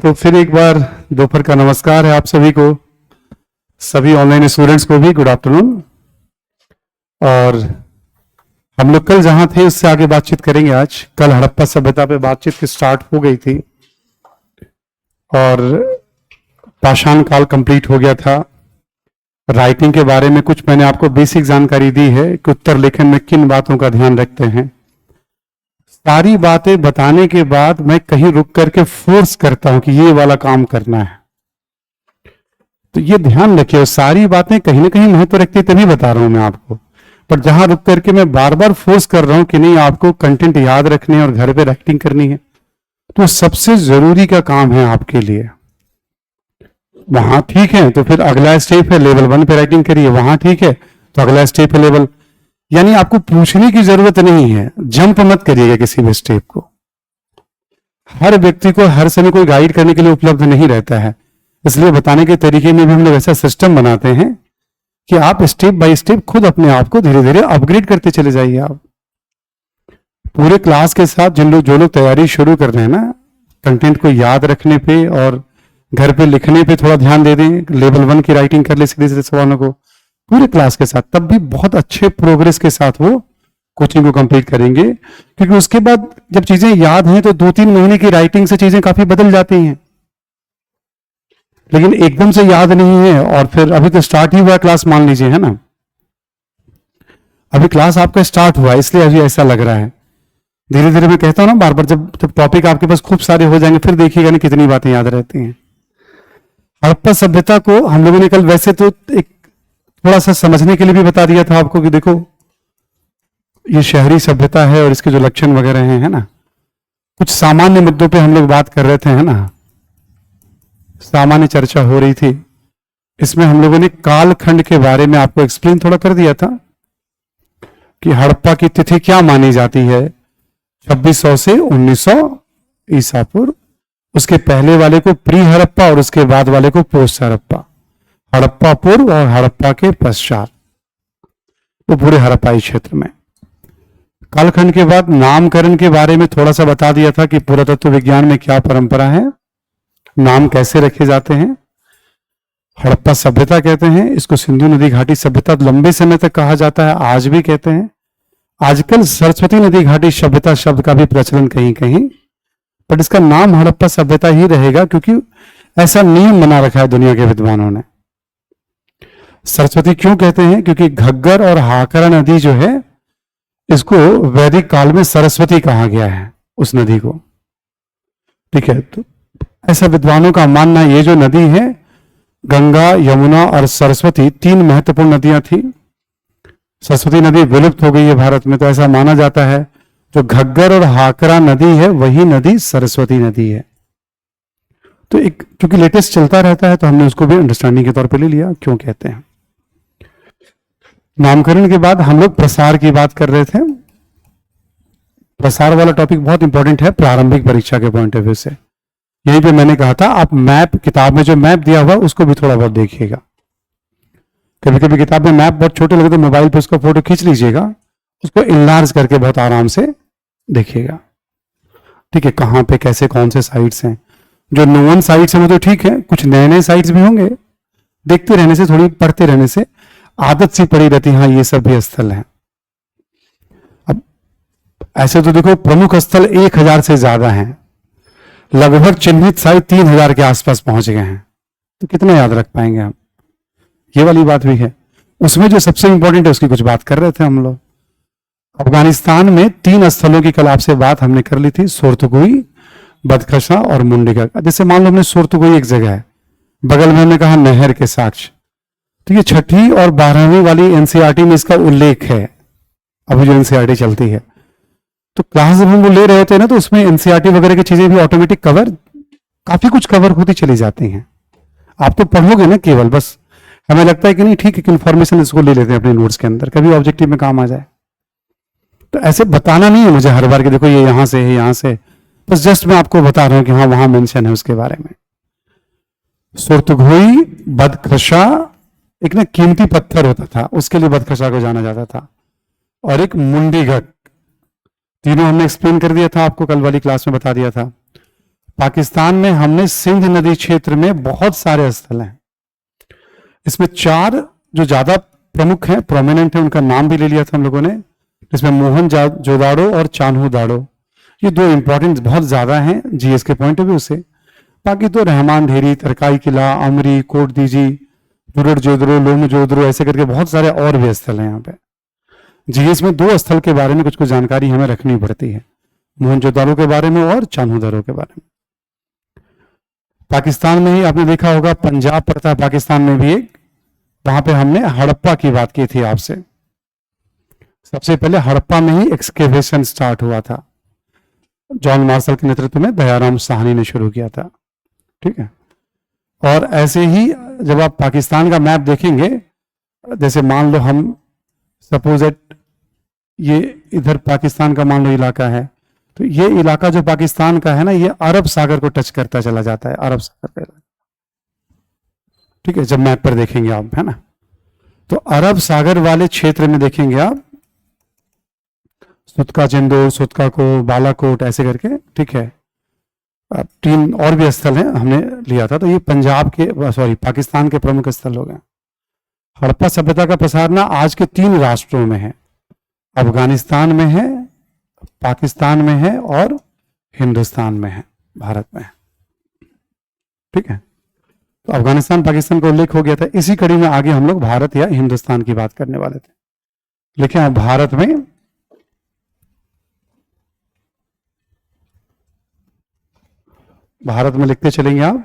तो फिर एक बार दोपहर का नमस्कार है आप सभी को, सभी ऑनलाइन स्टूडेंट्स को भी गुड आफ्टरनून। और हम लोग कल जहां थे उससे आगे बातचीत करेंगे आज। कल हड़प्पा सभ्यता पे बातचीत की स्टार्ट हो गई थी और पाषाण काल कंप्लीट हो गया था। राइटिंग के बारे में कुछ मैंने आपको बेसिक जानकारी दी है कि उत्तर लेखन में किन बातों का ध्यान रखते हैं। सारी बातें बताने के बाद मैं कहीं रुक करके फोर्स करता हूं कि ये वाला काम करना है, तो ये ध्यान रखिए। सारी बातें कहीं ना कहीं महत्व रखती है तभी बता रहा हूं मैं आपको, पर जहां रुक करके मैं बार बार फोर्स कर रहा हूं कि नहीं आपको कंटेंट याद रखने और घर पे राइटिंग करनी है, तो सबसे जरूरी का काम है आपके लिए। वहां ठीक है तो फिर अगला स्टेप है लेवल 1 पे राइटिंग करिए, वहां ठीक है तो अगला स्टेप है लेवल। यानी आपको पूछने की जरूरत नहीं है, जंप मत करिएगा किसी भी स्टेप को। हर व्यक्ति को हर समय कोई गाइड करने के लिए उपलब्ध नहीं रहता है, इसलिए बताने के तरीके में भी हम लोग ऐसा सिस्टम बनाते हैं कि आप स्टेप बाय स्टेप खुद अपने आप को धीरे धीरे अपग्रेड करते चले जाइए। आप पूरे क्लास के साथ जो लोग तैयारी शुरू कर रहे हैं ना, कंटेंट को याद रखने पे और घर पे लिखने पे थोड़ा ध्यान दे दें, लेवल 1 की राइटिंग कर ले सीधे सीधे सवालों को पूरे क्लास के साथ, तब भी बहुत अच्छे प्रोग्रेस के साथ वो कोचिंग को कंप्लीट करेंगे। क्योंकि उसके बाद जब चीजें याद हैं तो 2-3 महीने की राइटिंग से चीजें काफी बदल जाती हैं, लेकिन एकदम से याद नहीं है। और फिर अभी तो स्टार्ट ही हुआ क्लास, मान लीजिए, है ना, अभी क्लास आपका स्टार्ट हुआ इसलिए अभी ऐसा लग रहा है। धीरे धीरे मैं कहता हूं ना बार बार, जब टॉपिक आपके पास खूब सारे हो जाएंगे फिर देखिएगा ना कितनी बातें याद रहती हैं। हड़प्पा सभ्यता को हम लोगों ने कल वैसे तो एक थोड़ा सा समझने के लिए भी बता दिया था आपको कि देखो ये शहरी सभ्यता है और इसके जो लक्षण वगैरह हैं, है ना, कुछ सामान्य मुद्दों पे हम लोग बात कर रहे थे, है ना, सामान्य चर्चा हो रही थी। इसमें हम लोगों ने कालखंड के बारे में आपको एक्सप्लेन थोड़ा कर दिया था कि हड़प्पा की तिथि क्या मानी जाती है, 2600 से 1900 ईसा पूर्व। उसके पहले वाले को प्री हड़प्पा और उसके बाद वाले को पोस्ट हड़प्पा। हड़प्पा पूर्व और हड़प्पा के पश्चात, तो पूरे हड़प्पाई क्षेत्र में। कालखंड के बाद नामकरण के बारे में थोड़ा सा बता दिया था कि पुरातत्व विज्ञान में क्या परंपरा है, नाम कैसे रखे जाते हैं। हड़प्पा सभ्यता कहते हैं इसको, सिंधु नदी घाटी सभ्यता लंबे समय तक कहा जाता है, आज भी कहते हैं। आजकल सरस्वती नदी घाटी सभ्यता शब्द का भी प्रचलन कहीं कहीं, बट इसका नाम हड़प्पा सभ्यता ही रहेगा क्योंकि ऐसा नियम बना रखा है दुनिया के विद्वानों ने। सरस्वती क्यों कहते हैं, क्योंकि घग्गर और हाकरा नदी जो है इसको वैदिक काल में सरस्वती कहा गया है, उस नदी को। ठीक है, तो ऐसा विद्वानों का मानना, ये जो नदी है गंगा, यमुना और सरस्वती 3 महत्वपूर्ण नदियां थी। सरस्वती नदी विलुप्त हो गई है भारत में, तो ऐसा माना जाता है जो घग्गर और हाकरा नदी है वही नदी सरस्वती नदी है। तो एक क्योंकि लेटेस्ट चलता रहता है तो हमने उसको भी अंडरस्टैंडिंग के तौर पे ले लिया क्यों कहते हैं। नामकरण के बाद हम लोग प्रसार की बात कर रहे थे। प्रसार वाला टॉपिक बहुत इंपॉर्टेंट है प्रारंभिक परीक्षा के पॉइंट ऑफ व्यू से। यहीं पे मैंने कहा था आप मैप, किताब में जो मैप दिया हुआ उसको भी थोड़ा बहुत देखिएगा। कभी कभी किताब में मैप बहुत छोटे लगे तो मोबाइल पे उसका फोटो खींच लीजिएगा, उसको इनलार्ज करके बहुत आराम से देखिएगा। ठीक है, कहां पे कैसे कौन से साइट्स हैं। जो नोवन साइट्स हैं वो तो ठीक है, कुछ नए नए साइट्स भी होंगे, देखते रहने से, थोड़ी पढ़ते रहने से आदत सी पड़ी रहती है, हाँ ये सब भी स्थल हैं। अब ऐसे तो देखो प्रमुख स्थल 1000 से ज्यादा हैं, लगभग चिन्हित साइट 3000 के आसपास पहुंच गए हैं, तो कितना याद रख पाएंगे आप, ये वाली बात भी है। उसमें जो सबसे इंपॉर्टेंट है उसकी कुछ बात कर रहे थे हम लोग। अफगानिस्तान में 3 स्थलों की कल आपसे बात हमने कर ली थी, सोर्तुगुई, बदखशा और मुंडिका। जैसे मान लो हमने सोर्तुगुई एक जगह है, बगल में हमने कहा नहर के साक्ष्य, तो ये 6ठी और 12वीं वाली एनसीईआरटी में इसका उल्लेख है। अभी जो एनसीईआरटी चलती है, तो क्लास जब हम वो ले रहे होते हैं ना, तो उसमें एनसीईआरटी वगैरह की चीजें भी ऑटोमेटिक कवर, काफी कुछ कवर होती चली जाती हैं। आप तो पढ़ोगे ना केवल, बस हमें लगता है कि नहीं ठीक है, इन्फॉर्मेशन इसको ले लेते हैं अपने नोट्स के अंदर, कभी ऑब्जेक्टिव में काम आ जाए। तो ऐसे बताना नहीं है मुझे हर बार कि देखो ये यहां से है, यहां से, बस जस्ट मैं आपको बता रहा हूं कि हाँ वहां मेंशन है उसके बारे में। सोर्तुगुई, बदखशा एक ना कीमती पत्थर होता था, उसके लिए बदखशा को जाना जाता था, और एक मुंडीगढ़। तीनों हमने एक्सप्लेन कर दिया था आपको, कल वाली क्लास में बता दिया था। पाकिस्तान में हमने सिंध नदी क्षेत्र में बहुत सारे स्थल हैं। इसमें 4 जो ज्यादा प्रमुख हैं, प्रोमिनेंट हैं, उनका नाम भी ले लिया था हम लोगों ने, जिसमें मोहन जोदाड़ो और चान्हू दाड़ो, ये 2 इंपॉर्टेंट बहुत ज्यादा हैं जीएस के पॉइंट ऑफ व्यू से। बाकी तो रहमान ढेरी, तरकाई किला, अमरी, कोट दीजी, बुरड़ जोधरो, लोम जोधरो, ऐसे करके बहुत सारे और भी स्थल हैं यहाँ पे। जीएस में 2 स्थल के बारे में कुछ कुछ जानकारी हमें रखनी पड़ती है, मोहनजोदारो के बारे में और चान्हू के बारे में। पाकिस्तान में ही आपने देखा होगा, पंजाब पड़ता है पाकिस्तान में भी एक, वहां पे हमने हड़प्पा की बात की थी आपसे। सबसे पहले हड़प्पा में ही एक्सकेवेशन स्टार्ट हुआ था, जॉन मार्शल के नेतृत्व में दयाराम साहनी ने शुरू किया था। ठीक है, और ऐसे ही जब आप पाकिस्तान का मैप देखेंगे, जैसे मान लो हम सपोज एट ये इधर पाकिस्तान का मान लो इलाका है, तो ये इलाका जो पाकिस्तान का है ना, ये अरब सागर को टच करता चला जाता है, अरब सागर का इलाका। ठीक है, जब मैप पर देखेंगे आप, है ना, तो अरब सागर वाले क्षेत्र में देखेंगे आप सुतका चंदोर, सुतका को, बालाकोट, ऐसे करके। ठीक है, अब 3 और भी स्थल हैं हमने लिया था, तो ये पंजाब के, सॉरी, पाकिस्तान के प्रमुख स्थल हो गए। हड़प्पा सभ्यता का प्रसार ना आज के 3 राष्ट्रों में है, अफगानिस्तान में है, पाकिस्तान में है और हिंदुस्तान में है, भारत में है। ठीक है, तो अफगानिस्तान पाकिस्तान का उल्लेख हो गया था। इसी कड़ी में आगे हम लोग भारत या हिंदुस्तान की बात करने वाले थे, लेकिन अब भारत में लिखते चलेंगे आप।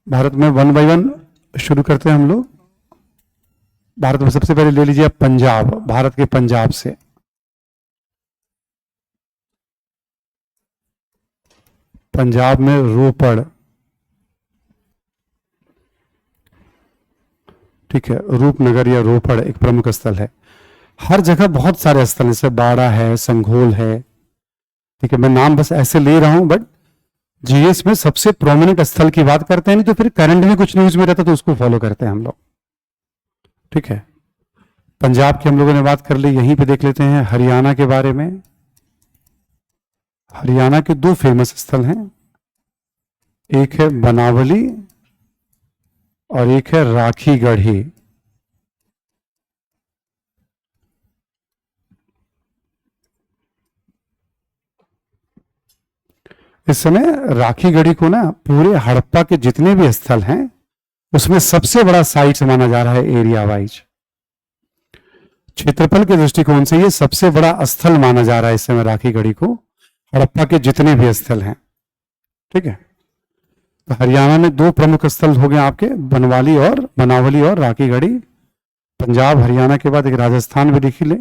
भारत में 1 बाय 1 शुरू करते हैं हम लोग। भारत में सबसे पहले ले लीजिए आप पंजाब, भारत के पंजाब से। पंजाब में रोपड़, ठीक है, रूपनगर या रोपड़ एक प्रमुख स्थल है। हर जगह बहुत सारे स्थल, जैसे बाड़ा है, संघोल है। ठीक है, मैं नाम बस ऐसे ले रहा हूं, बट जीएस में सबसे प्रोमिनेंट स्थल की बात करते हैं, नहीं तो फिर करंट में कुछ न्यूज में रहता तो उसको फॉलो करते हैं हम लोग। ठीक है, पंजाब की हम लोगों ने बात कर ली, यहीं पे देख लेते हैं हरियाणा के बारे में। हरियाणा के 2 फेमस स्थल हैं, एक है बनावली और एक है राखी गढ़ी। इस समय राखी गढ़ी को ना पूरे हड़प्पा के जितने भी स्थल हैं उसमें सबसे बड़ा साइट माना जा रहा है, एरिया वाइज क्षेत्रफल के दृष्टिकोण से ये सबसे बड़ा स्थल माना जा रहा है इस समय राखी गढ़ी को, हड़प्पा के जितने भी स्थल हैं। ठीक है, तो हरियाणा में 2 प्रमुख स्थल हो गए आपके, बनावली और राखी गढ़ी। पंजाब हरियाणा के बाद एक राजस्थान भी लिखी ले।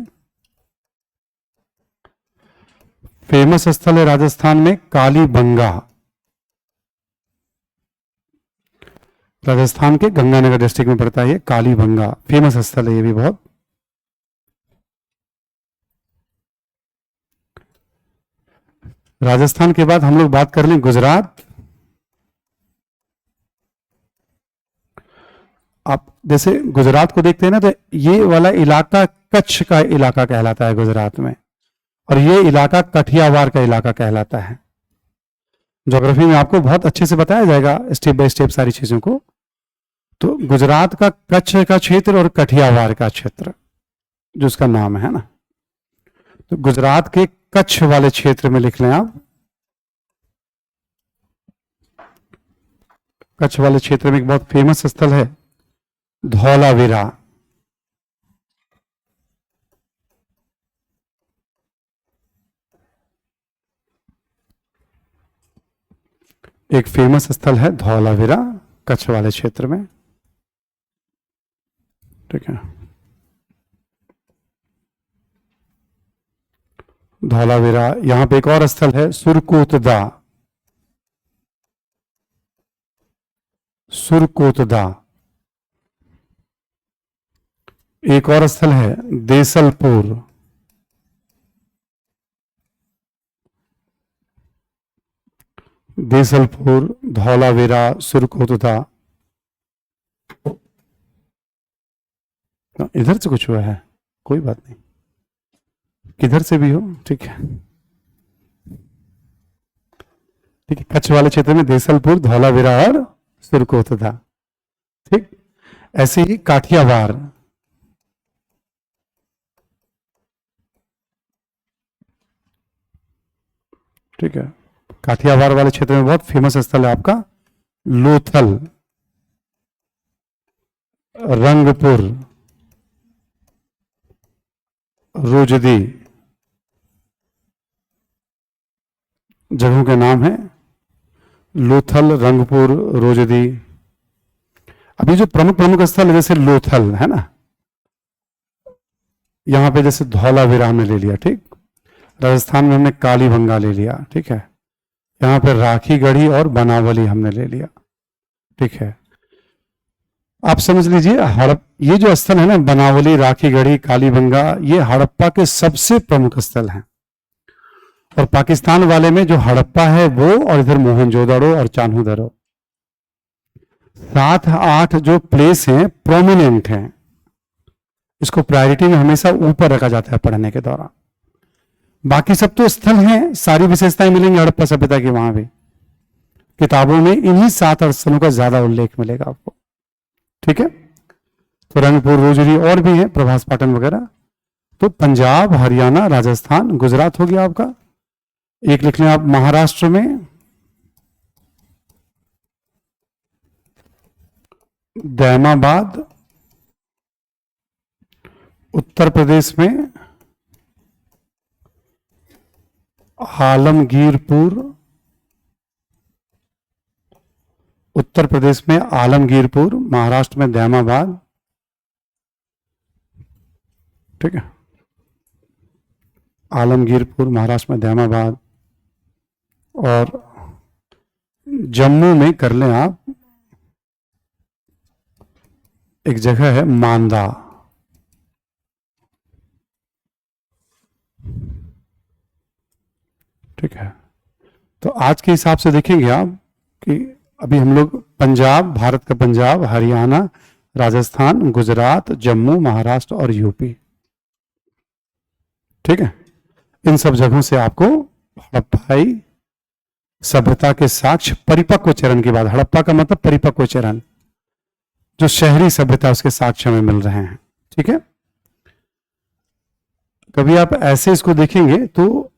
फेमस स्थल है राजस्थान में कालीबंगा, राजस्थान के गंगानगर डिस्ट्रिक्ट में पड़ता है ये कालीबंगा, फेमस स्थल है ये भी बहुत। राजस्थान के बाद हम लोग बात कर लें गुजरात। आप जैसे गुजरात को देखते हैं ना, तो ये वाला इलाका कच्छ का इलाका कहलाता है गुजरात में, और ये इलाका कठियावाड़ का इलाका कहलाता है। ज्योग्राफी में आपको बहुत अच्छे से बताया जाएगा स्टेप बाय स्टेप सारी चीजों को। तो गुजरात का कच्छ का क्षेत्र और कठियावाड़ का क्षेत्र जो उसका नाम है ना, तो गुजरात के कच्छ वाले क्षेत्र में लिख लें आप। कच्छ वाले क्षेत्र में एक बहुत फेमस स्थल है धौलावीरा। एक फेमस स्थल है धौलावीरा कच्छ वाले क्षेत्र में। ठीक है, धौलावीरा। यहां पे एक और स्थल है सुरकोतदा, सुरकोतदा। एक और स्थल है देसलपुर। देसलपुर, धौलावीरा, सुरकोतदा। इधर से कुछ हुआ है, कोई बात नहीं, किधर से भी हो, ठीक है। ठीक है, कच्छ वाले क्षेत्र में देसलपुर, धौलावीरा और सुरकोतदा। ठीक, ऐसे ही काठियावाड़, ठीक है, काठियावाड़ वाले क्षेत्र में बहुत फेमस स्थल है आपका लोथल, रंगपुर, रोजदी, जगहों के नाम है लोथल, रंगपुर, रोजदी। अभी जो प्रमुख प्रमुख स्थल है जैसे लोथल है ना, यहां पे जैसे धौलावीरा हमने ले लिया, ठीक, राजस्थान में हमने कालीबंगा ले लिया, ठीक है, यहां पे राखी गढ़ी और बनावली हमने ले लिया, ठीक है। आप समझ लीजिए ये जो स्थल है ना, बनावली, राखी गढ़ी, कालीबंगा, ये हड़प्पा के सबसे प्रमुख स्थल हैं। और पाकिस्तान वाले में जो हड़प्पा है वो, और इधर मोहनजोदड़ो और चान्होदरो, 7-8 जो प्लेस हैं प्रोमिनेंट हैं, इसको प्रायोरिटी में हमेशा ऊपर रखा जाता है पढ़ने के दौरान। बाकी सब तो स्थल हैं, सारी विशेषताएं मिलेंगी हड़प्पा सभ्यता की, वहां भी किताबों में इन्हीं 7 स्थलों का ज्यादा उल्लेख मिलेगा आपको, ठीक है। तो रंगपुर, रोजरी और भी है, प्रभास पाटन वगैरह। तो पंजाब, हरियाणा, राजस्थान, गुजरात हो गया आपका। एक लिख लें आप महाराष्ट्र में दैमाबाद, उत्तर प्रदेश में आलमगीरपुर, उत्तर प्रदेश में आलमगीरपुर, महाराष्ट्र में दैमाबाद, ठीक है, आलमगीरपुर, महाराष्ट्र में दैमाबाद। और जम्मू में कर लें आप, एक जगह है मांदा, ठीक है। तो आज के हिसाब से देखेंगे आप कि अभी हम लोग पंजाब, भारत का पंजाब, हरियाणा, राजस्थान, गुजरात, जम्मू, महाराष्ट्र और यूपी, ठीक है, इन सब जगहों से आपको हड़प्पाई सभ्यता के साक्ष्य परिपक्व चरण के बाद, हड़प्पा का मतलब परिपक्व चरण, जो शहरी सभ्यता उसके साक्ष्य में मिल रहे हैं, ठीक है। कभी आप ऐसे इसको देखेंगे तो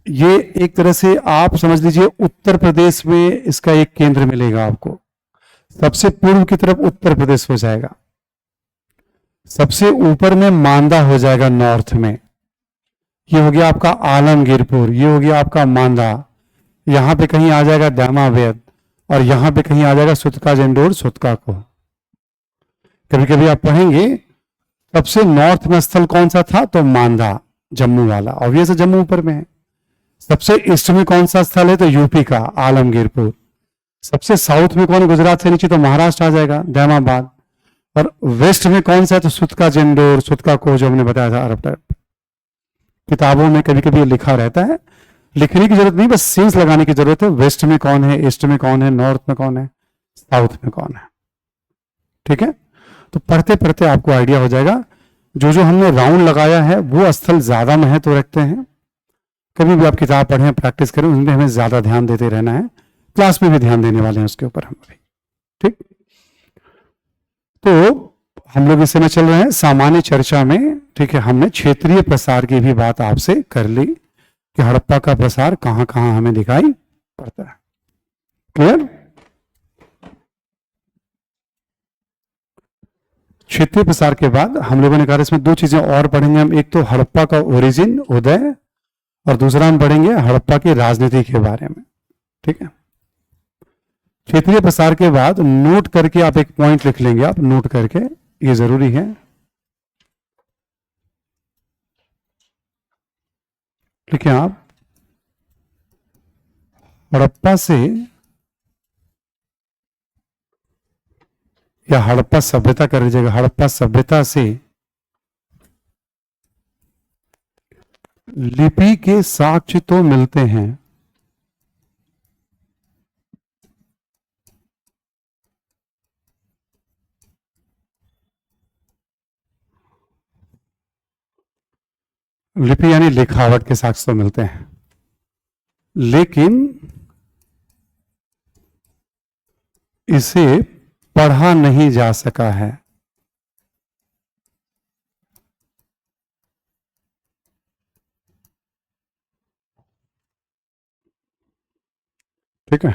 ये एक तरह से आप समझ लीजिए उत्तर प्रदेश में इसका एक केंद्र मिलेगा आपको, सबसे पूर्व की तरफ उत्तर प्रदेश हो जाएगा, सबसे ऊपर में मांदा हो जाएगा नॉर्थ में, ये हो गया आपका आलमगीरपुर, ये हो गया आपका मांदा, यहां पे कहीं आ जाएगा दैमावेद, और यहां पे कहीं आ जाएगा सुतका जंडोर, सुतका को। कभी कभी आप पढ़ेंगे सबसे नॉर्थ में स्थल कौन सा था, तो मांदा, जम्मू वाला, ऑब्वियस है जम्मू ऊपर में है। सबसे ईस्ट में कौन सा स्थल है, तो यूपी का आलमगीरपुर। सबसे साउथ में कौन, गुजरात से नीचे तो महाराष्ट्र आ जाएगा, दैमाबाद। और वेस्ट में कौन सा है, तो सुतका जंडोर, सुतका को, जो हमने बताया था अरब टाइप। किताबों में कभी कभी लिखा रहता है, लिखने की जरूरत नहीं, बस सेंस लगाने की जरूरत है, वेस्ट में कौन है, ईस्ट में कौन है, नॉर्थ में कौन है, साउथ में कौन है, ठीक है। तो पढ़ते पढ़ते आपको आइडिया हो जाएगा। जो जो हमने राउंड लगाया है वो स्थल ज्यादा महत्व रखते हैं। कभी भी आप किताब पढ़ें, प्रैक्टिस करें, उसमें हमें ज्यादा ध्यान देते रहना है, क्लास में भी ध्यान देने वाले हैं उसके ऊपर हम अभी, ठीक। तो हम लोग इस समय चल रहे हैं सामान्य चर्चा में, ठीक है। हमने क्षेत्रीय प्रसार की भी बात आपसे कर ली कि हड़प्पा का प्रसार कहां कहां हमें दिखाई पड़ता है, क्लियर। क्षेत्रीय प्रसार के बाद हम लोगों ने कहा इसमें 2 चीजें और पढ़ेंगे हम, एक तो हड़प्पा का ओरिजिन, उदय, और दूसरा हम पढ़ेंगे हड़प्पा की राजनीति के बारे में, ठीक है। क्षेत्रीय प्रसार के बाद नोट करके आप एक पॉइंट लिख लेंगे, आप नोट करके, ये जरूरी है। लिखें आप, हड़प्पा से या हड़प्पा सभ्यता कर लीजिएगा, हड़प्पा सभ्यता से लिपि के साक्ष्य तो मिलते हैं, लिपि यानी लिखावट के साक्ष्य तो मिलते हैं, लेकिन इसे पढ़ा नहीं जा सका है। ठीक है,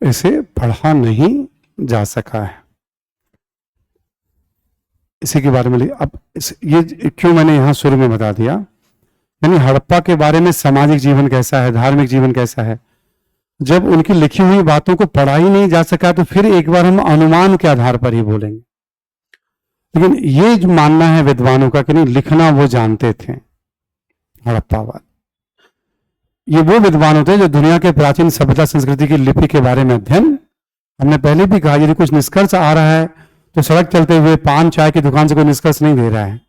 इसे पढ़ा नहीं जा सका है। इसी के बारे में अब ये क्यों मैंने यहां शुरू में बता दिया, यानी हड़प्पा के बारे में सामाजिक जीवन कैसा है, धार्मिक जीवन कैसा है, जब उनकी लिखी हुई बातों को पढ़ा ही नहीं जा सका तो फिर एक बार हम अनुमान के आधार पर ही बोलेंगे। लेकिन ये जो मानना है विद्वानों का कि नहीं, लिखना वो जानते थे हड़प्पावाद। ये वो विद्वान होते हैं जो दुनिया के प्राचीन सभ्यता संस्कृति की लिपि के बारे में अध्ययन, हमने पहले भी कहा, यदि कुछ निष्कर्ष आ रहा है तो सड़क चलते हुए पान चाय की दुकान से कोई निष्कर्ष नहीं दे रहा है।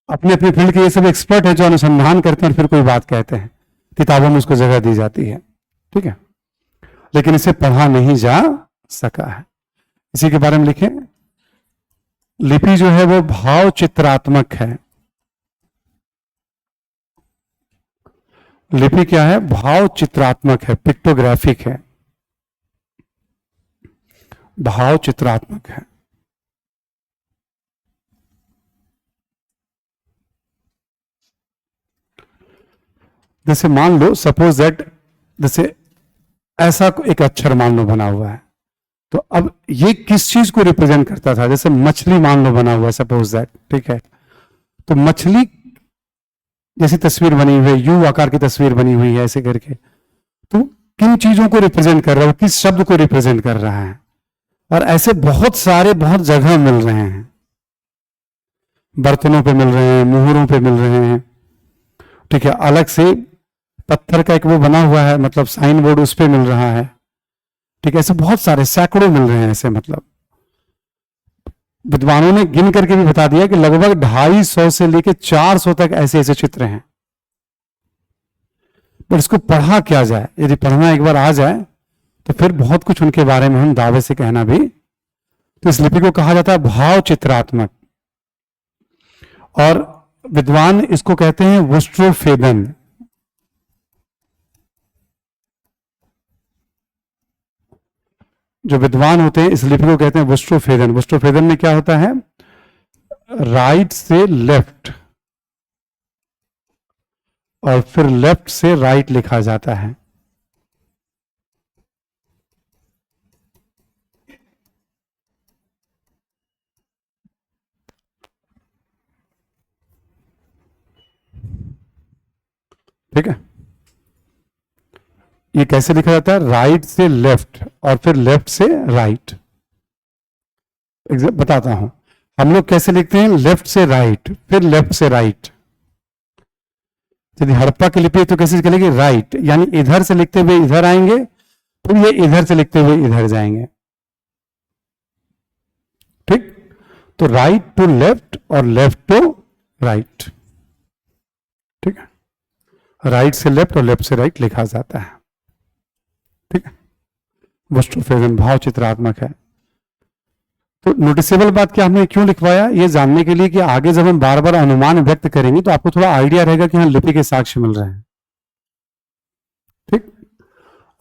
अपने अपने फील्ड के ये सब एक्सपर्ट है जो अनुसंधान करते हैं और फिर कोई बात कहते हैं, किताबों में उसको जगह दी जाती है। ठीक है, लेकिन इसे पढ़ा नहीं जा सका है। इसी के बारे में लिखे, लिपि जो है वो भाव चित्रात्मक है। लिपि क्या है? भाव चित्रात्मक है, पिक्टोग्राफिक है, भाव चित्रात्मक है। जैसे मान लो, सपोज दैट, जैसे ऐसा एक अक्षर मान लो बना हुआ है, तो अब ये किस चीज को रिप्रेजेंट करता था? जैसे मछली मान लो बना हुआ है, सपोज दैट, ठीक है, तो मछली जैसी तस्वीर बनी हुई है, यू आकार की तस्वीर बनी हुई है ऐसे करके, तो किन चीजों को रिप्रेजेंट कर रहा है, किस शब्द को रिप्रेजेंट कर रहा है? और ऐसे बहुत सारे बहुत जगह मिल रहे हैं, बर्तनों पे मिल रहे हैं, मुहरों पे मिल रहे हैं, ठीक है, अलग से पत्थर का एक वो बना हुआ है, मतलब साइन बोर्ड, उस पे मिल रहा है, ठीक है, ऐसे बहुत सारे सैकड़ों मिल रहे हैं ऐसे। मतलब विद्वानों ने गिन करके भी बता दिया कि लगभग 250 से लेकर 400 तक ऐसे ऐसे चित्र हैं। पर इसको पढ़ा क्या जाए? यदि पढ़ना एक बार आ जाए तो फिर बहुत कुछ उनके बारे में हम दावे से कहना भी। तो इस लिपि को कहा जाता है भाव चित्रात्मक, और विद्वान इसको कहते हैं वुस्ट्रोफेदन। जो विद्वान होते हैं इस लिपि को कहते हैं वुस्ट्रोफेदन। वुस्ट्रोफेदन में क्या होता है? राइट से लेफ्ट और फिर लेफ्ट से राइट लिखा जाता है। ठीक है, ये कैसे लिखा जाता है? राइट से लेफ्ट और फिर लेफ्ट से राइट। बताता हूं, हम लोग कैसे लिखते हैं? लेफ्ट से राइट फिर लेफ्ट से राइट। यदि हड़प्पा की लिपि तो कैसे चलेगी? राइट, यानी इधर से लिखते हुए इधर आएंगे, फिर ये इधर से लिखते हुए इधर जाएंगे। ठीक, तो राइट टू लेफ्ट और लेफ्ट टू राइट। ठीक है, राइट से लेफ्ट और लेफ्ट से राइट लिखा जाता है। ठीक है, वुस्ट्रोफेदन भाव चित्रात्मक है। तो नोटिसेबल बात क्या, हमने क्यों लिखवाया? ये जानने के लिए कि आगे जब हम बार बार अनुमान व्यक्त करेंगे तो आपको थोड़ा आइडिया रहेगा कि हाँ लिपि के साक्ष्य मिल रहे हैं। ठीक,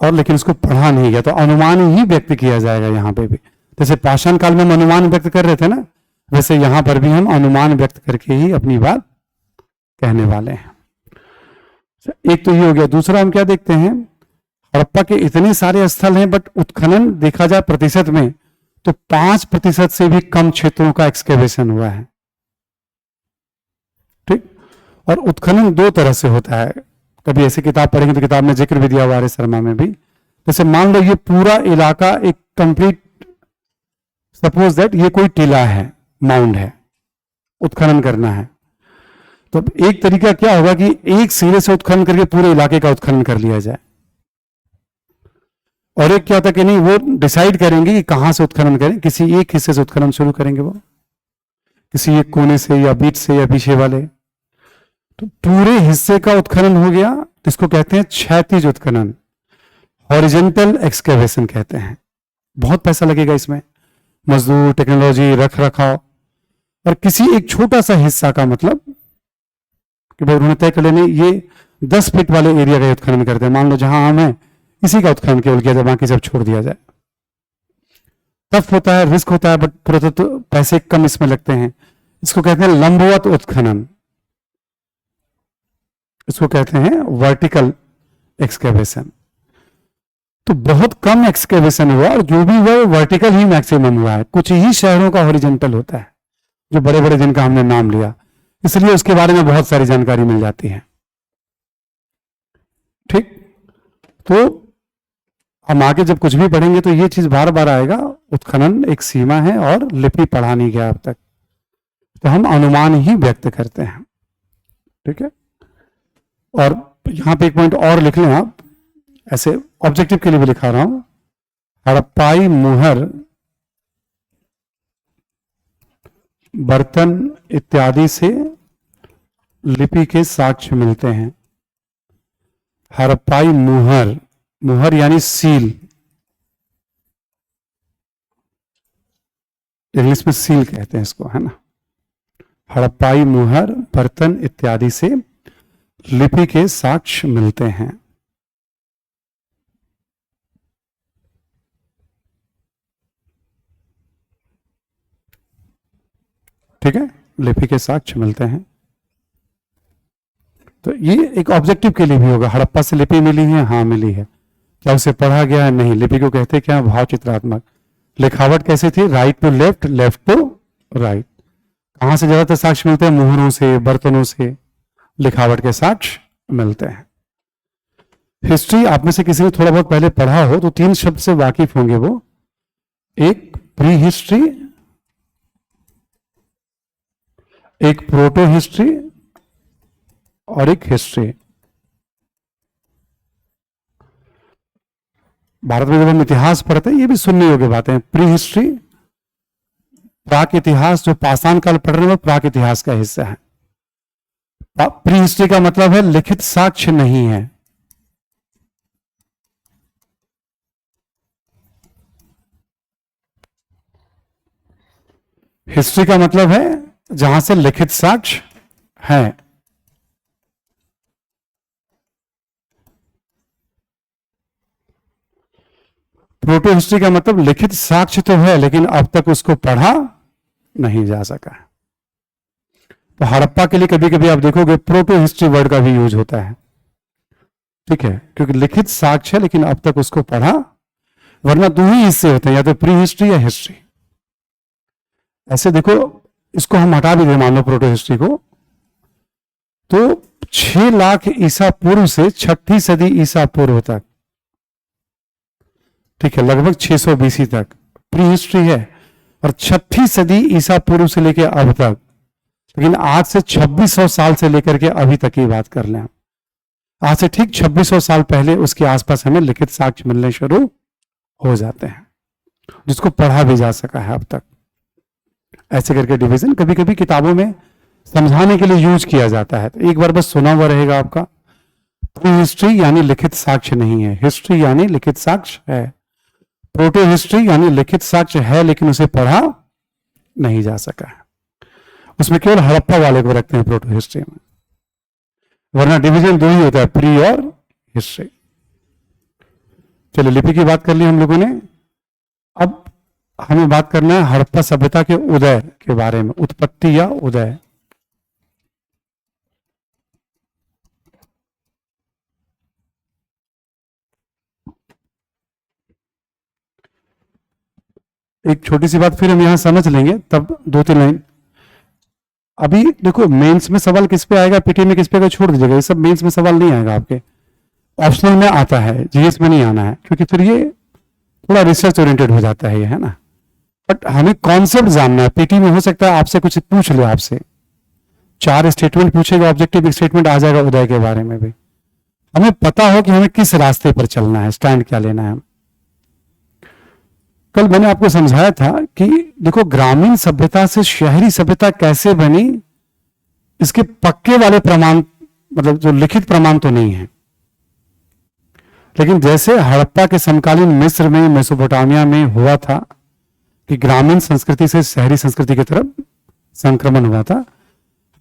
और लेकिन इसको पढ़ा नहीं गया तो अनुमान ही व्यक्त किया जाएगा यहां पे भी। जैसे पाषाण काल में हम अनुमान व्यक्त कर रहे थे ना, वैसे यहां पर भी हम अनुमान व्यक्त करके ही अपनी बात कहने वाले हैं। एक तो ये हो गया। दूसरा हम क्या देखते हैं, हड़प्पा के इतने सारे स्थल हैं, बट उत्खनन देखा जाए प्रतिशत में तो 5% से भी कम क्षेत्रों का एक्सकेवेशन हुआ है। ठीक, और उत्खनन दो तरह से होता है। कभी ऐसी किताब पढ़ेंगे तो किताब में जिक्र भी दिया हुआ है शर्मा में भी। जैसे मान लो ये पूरा इलाका एक कंप्लीट, सपोज दैट ये कोई टीला है, माउंड है, उत्खनन करना है, तो एक तरीका क्या होगा कि एक सिरे से उत्खनन करके पूरे इलाके का उत्खनन कर लिया जाए। और एक क्या होता कि नहीं, वो डिसाइड करेंगे कि कहां से उत्खनन करें, किसी एक हिस्से से उत्खनन शुरू करेंगे, वो किसी एक कोने से या बीच से या पीछे वाले, तो पूरे हिस्से का उत्खनन हो गया। तो इसको कहते हैं क्षैतिज उत्खनन, हॉरिजेंटल एक्सकेवेशन कहते हैं। बहुत पैसा लगेगा इसमें, मजदूर, टेक्नोलॉजी, रख रखाव, और किसी एक छोटा सा हिस्सा का मतलब कि भाई उन्होंने तय कर लेने ये 10 फीट वाले एरिया का उत्खनन करते हैं, मान लो जहां आम है इसी का उत्खनन केवल किया जाए, बाकी सब छोड़ दिया जाए। टफ होता है, रिस्क होता है, बट थोड़ा तो पैसे कम इसमें लगते हैं। इसको कहते हैं लंबवत उत्खनन, इसको कहते हैं वर्टिकल एक्सकेवेशन। तो बहुत कम एक्सकेवेशन हुआ और जो भी हुआ वो वर्टिकल ही मैक्सिमम हुआ है। कुछ ही शहरों का हॉरिजॉन्टल होता है, जो बड़े बड़े जिनका हमने नाम लिया, इसलिए उसके बारे में बहुत सारी जानकारी मिल जाती है। ठीक, तो हम आगे जब कुछ भी पढ़ेंगे तो ये चीज बार बार आएगा, उत्खनन एक सीमा है और लिपि पढ़ा नहीं गया अब तक, तो हम अनुमान ही व्यक्त करते हैं। ठीक है, और यहां पे एक पॉइंट और लिख लें आप, ऐसे ऑब्जेक्टिव के लिए भी लिखा रहा हूं, हड़प्पाई मुहर बर्तन इत्यादि से लिपि के साक्ष्य मिलते हैं। हड़प्पाई मुहर, मुहर यानी सील, इंग्लिश में सील कहते हैं इसको, है ना। हड़प्पाई मुहर बर्तन इत्यादि से लिपि के साक्ष्य मिलते हैं। ठीक है, लिपि के साक्ष्य मिलते हैं। तो ये एक ऑब्जेक्टिव के लिए भी होगा, हड़प्पा से लिपि मिली है, हाँ मिली है, क्या उसे पढ़ा गया है, नहीं। लिपि को कहते क्या, भाव चित्रात्मक। लिखावट कैसे थी, right to left, left to right. कहां से ज्यादातर साक्ष्य मिलते हैं, मुहरों से, बर्तनों से लिखावट के साक्ष्य मिलते हैं। हिस्ट्री आप में से किसी ने थोड़ा बहुत पहले पढ़ा हो तो 3 शब्द से वाकिफ होंगे वो, एक प्री हिस्ट्री, एक प्रोटो हिस्ट्री और एक हिस्ट्री। भारत में जब हम इतिहास पढ़ते हैं ये भी सुनने योग्य बातें हैं। प्री हिस्ट्री, प्राक इतिहास, जो पाषाण काल पढ़ रहे हैं वो प्राक इतिहास का हिस्सा है। प्री हिस्ट्री का मतलब है लिखित साक्ष्य नहीं है। हिस्ट्री का मतलब है जहां से लिखित साक्ष्य है। प्रोटो हिस्ट्री का मतलब लिखित साक्ष्य तो है लेकिन अब तक उसको पढ़ा नहीं जा सका है। तो हड़प्पा के लिए कभी कभी आप देखोगे प्रोटो हिस्ट्री वर्ड का भी यूज होता है। ठीक है, क्योंकि लिखित साक्ष्य है लेकिन अब तक उसको पढ़ा, वरना 2 ही हिस्से होते हैं, या तो प्री हिस्ट्री या हिस्ट्री। ऐसे देखो, इसको हम हटा भी दें मान लो प्रोटो हिस्ट्री को, तो 6 लाख ईसा पूर्व से 6ठी सदी ईसा पूर्व तक, ठीक है, लगभग 600 BC तक प्री हिस्ट्री है, और 6ठी सदी ईसा पूर्व से लेकर अब तक, लेकिन आज से 2600 साल से लेकर के अभी तक की बात कर लें, आज से ठीक 2600 साल पहले उसके आसपास हमें लिखित साक्ष्य मिलने शुरू हो जाते हैं, जिसको पढ़ा भी जा सका है अब तक। ऐसे करके डिवीजन कभी कभी किताबों में समझाने के लिए यूज किया जाता है, तो एक बार बस सुना हुआ रहेगा आपका। प्री हिस्ट्री यानी लिखित साक्ष्य नहीं है, हिस्ट्री यानी लिखित साक्ष्य है, प्रोटो हिस्ट्री यानी लिखित साक्ष्य है लेकिन उसे पढ़ा नहीं जा सका है। उसमें केवल हड़प्पा वाले को रखते हैं प्रोटो हिस्ट्री में, वरना डिवीजन 2 ही होता है, प्री और हिस्ट्री। चलिए, लिपि की बात कर ली हम लोगों ने। अब हमें बात करना है हड़प्पा सभ्यता के उदय के बारे में, उत्पत्ति या उदय। एक छोटी सी बात फिर हम यहां समझ लेंगे, तब 2-3 लाइन। अभी देखो, मेंस में सवाल किस पे आएगा, पीटी में किस पे आएगा छोड़ दीजिएगा, ये सब मेंस में सवाल नहीं आएगा आपके, ऑप्शनल में आता है, जीएस में नहीं आना है, क्योंकि फिर ये थोड़ा रिसर्च ओरिएंटेड हो जाता है ये, है ना। बट हमें कॉन्सेप्ट जानना है। पीटी में हो सकता है आपसे कुछ पूछ ले, आपसे 4 स्टेटमेंट पूछेगा, ऑब्जेक्टिव स्टेटमेंट आ जाएगा उदय के बारे में भी। हमें पता हो कि हमें किस रास्ते पर चलना है, स्टैंड क्या लेना है। कल मैंने आपको समझाया था कि देखो, ग्रामीण सभ्यता से शहरी सभ्यता कैसे बनी, इसके पक्के वाले प्रमाण, मतलब जो लिखित प्रमाण तो नहीं है, लेकिन जैसे हड़प्पा के समकालीन मिस्र में, मेसोपोटामिया में हुआ था कि ग्रामीण संस्कृति से शहरी संस्कृति की तरफ संक्रमण हुआ था।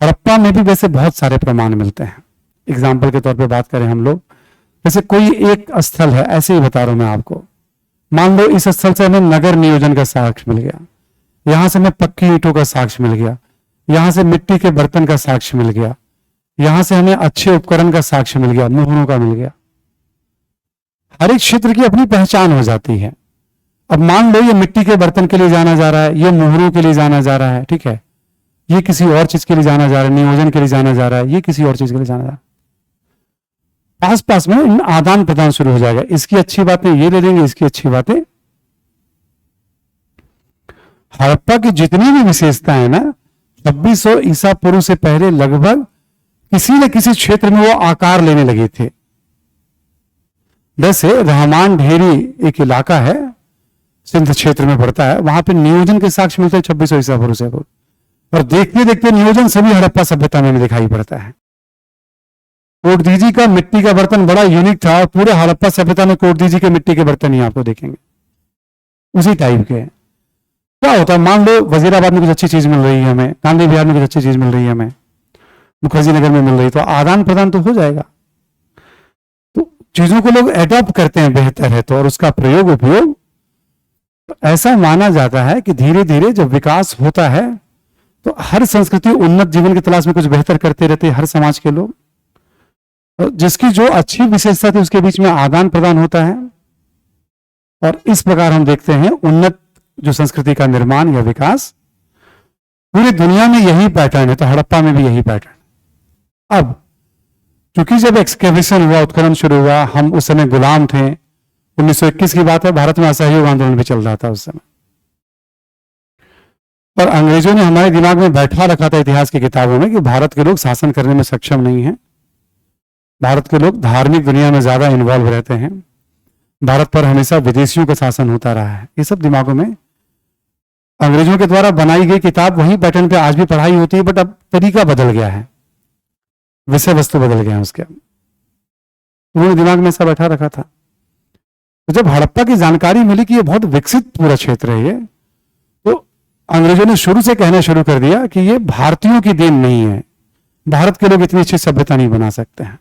हड़प्पा में भी वैसे बहुत सारे प्रमाण मिलते हैं। एग्जाम्पल के तौर पे बात करें हम लोग, जैसे कोई एक स्थल है, ऐसे ही बता रहा हूं मैं आपको, मान लो इस स्थल से हमें नगर नियोजन का साक्ष्य मिल गया, यहां से हमें पक्की ईंटों का साक्ष्य मिल गया, यहां से मिट्टी के बर्तन का साक्ष्य मिल गया, यहां से हमें अच्छे उपकरण का साक्ष्य मिल गया, मोहरों का मिल गया। हर एक क्षेत्र की अपनी पहचान हो जाती है। अब मान लो ये मिट्टी के बर्तन के लिए जाना जा रहा है, ये मोहरों के लिए जाना जा रहा है, ठीक है, ये किसी और चीज के लिए जाना जा रहा है, नियोजन के लिए जाना जा रहा है, ये किसी और चीज के लिए जाना जा रहा है। आस पास में इन आदान प्रदान शुरू हो जाएगा, इसकी अच्छी बातें ये ले लेंगे, इसकी अच्छी बातें। हड़प्पा की जितनी भी विशेषताएं ना 2600 ईसा पूर्व से पहले लगभग किसी न किसी क्षेत्र में वो आकार लेने लगे थे। जैसे रहमान ढेरी एक इलाका है, सिंध क्षेत्र में पड़ता है, वहां पे नियोजन के साक्ष्य मिलते हैं 2600 ईसा पूर्व से, और देखते देखते नियोजन सभी हड़प्पा सभ्यता में दिखाई पड़ता है। कोटदीजी का मिट्टी का बर्तन बड़ा यूनिक था, और पूरे हड़प्पा सभ्यता में कोटदीजी के मिट्टी के बर्तन ही आपको देखेंगे उसी टाइप के। क्या होता है, मान लो वजीराबाद में कुछ अच्छी चीज मिल रही है हमें, गांधी बिहार में कुछ अच्छी चीज मिल रही है हमें, मुखर्जी नगर में मिल रही, तो आदान प्रदान तो हो जाएगा। तो चीजों को लोग एडॉप्ट करते हैं, बेहतर है तो, और उसका प्रयोग उपयोग तो ऐसा माना जाता है कि धीरे धीरे जब विकास होता है तो हर संस्कृति उन्नत जीवन की तलाश में कुछ बेहतर करते रहते हैं, हर समाज के लोग, तो जिसकी जो अच्छी विशेषता थी उसके बीच में आदान प्रदान होता है, और इस प्रकार हम देखते हैं उन्नत जो संस्कृति का निर्माण या विकास। पूरी दुनिया में यही पैटर्न है, तो हड़प्पा में भी यही पैटर्न। अब क्योंकि जब एक्सकेवेशन हुआ, उत्खनन शुरू हुआ, हम उस समय गुलाम थे, 1921 की बात है, भारत में असहयोग आंदोलन भी चल रहा था उस समय, और अंग्रेजों ने हमारे दिमाग में बैठा रखा था इतिहास की किताबों में कि भारत के लोग शासन करने में सक्षम नहीं हैं, भारत के लोग धार्मिक दुनिया में ज्यादा इन्वॉल्व रहते हैं, भारत पर हमेशा विदेशियों का शासन होता रहा है। ये सब दिमागों में अंग्रेजों के द्वारा बनाई गई किताब वही पैटर्न पे आज भी पढ़ाई होती है, बट अब तरीका बदल गया है, विषय वस्तु बदल गया है उसके। उन्होंने दिमाग में ऐसा बैठा रखा था। तो जब हड़प्पा की जानकारी मिली कि ये बहुत विकसित पूरा क्षेत्र है ये, तो अंग्रेजों ने शुरू से कहना शुरू कर दिया कि ये भारतीयों की देन नहीं है, भारत के लोग इतनी अच्छी सभ्यता नहीं बना सकते हैं।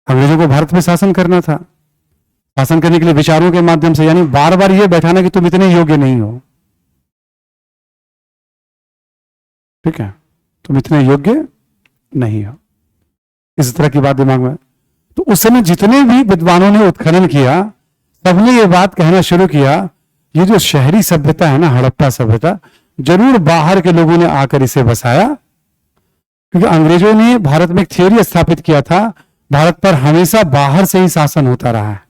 अंग्रेजों को भारत में शासन करना था, शासन करने के लिए विचारों के माध्यम से, यानी बार बार ये बैठाना कि तुम इतने योग्य नहीं हो, ठीक है, तुम इतने योग्य नहीं हो, इस तरह की बात दिमाग में। तो उस समय जितने भी विद्वानों ने उत्खनन किया, सबने ये बात कहना शुरू किया, ये जो शहरी सभ्यता है ना, हड़प्पा सभ्यता, जरूर बाहर के लोगों ने आकर इसे बसाया, क्योंकि अंग्रेजों ने भारत में एक थियोरी स्थापित किया था, भारत पर हमेशा बाहर से ही शासन होता रहा है,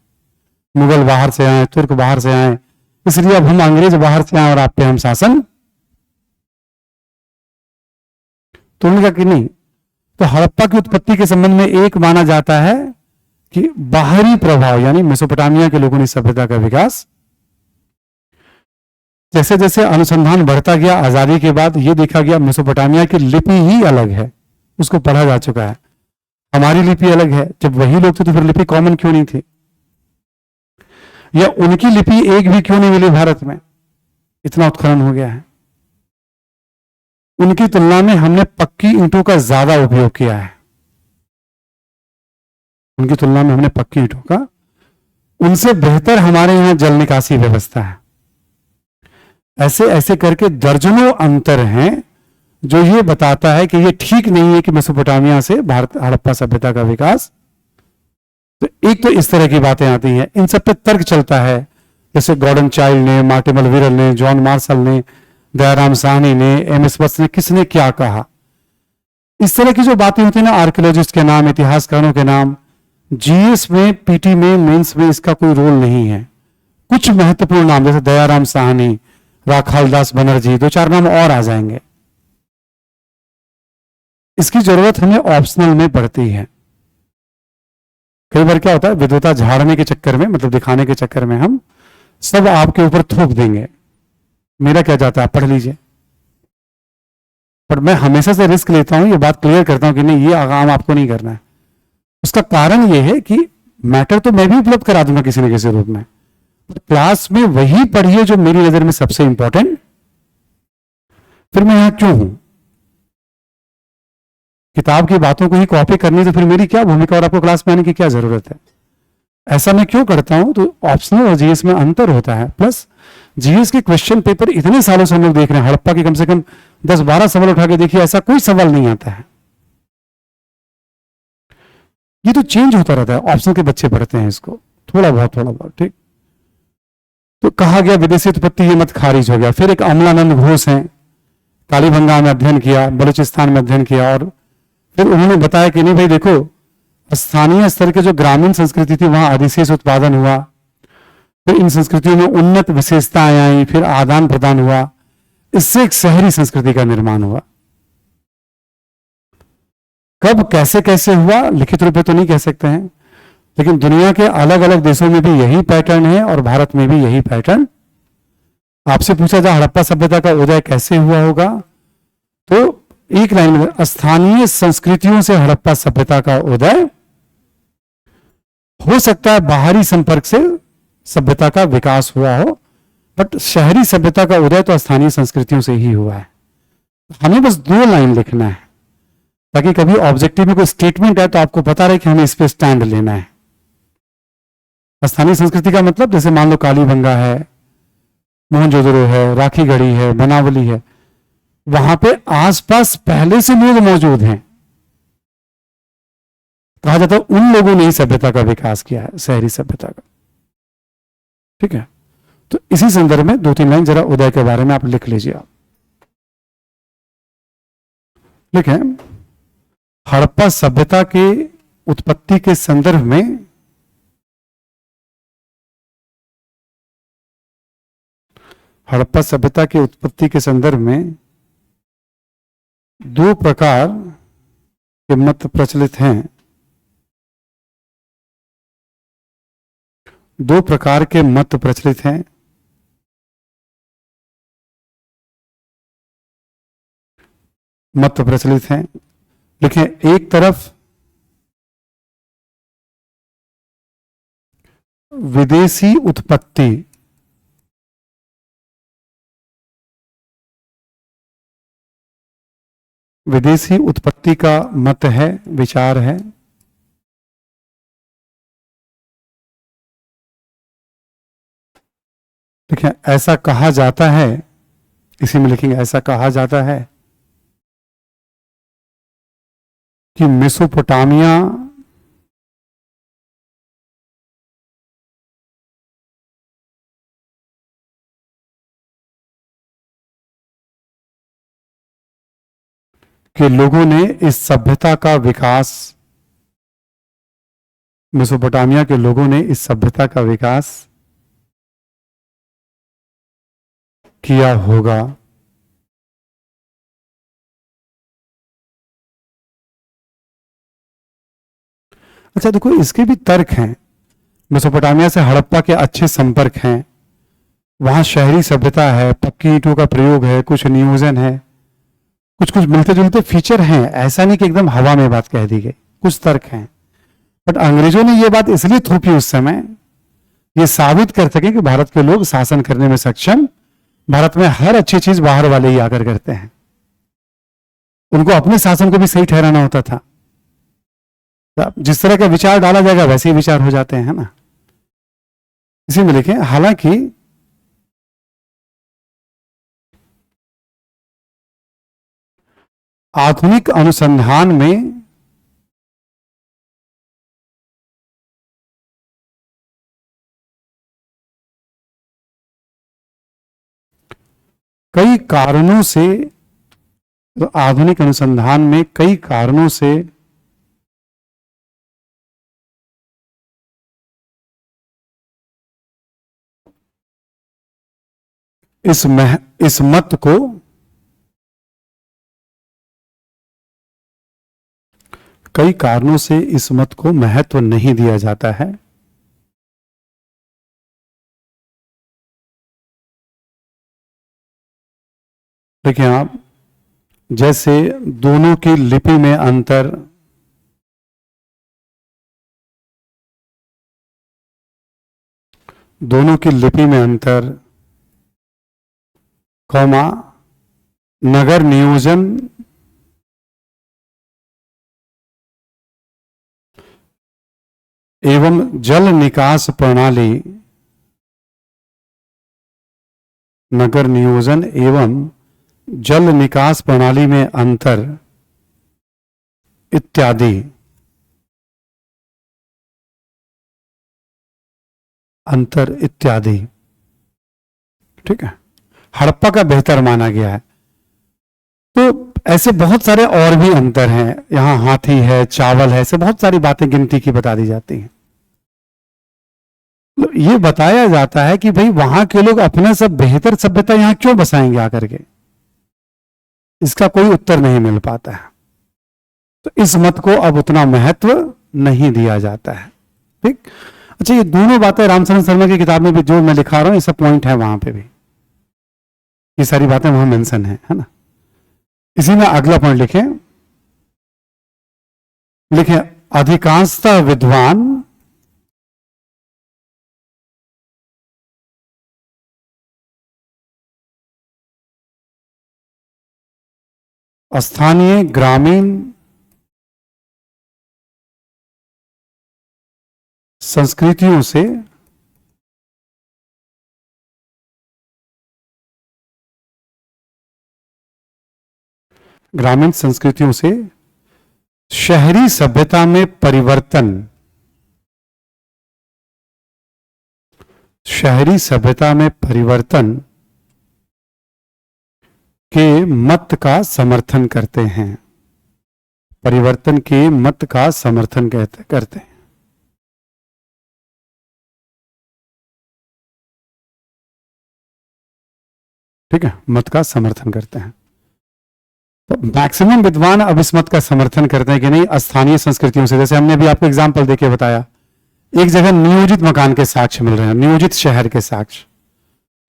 मुगल बाहर से आए, तुर्क बाहर से आए, इसलिए अब हम अंग्रेज बाहर से आए और आप पे हम शासन। तो उन्होंने कहा कि नहीं, तो हड़प्पा की उत्पत्ति के संबंध में एक माना जाता है कि बाहरी प्रभाव, यानी मेसोपोटामिया के लोगों ने सभ्यता का विकास, जैसे जैसे अनुसंधान बढ़ता गया, आजादी के बाद ये देखा गया मेसोपोटामिया की लिपि ही अलग है, उसको पढ़ा जा चुका है, हमारी लिपि अलग है। जब वही लोग थे तो फिर लिपि कॉमन क्यों नहीं थी, या उनकी लिपि एक भी क्यों नहीं मिली भारत में, इतना उत्खनन हो गया है। उनकी तुलना में हमने पक्की ईंटों का ज्यादा उपयोग किया है, उनकी तुलना में हमने पक्की ईंटों का, उनसे बेहतर हमारे यहां जल निकासी व्यवस्था है। ऐसे ऐसे करके दर्जनों अंतर हैं जो ये बताता है कि ये ठीक नहीं है कि मेसोपोटामिया से भारत हड़प्पा सभ्यता का विकास। तो एक तो इस तरह की बातें आती हैं, इन सब पे तर्क चलता है, जैसे गॉर्डन चाइल्ड ने, मार्टिमल विरल ने, जॉन मार्शल ने, दयाराम साहनी ने, एमएस वत्स ने, किसने क्या कहा, इस तरह की जो बातें होती है ना, आर्कियोलॉजिस्ट के नाम, इतिहासकारों के नाम, जीएस में, पीटी में, मेंस में इसका कोई रोल नहीं है। कुछ महत्वपूर्ण नाम जैसे दयाराम साहनी, राखाल दास बनर्जी, दो चार नाम और आ जाएंगे, इसकी जरूरत हमें ऑप्शनल में पड़ती है। कई बार क्या होता है, विद्वता झाड़ने के चक्कर में, मतलब दिखाने के चक्कर में हम सब आपके ऊपर थोप देंगे, मेरा क्या जाता है, आप पढ़ लीजिए। पर मैं हमेशा से रिस्क लेता हूं, ये बात क्लियर करता हूं कि नहीं, ये काम आपको नहीं करना है। उसका कारण ये है कि मैटर तो मैं भी उपलब्ध करा दूंगा किसी न किसी रूप में, क्लास में वही पढ़िए जो मेरी नजर में सबसे इंपॉर्टेंट, फिर मैं यहां क्यों हूं? किताब की बातों को ही कॉपी करनी तो फिर मेरी क्या भूमिका और आपको क्लास में आने की क्या जरूरत है? ऐसा मैं क्यों करता हूं? तो ऑप्शनल और जीएस में अंतर होता है। प्लस जीएस के क्वेश्चन पेपर इतने सालों से हम लोग देख रहे हैं, हड़प्पा के कम से कम 10-12 सवाल उठा के देखिए, ऐसा कोई सवाल नहीं आता है। ये तो चेंज होता रहता है, ऑप्शनल के बच्चे पढ़ते हैं इसको थोड़ा बहुत, ठीक। तो कहा गया विदेशी उत्पत्ति, ये मत खारिज हो गया। फिर एक अमलानंद घोष हैं, कालीबंगा में अध्ययन किया, बलूचिस्तान में अध्ययन किया, और फिर उन्होंने बताया कि नहीं भाई देखो, स्थानीय स्तर के जो ग्रामीण संस्कृति थी वहां अधिशेष उत्पादन हुआ, फिर इन संस्कृतियों में उन्नत विशेषताएं आई, फिर आदान प्रदान हुआ, इससे एक शहरी संस्कृति का निर्माण हुआ। कब कैसे कैसे हुआ लिखित रूप में तो नहीं कह सकते हैं, लेकिन दुनिया के अलग अलग देशों में भी यही पैटर्न है और भारत में भी यही पैटर्न। आपसे पूछा जाए हड़प्पा सभ्यता का उदय कैसे हुआ होगा, तो एक लाइन में स्थानीय संस्कृतियों से हड़प्पा सभ्यता का उदय हो सकता है, बाहरी संपर्क से सभ्यता का विकास हुआ हो, बट शहरी सभ्यता का उदय तो स्थानीय संस्कृतियों से ही हुआ है। हमें बस 2 लाइन लिखना है ताकि कभी ऑब्जेक्टिव में कोई स्टेटमेंट है तो आपको पता रहे कि हमें इस पे स्टैंड लेना है। स्थानीय संस्कृति का मतलब जैसे मान लो कालीबंगा है, मोहनजोदड़ो है, राखी गढ़ी है, बनावली है, वहां पे आसपास पहले से लोग मौजूद हैं, कहा जाता है उन लोगों ने ही सभ्यता का विकास किया है, शहरी सभ्यता का। ठीक है, तो इसी संदर्भ में 2-3 लाइन जरा उदय के बारे में आप लिख लीजिए। आप लिखें, हड़प्पा सभ्यता के उत्पत्ति के संदर्भ में हड़प्पा सभ्यता की उत्पत्ति के संदर्भ में 2 प्रकार के मत प्रचलित हैं। 2 प्रकार के मत प्रचलित हैं। मत प्रचलित हैं, देखें, एक तरफ विदेशी उत्पत्ति, विदेशी उत्पत्ति का मत है, विचार है। देखिए, ऐसा कहा जाता है, इसी में लिखेंगे, ऐसा कहा जाता है कि मेसोपोटामिया के लोगों ने इस सभ्यता का विकास, मेसोपोटामिया के लोगों ने इस सभ्यता का विकास किया होगा। अच्छा देखो, इसके भी तर्क हैं। मेसोपोटामिया से हड़प्पा के अच्छे संपर्क हैं, वहां शहरी सभ्यता है, पक्की ईंटों का प्रयोग है, कुछ नियोजन है, कुछ कुछ मिलते जुलते फीचर हैं। ऐसा नहीं कि एकदम हवा में बात कह दी गई, कुछ तर्क हैं। बट अंग्रेजों ने यह बात इसलिए थोपी उस समय, ये साबित कर सके कि भारत के लोग शासन करने में सक्षम, भारत में हर अच्छी चीज बाहर वाले ही आकर करते हैं। उनको अपने शासन को भी सही ठहराना होता था। जिस तरह का विचार डाला जाएगा वैसे ही विचार हो जाते हैं, है ना। इसी में लिखें, हालांकि आधुनिक अनुसंधान में कई कारणों से, तो आधुनिक अनुसंधान में कई कारणों से इस मत को कई कारणों से इस मत को महत्व नहीं दिया जाता है। देखिए आप, जैसे दोनों की लिपि में अंतर, दोनों की लिपि में अंतर, कॉमा नगर नियोजन एवं जल निकास प्रणाली, नगर नियोजन एवं जल निकास प्रणाली में अंतर इत्यादि, अंतर इत्यादि। ठीक है, हड़प्पा का बेहतर माना गया है। तो ऐसे बहुत सारे और भी अंतर हैं, यहां हाथी है, चावल है, ऐसे बहुत सारी बातें गिनती की बता दी जाती हैं। तो ये बताया जाता है कि भाई वहां के लोग अपने सब बेहतर सभ्यता यहां क्यों बसाएंगे आकर के, इसका कोई उत्तर नहीं मिल पाता है। तो इस मत को अब उतना महत्व नहीं दिया जाता है। ठीक, अच्छा, ये दोनों बातें रामचंद्र शर्मा की किताब में भी जो मैं लिखा रहा हूं, ये सब पॉइंट है वहां पे भी, ये सारी बातें वहां मेंशन है ना। इसी में अगला पॉइंट लिखे, लिखे अधिकांशतः विद्वान स्थानीय ग्रामीण संस्कृतियों से शहरी सभ्यता में परिवर्तन, शहरी सभ्यता में परिवर्तन के मत का समर्थन करते हैं, परिवर्तन के मत का समर्थन करते हैं। ठीक है, मत का समर्थन करते हैं। तो मैक्सिमम विद्वान अब इस मत का समर्थन करते हैं कि नहीं, स्थानीय संस्कृतियों से, जैसे हमने अभी आपको एग्जाम्पल देके बताया, एक जगह नियोजित मकान के साक्ष्य मिल रहे हैं, नियोजित शहर के साक्ष्य,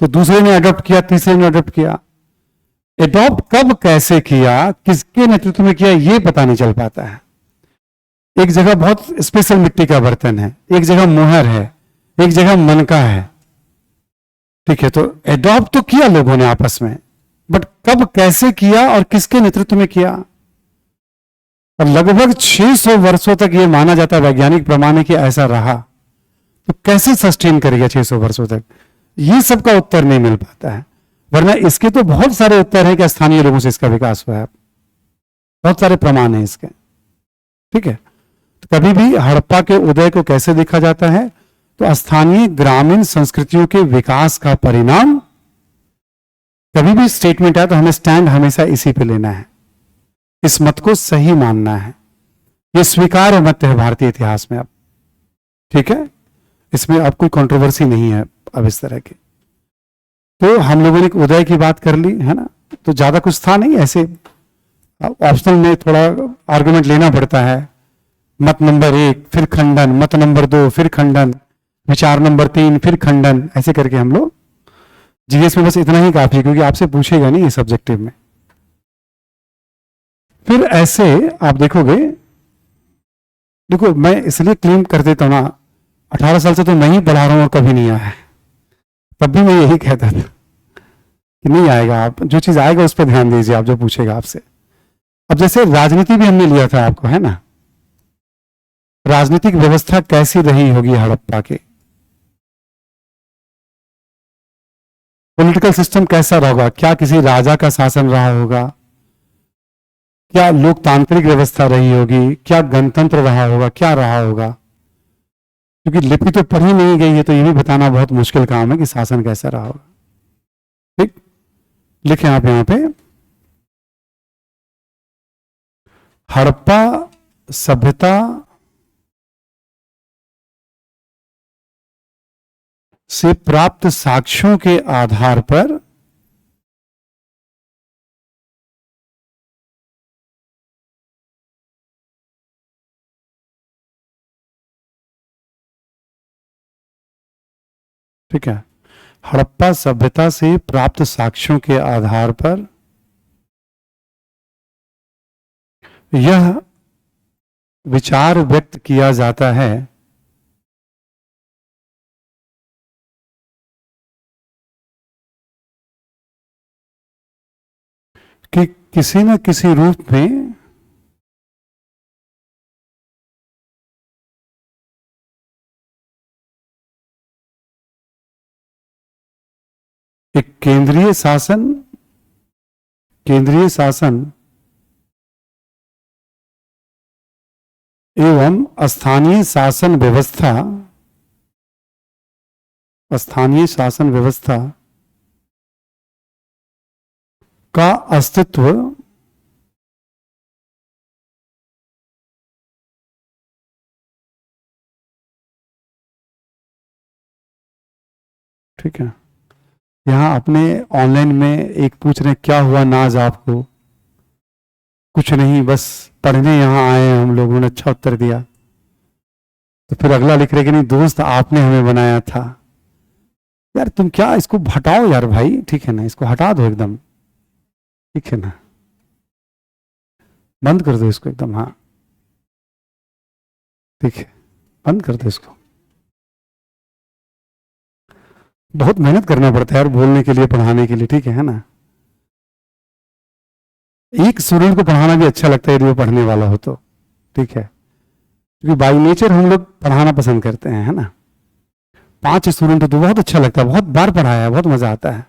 तो दूसरे ने अडॉप्ट किया, तीसरे ने अडॉप्ट किया। एडॉप्ट कब कैसे किया, किसके नेतृत्व में किया, ये पता नहीं चल पाता है। एक जगह बहुत स्पेशल मिट्टी का बर्तन है, एक जगह मोहर है, एक जगह मनका है। ठीक है, तो एडॉप्ट तो किया लोगों ने आपस में, बट कब कैसे किया और किसके नेतृत्व में किया। और लगभग 600 वर्षों तक यह माना जाता है, वैज्ञानिक प्रमाण है कि ऐसा रहा। तो कैसे सस्टेन करेगा 600 वर्षों तक, ये सबका उत्तर नहीं मिल पाता है। वरना इसके तो बहुत सारे उत्तर हैं कि स्थानीय लोगों से इसका विकास हुआ है, बहुत सारे प्रमाण हैं इसके। ठीक है, तो कभी भी हड़प्पा के उदय को कैसे देखा जाता है, तो स्थानीय ग्रामीण संस्कृतियों के विकास का परिणाम। कभी भी स्टेटमेंट है तो हमें स्टैंड हमेशा इसी पे लेना है, इस मत को सही मानना है, ये स्वीकार्य मत है भारतीय इतिहास में अब। ठीक है, इसमें अब कोई कंट्रोवर्सी नहीं है अब इस तरह की। तो हम लोगों ने उदय की बात कर ली है ना, तो ज्यादा कुछ था नहीं, ऐसे ऑप्शनल में थोड़ा आर्गुमेंट लेना पड़ता है। मत नंबर 1 फिर खंडन, मत नंबर 2 फिर खंडन, विचार नंबर 3 फिर खंडन, ऐसे करके हम लोग जीएस में बस इतना ही काफी, क्योंकि आपसे पूछेगा नहीं ये सब्जेक्टिव में। फिर ऐसे आप देखोगे, देखो मैं इसलिए क्लेम कर देता हूं ना, 18 साल से तो मैं ही पढ़ा रहा हूं और कभी नहीं आया है, तब भी मैं यही कहता था कि नहीं आएगा, आप जो चीज आएगा उस पर ध्यान दीजिए, आप जो पूछेगा आपसे। अब जैसे राजनीति भी हमने लिया था आपको, है ना, राजनीतिक व्यवस्था कैसी रही होगी हड़प्पा की, पॉलिटिकल सिस्टम कैसा रहा होगा, क्या किसी राजा का शासन रहा होगा, क्या लोकतांत्रिक व्यवस्था रही होगी, क्या गणतंत्र रहा होगा, क्या रहा होगा। क्योंकि लिपि तो पढ़ी नहीं गई है, तो ये भी बताना बहुत मुश्किल काम है कि शासन कैसा रहा होगा। ठीक, लिखें आप यहां पे, हड़प्पा सभ्यता से प्राप्त साक्ष्यों के आधार पर ठीक है, हड़प्पा सभ्यता से प्राप्त साक्ष्यों के आधार पर यह विचार व्यक्त किया जाता है कि किसी न किसी रूप में एक केंद्रीय शासन एवं स्थानीय शासन व्यवस्था का अस्तित्व ठीक है। यहां अपने ऑनलाइन में एक पूछ रहे हैं क्या हुआ नाज आपको? कुछ नहीं, बस पढ़ने यहां आए हैं हम लोग। उन्होंने अच्छा उत्तर दिया। तो फिर अगला लिख रहे कि नहीं दोस्त आपने हमें बनाया था। यार तुम क्या इसको हटाओ यार भाई, ठीक है ना, इसको हटा दो एकदम, ठीक है ना, बंद कर दो इसको एकदम। हाँ ठीक है, बंद कर दो इसको। बहुत मेहनत करना पड़ता है यार बोलने के लिए, पढ़ाने के लिए, ठीक है ना। एक स्टूडेंट को पढ़ाना भी अच्छा लगता है यदि वो पढ़ने वाला हो तो, ठीक है, क्योंकि बाई नेचर हम लोग पढ़ाना पसंद करते हैं, है ना। 5 स्टूडेंट हो तो बहुत अच्छा लगता है, बहुत बार पढ़ाया है, बहुत मजा आता है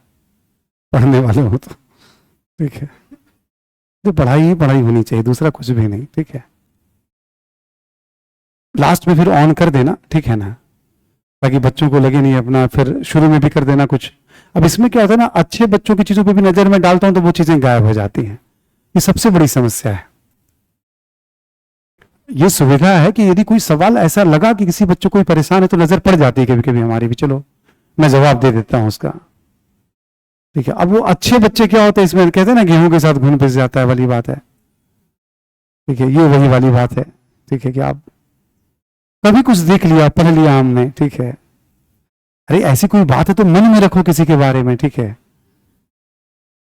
पढ़ने वाले हो तो, ठीक है। तो पढ़ाई ही पढ़ाई होनी चाहिए, दूसरा कुछ भी नहीं, ठीक है। लास्ट में फिर ऑन कर देना, ठीक है ना, ताकि बच्चों को लगे नहीं अपना, फिर शुरू में भी कर देना कुछ। अब इसमें क्या होता है ना, अच्छे बच्चों की चीजों पे भी नजर में डालता हूं तो वो चीजें गायब हो जाती हैं। ये सबसे बड़ी समस्या है। ये सुविधा है कि यदि कोई सवाल ऐसा लगा कि किसी बच्चों को परेशान है तो नजर पड़ जाती है कभी कभी हमारी भी, चलो मैं जवाब दे देता हूं उसका, ठीक है। अब वो अच्छे बच्चे क्या होते हैं, इसमें कहते हैं ना गेहूं के साथ घुन पिस जाता है वाली बात है, ठीक है, ये वही वाली बात है, ठीक है। कि आप कभी कुछ देख लिया, पढ़ लिया हमने, ठीक है, अरे ऐसी कोई बात है तो मन में रखो किसी के बारे में, ठीक है।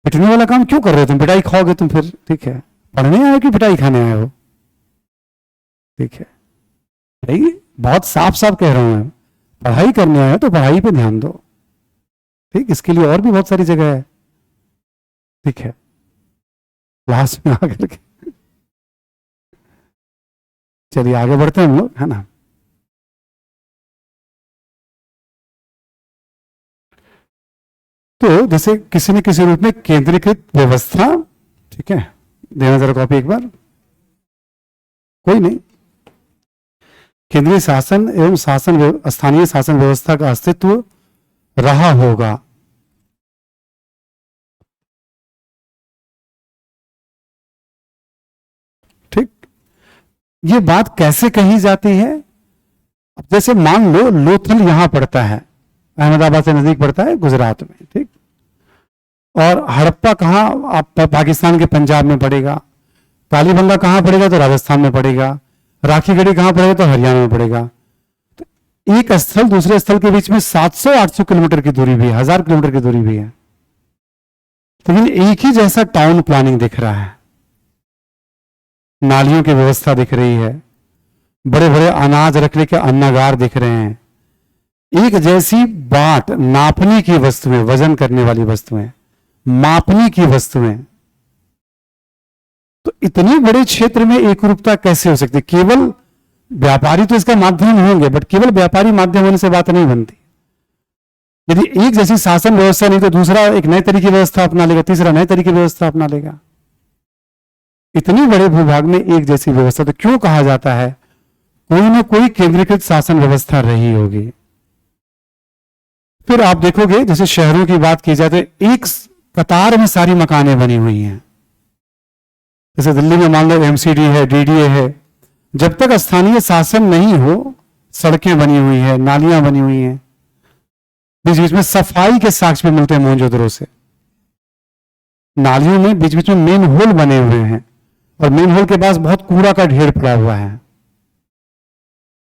पिटने वाला काम क्यों कर रहे हो तुम? पिटाई खाओगे तुम फिर, ठीक है। पढ़ने आए हो कि पिटाई खाने आए हो, ठीक है। भाई बहुत साफ साफ कह रहा हूं मैं, पढ़ाई करने आए हो तो पढ़ाई पे ध्यान दो, ठीक। इसके लिए और भी बहुत सारी जगह है, ठीक है, क्लास में आकर के। चलिए आगे बढ़ते हैं हम लोग, है ना। तो जैसे किसी न किसी रूप में केंद्रीकृत व्यवस्था, ठीक है, देना जरा कॉपी एक बार, कोई नहीं। केंद्रीय शासन एवं स्थानीय शासन व्यवस्था का अस्तित्व रहा होगा, ठीक। ये बात कैसे कही जाती है? अब जैसे मान लो लोथल यहां पड़ता है, अहमदाबाद से नजदीक पड़ता है, गुजरात में, ठीक। और हड़प्पा कहां, आप पाकिस्तान के पंजाब में पड़ेगा। कालीबंगा कहां पड़ेगा तो राजस्थान में पड़ेगा। राखीगढ़ी कहां पड़ेगा तो हरियाणा में पड़ेगा। तो एक स्थल दूसरे स्थल के बीच में 700-800 किलोमीटर की दूरी भी है, 1000 किलोमीटर की दूरी भी है, लेकिन एक ही जैसा टाउन प्लानिंग दिख रहा है, नालियों की व्यवस्था दिख रही है, बड़े बड़े अनाज रखने के अन्नागार दिख रहे हैं, एक जैसी बाट, नापने की वस्तुएं, वजन करने वाली वस्तुएं, मापने की वस्तुएं। तो इतने बड़े क्षेत्र में एकरूपता कैसे हो सकती? केवल व्यापारी तो इसका माध्यम होंगे, बट केवल व्यापारी माध्यम होने से बात नहीं बनती। यदि एक जैसी शासन व्यवस्था नहीं तो दूसरा एक नए तरीके की व्यवस्था अपना लेगा, तीसरा नए तरीके की व्यवस्था अपना लेगा। इतने बड़े भूभाग में एक जैसी व्यवस्था, तो क्यों कहा जाता है कोई ना कोई केंद्रीकृत शासन व्यवस्था रही होगी। फिर आप देखोगे जैसे शहरों की बात की जाए तो एक कतार में सारी मकानें बनी हुई हैं। जैसे दिल्ली में मान लो एमसीडी है, डीडीए है। जब तक स्थानीय शासन नहीं हो, सड़कें बनी हुई है, नालियां बनी हुई हैं, बीच बीच में सफाई के साक्ष्य भी मिलते हैं मोहनजोदड़ो से। नालियों में बीच बीच में मेन होल बने हुए हैं और मेन होल के पास बहुत कूड़ा का ढेर पड़ा हुआ है,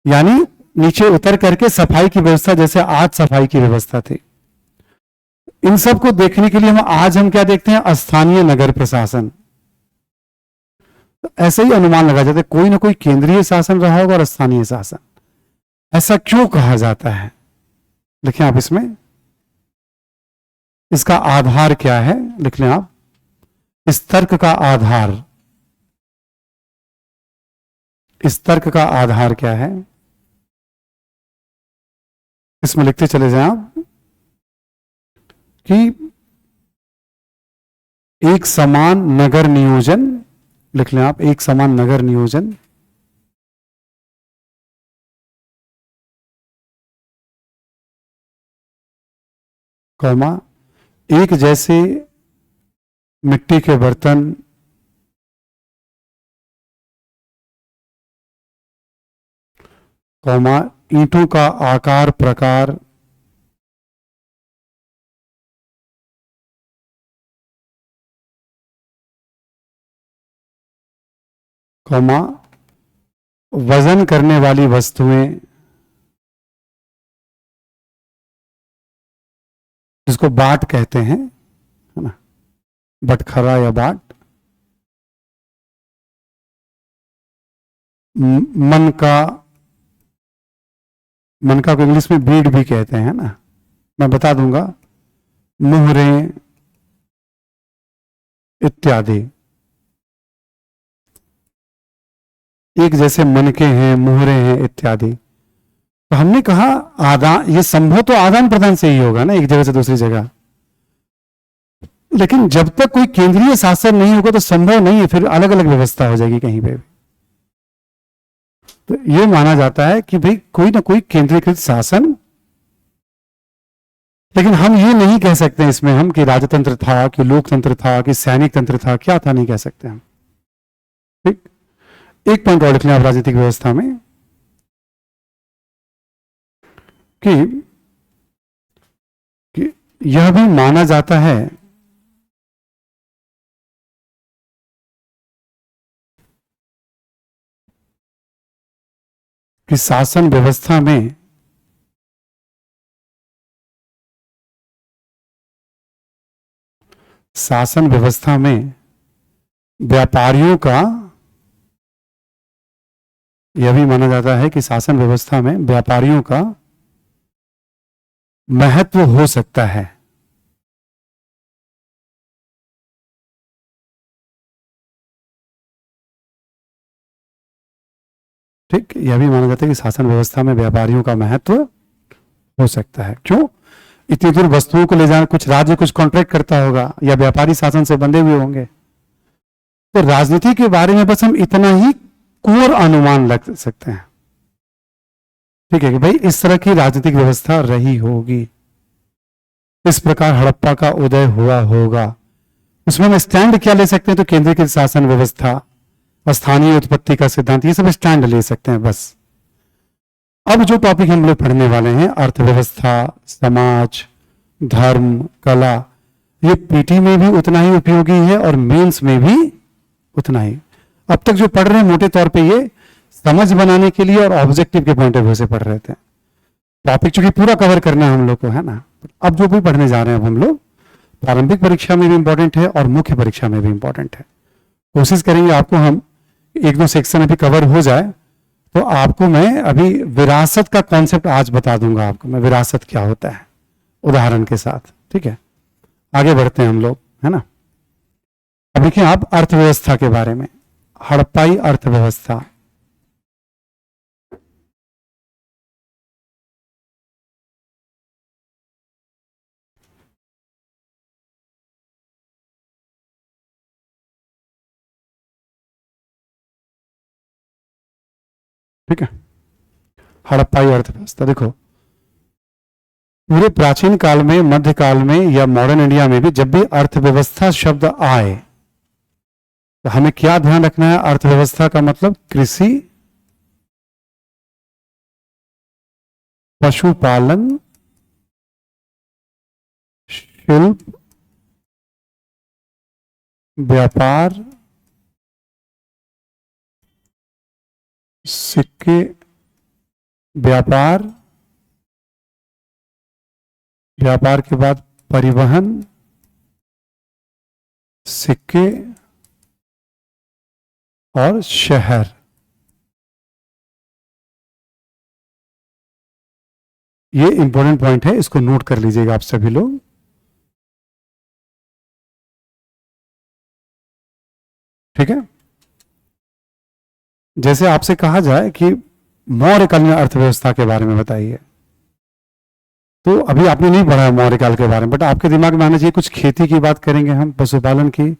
यानी नीचे उतर करके सफाई की व्यवस्था जैसे आज सफाई की व्यवस्था थी। इन सब को देखने के लिए हम क्या देखते हैं, स्थानीय नगर प्रशासन। तो ऐसे ही अनुमान लगा जाता है कोई ना कोई केंद्रीय शासन रहा होगा और स्थानीय शासन। ऐसा क्यों कहा जाता है? लिखें आप इसमें, इसका आधार क्या है, लिख लें आप। इस तर्क का आधार, इस तर्क का आधार क्या है? इसमें लिखते चले जाएं आप कि एक समान नगर नियोजन, लिख लें आप, एक समान नगर नियोजन कौमा एक जैसे मिट्टी के बर्तन कौमा ईंटों का आकार प्रकार कौमा वजन करने वाली वस्तुएं जिसको बाट कहते हैं, है ना, बटखरा या बाट, मन का, मन का को इंग्लिश में बीड भी कहते हैं ना, मैं बता दूंगा, मुहरें इत्यादि। एक जैसे मनके हैं, मुहरे हैं इत्यादि। तो हमने कहा आदान, ये संभव तो आदान प्रदान से ही होगा ना, एक जगह से दूसरी जगह, लेकिन जब तक कोई केंद्रीय शासन नहीं होगा तो संभव नहीं है, फिर अलग अलग व्यवस्था हो जाएगी कहीं पे भी। तो ये माना जाता है कि भाई कोई ना कोई केंद्रीकृत शासन, लेकिन हम ये नहीं कह सकते इसमें हम कि राजतंत्र था, कि लोकतंत्र था, कि सैनिक तंत्र था, क्या था नहीं कह सकते हम। ठीक, एक पॉइंट और लिख लें आप राजनीतिक व्यवस्था में कि यह भी माना जाता है कि शासन व्यवस्था में व्यापारियों का, यह भी माना जाता है कि शासन व्यवस्था में व्यापारियों का महत्व हो सकता है। ठीक, यह भी माना जाता है कि शासन व्यवस्था में व्यापारियों का महत्व हो सकता है। क्यों? इतनी दूर वस्तुओं को ले जाना, कुछ राज्य कुछ कॉन्ट्रैक्ट करता होगा या व्यापारी शासन से बंधे हुए होंगे। तो राजनीति के बारे में बस हम इतना ही कोर अनुमान लग सकते हैं, ठीक है, कि भाई इस तरह की राजनीतिक व्यवस्था रही होगी, इस प्रकार हड़प्पा का उदय हुआ होगा। उसमें हम स्टैंड क्या ले सकते हैं? तो केंद्रीकृत शासन व्यवस्था, स्थानीय उत्पत्ति का सिद्धांत, ये सब स्टैंड ले सकते हैं बस। अब जो टॉपिक हम लोग पढ़ने वाले हैं, अर्थव्यवस्था, समाज, धर्म, कला, ये पीटी में भी उतना ही उपयोगी है और मेंस में भी उतना ही। अब तक जो पढ़ रहे हैं मोटे तौर पे ये समझ बनाने के लिए और ऑब्जेक्टिव के पॉइंट ऑफ व्यू से पढ़ रहे थे। टॉपिक चूंकि पूरा कवर करना है हम लोग को, है ना। अब जो भी पढ़ने जा रहे हैं हम लोग, प्रारंभिक परीक्षा में भी इंपॉर्टेंट है और मुख्य परीक्षा में भी इंपॉर्टेंट है। कोशिश करेंगे आपको हम एक दो सेक्शन अभी कवर हो जाए तो आपको मैं अभी विरासत का कॉन्सेप्ट आज बता दूंगा आपको मैं, विरासत क्या होता है उदाहरण के साथ। ठीक है, आगे बढ़ते हैं हम लोग, है ना। अब देखिए आप अर्थव्यवस्था के बारे में, हड़प्पाई अर्थव्यवस्था। ठीक है, हड़प्पाई अर्थव्यवस्था देखो, पूरे प्राचीन काल में, मध्यकाल में या मॉडर्न इंडिया में भी जब भी अर्थव्यवस्था शब्द आए तो हमें क्या ध्यान रखना है? अर्थव्यवस्था का मतलब कृषि, पशुपालन, शिल्प, व्यापार, सिक्के, व्यापार, व्यापार के बाद परिवहन, सिक्के और शहर। ये इंपॉर्टेंट पॉइंट है, इसको नोट कर लीजिएगा आप सभी लोग। ठीक है। जैसे आपसे कहा जाए कि मौर्यकालीन अर्थव्यवस्था के बारे में बताइए, तो अभी आपने नहीं पढ़ा है मौर्यकाल के बारे में, बट आपके दिमाग में आना चाहिए कुछ खेती की बात करेंगे हम, पशुपालन की,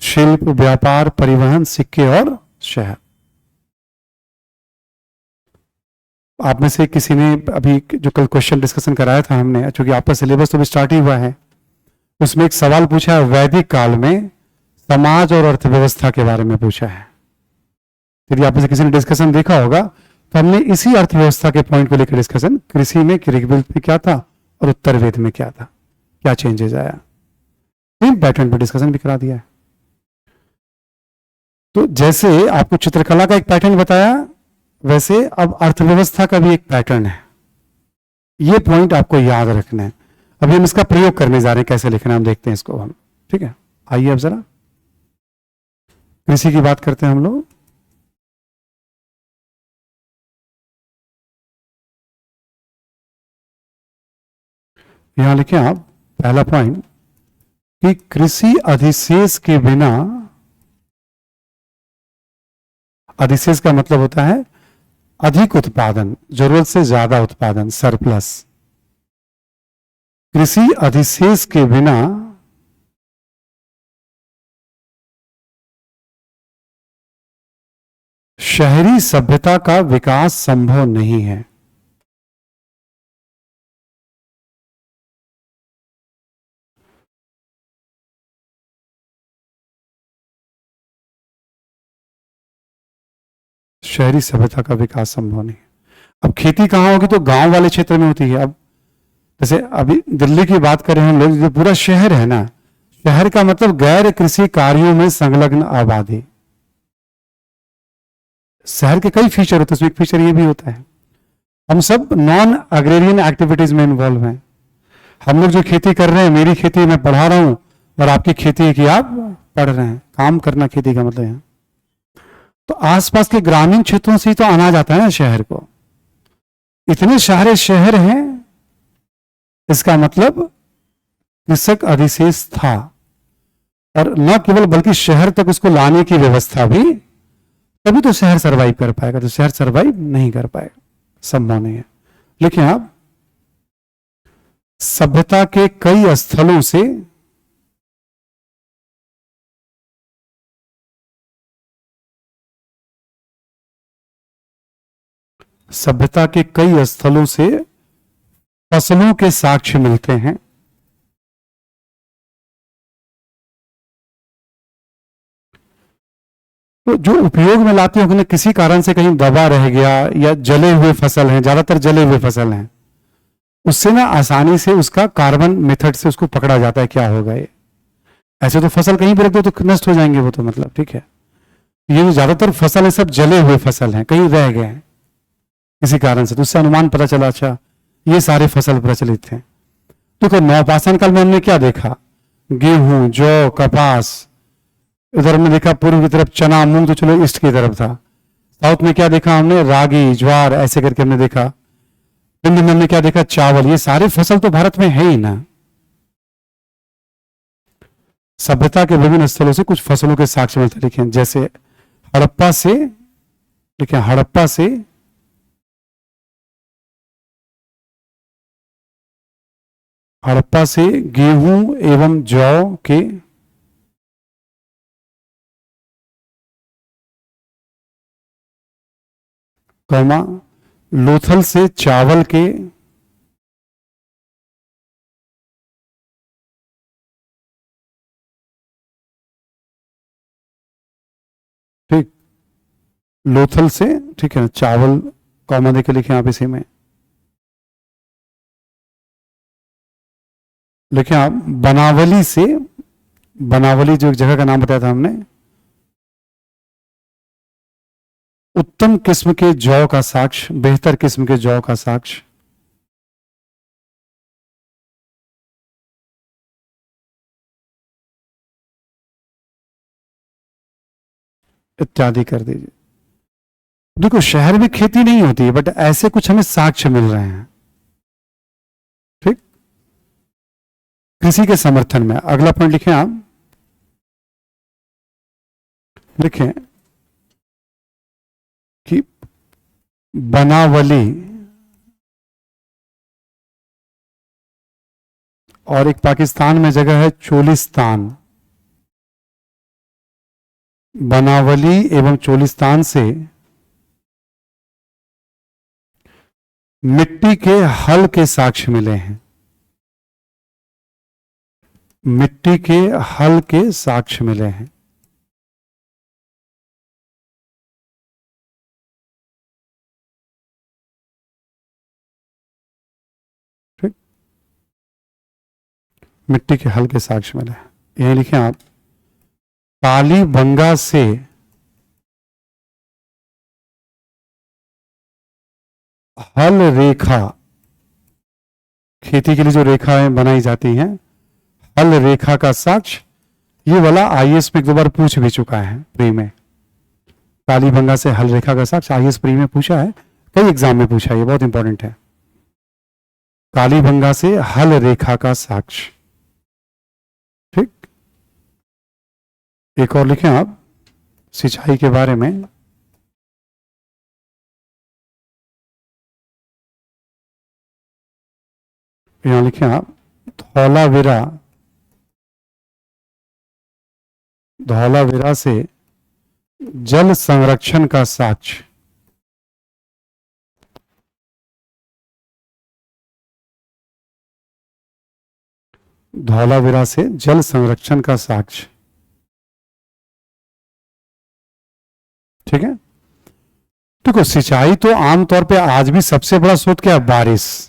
शिल्प, व्यापार, परिवहन, सिक्के और शहर। आप में से किसी ने अभी जो कल क्वेश्चन डिस्कशन कराया था हमने, चूंकि आपका सिलेबस तो भी स्टार्ट ही हुआ है, उसमें एक सवाल पूछा है वैदिक काल में समाज और अर्थव्यवस्था के बारे में पूछा है। यदि आप में से किसी ने डिस्कशन देखा होगा तो हमने इसी अर्थव्यवस्था के पॉइंट को लेकर डिस्कशन, कृषि में ऋग्वेद में क्या था और उत्तर वेद में क्या था, क्या चेंजेस आया, सेम पैटर्न पर डिस्कशन भी करा दिया है। तो जैसे आपको चित्रकला का एक पैटर्न बताया, वैसे अब अर्थव्यवस्था का भी एक पैटर्न है। ये पॉइंट आपको याद रखना है। अभी हम इसका प्रयोग करने जा रहे हैं, कैसे लिखना है हम देखते हैं इसको हम, ठीक है। आइए अब जरा कृषि की बात करते हैं हम लोग। यहां लिखें आप पहला पॉइंट कि कृषि अधिशेष के बिना, अधिशेष का मतलब होता है अधिक उत्पादन, जरूरत से ज्यादा उत्पादन, सरप्लस। कृषि अधिशेष के बिना शहरी सभ्यता का विकास संभव नहीं है। शहरी सभ्यता का विकास संभव नहीं। अब खेती कहां होगी, तो गांव वाले क्षेत्र में होती है। अब जैसे अभी दिल्ली की बात करें हम लोग, जो पूरा शहर है ना, शहर का मतलब गैर कृषि कार्यों में संलग्न आबादी। शहर के कई फीचर होते हैं, उसमें एक फीचर ये भी होता है हम सब नॉन अग्रेरियन एक्टिविटीज में इन्वॉल्व हैं। हम लोग जो खेती कर रहे हैं, मेरी खेती मैं पढ़ा रहा हूं और आपकी खेती की आप पढ़ रहे हैं, काम करना खेती का मतलब है। तो आसपास के ग्रामीण क्षेत्रों से ही तो अनाज आता है ना शहर को। इतने सारे शहर हैं, इसका मतलब कृषक अधिशेष था, और न केवल बल्कि शहर तक उसको लाने की व्यवस्था भी, तभी तो शहर सरवाइव कर पाएगा। तो शहर सरवाइव नहीं कर पाएगा, संभव नहीं है। लेकिन आप सभ्यता के कई स्थलों से फसलों के साक्ष्य मिलते हैं। तो जो उपयोग में लाते होंगे, किसी कारण से कहीं दबा रह गया या जले हुए फसल हैं, ज्यादातर जले हुए फसल हैं, उससे ना आसानी से उसका कार्बन मेथड से उसको पकड़ा जाता है क्या होगा ये। ऐसे तो फसल कहीं भी रख दो तो नष्ट हो जाएंगे वो तो, मतलब ठीक है। ये जो ज्यादातर फसल है सब जले हुए फसल हैं, कहीं रह गए हैं किसी कारण से, तो उससे अनुमान पता चला अच्छा ये सारे फसल प्रचलित हैं। तो नवपाषाण काल में हमने क्या देखा, गेहूं, जौ, कपास, इधर हमने देखा पूर्व की तरफ चना, मूंग तो चलो ईस्ट की तरफ था। साउथ में क्या देखा हमने, रागी, ज्वार, ऐसे करके हमने देखा। हिंद में हमने क्या देखा, चावल। ये सारे फसल तो भारत में है ही ना। सभ्यता के विभिन्न स्थलों से कुछ फसलों के साक्ष्य मिलते लिखे, जैसे हड़प्पा से, लिखे हड़प्पा से गेहूं एवं जौ के लोथल से चावल के, ठीक, लोथल से, ठीक है ना, चावल कॉमा देके लिखे आप इसी में। लिखे आप बनावली से, बनावली जो एक जगह का नाम बताया था हमने, उत्तम किस्म के जौ का साक्ष्य, बेहतर किस्म के जौ का साक्ष्य, इत्यादि कर दीजिए। देखो शहर में खेती नहीं होती है, बट ऐसे कुछ हमें साक्ष्य मिल रहे हैं, ठीक। कृषि के समर्थन में अगला पॉइंट लिखें आप, देखें कि बनावली और एक पाकिस्तान में जगह है चोलिस्तान, बनावली एवं चोलिस्तान से मिट्टी के हल के साक्ष्य मिले हैं, मिट्टी के हल के साक्ष्य मिले हैं। ठीक, मिट्टी के हल के साक्ष्य मिले हैं। यही लिखें आप, कालीबंगा से हल रेखा, खेती के लिए जो रेखाएं बनाई जाती हैं, हल रेखा का साक्ष्य, ये वाला आईएएस में एक दो बार पूछ भी चुका है प्री में। कालीबंगा से हल रेखा का साक्ष्य आईएएस प्री में पूछा है, कई एग्जाम में पूछा है, ये बहुत इंपॉर्टेंट है। कालीबंगा से हल रेखा का साक्ष्य। ठीक, एक और लिखें आप सिंचाई के बारे में, यहां लिखें आप धौलावीरा, धौलावीरा से जल संरक्षण का साक्ष्य। धौलावीरा से जल संरक्षण का साक्ष्य। ठीक है, देखो सिंचाई तो आमतौर पे आज भी सबसे बड़ा स्रोत क्या है, बारिश।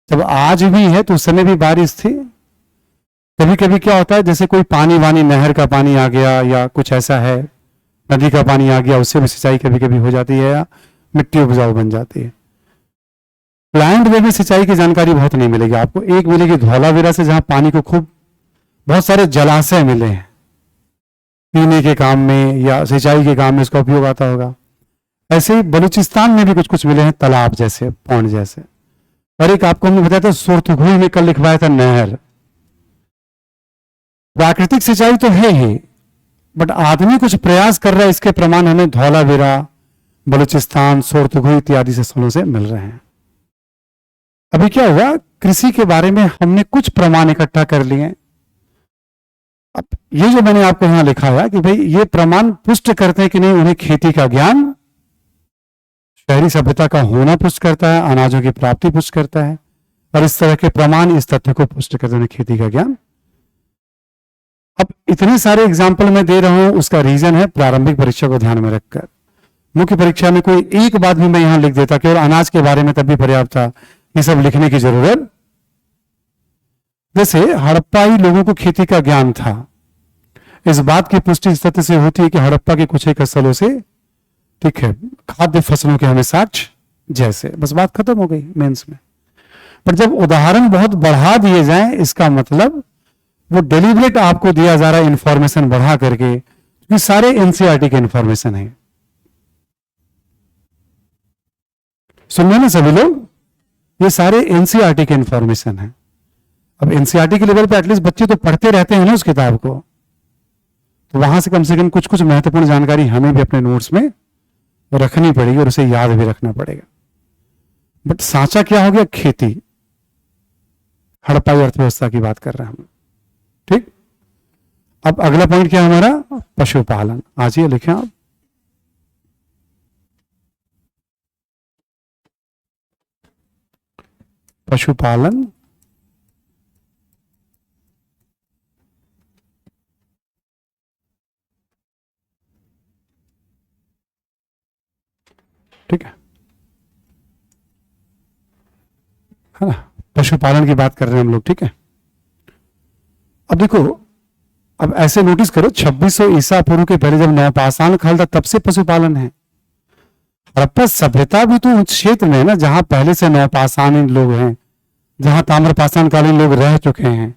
जब आज भी है तो उस समय भी बारिश थी। कभी कभी क्या होता है, जैसे कोई पानी वानी, नहर का पानी आ गया या कुछ ऐसा है, नदी का पानी आ गया, उससे भी सिंचाई कभी कभी हो जाती है या मिट्टी उपजाऊ बन जाती है। प्लान्ड वे में सिंचाई की जानकारी बहुत नहीं मिलेगी आपको। एक मिलेगी धौलावीरा से, जहां पानी को खूब बहुत सारे जलाशय मिले हैं, पीने के काम में या सिंचाई के काम में इसका उपयोग आता होगा। ऐसे ही बलूचिस्तान में भी कुछ कुछ मिले हैं, तालाब जैसे, पौंड जैसे। और एक आपको हमने बताया था सुरतगुई में कल लिखवाया था नहर। प्राकृतिक सिंचाई तो है ही, बट आदमी कुछ प्रयास कर रहा है, इसके प्रमाण हमें धौलावीरा, बलूचिस्तान, सुरतगुई इत्यादि से स्थलों से मिल रहे हैं। अभी क्या हुआ, कृषि के बारे में हमने कुछ प्रमाण इकट्ठा कर लिए। अब ये जो मैंने आपको यहां लिखा है कि भाई ये प्रमाण पुष्ट करते हैं कि नहीं, उन्हें खेती का ज्ञान, शहरी सभ्यता का होना पुष्ट करता है, अनाजों की प्राप्ति पुष्ट करता है, और इस तरह के प्रमाण इस तथ्य को पुष्ट करते हैं खेती का ज्ञान। अब इतने सारे एग्जाम्पल मैं दे रहा हूं, उसका रीजन है प्रारंभिक परीक्षा को ध्यान में रखकर। मुख्य परीक्षा में कोई एक बात भी मैं यहां लिख देता केवल अनाज के बारे में, तब भी पर्याप्त था, ये सब लिखने की जरूरत। जैसे हड़प्पाई लोगों को खेती का ज्ञान था, इस बात की पुष्टि इस तथ्य से होती है कि हड़प्पा के कुछ एक स्थलों से, ठीक है, खाद्य फसलों के हमें साक्ष्य, जैसे, बस बात खत्म हो गई मेंस में। पर जब उदाहरण बहुत बढ़ा दिए जाएं, इसका मतलब वो डेलिब्रेट आपको दिया जा रहा है इंफॉर्मेशन बढ़ा करके, क्योंकि सारे एनसीईआरटी के इंफॉर्मेशन है। सुन रहे ना सभी लोग, ये सारे एनसीईआरटी के इंफॉर्मेशन है। अब एनसीईआरटी के लेवल पे एटलीस्ट बच्चे तो पढ़ते रहते हैं ना उस किताब को, तो वहां से कम कुछ कुछ महत्वपूर्ण जानकारी हमें भी अपने नोट्स में रखनी पड़ेगी और उसे याद भी रखना पड़ेगा। बट सांचा क्या हो गया, खेती, हड़प्पाई अर्थव्यवस्था की बात कर रहे हैं हम। ठीक, अब अगला पॉइंट क्या है हमारा, पशुपालन। आज ये लिखें आप, पशुपालन। ठीक है ना, पशुपालन की बात कर रहे हैं हम लोग। ठीक है, अब देखो, अब ऐसे नोटिस करो, 2600 ईसा पूर्व के पहले जब नवपाषाण काल था, तब से पशुपालन है। हड़प्पा सभ्यता भी तो उस क्षेत्र में है ना जहां पहले से नवपाषाणीन लोग हैं, जहां ताम्रपाषाण कालीन लोग रह चुके हैं।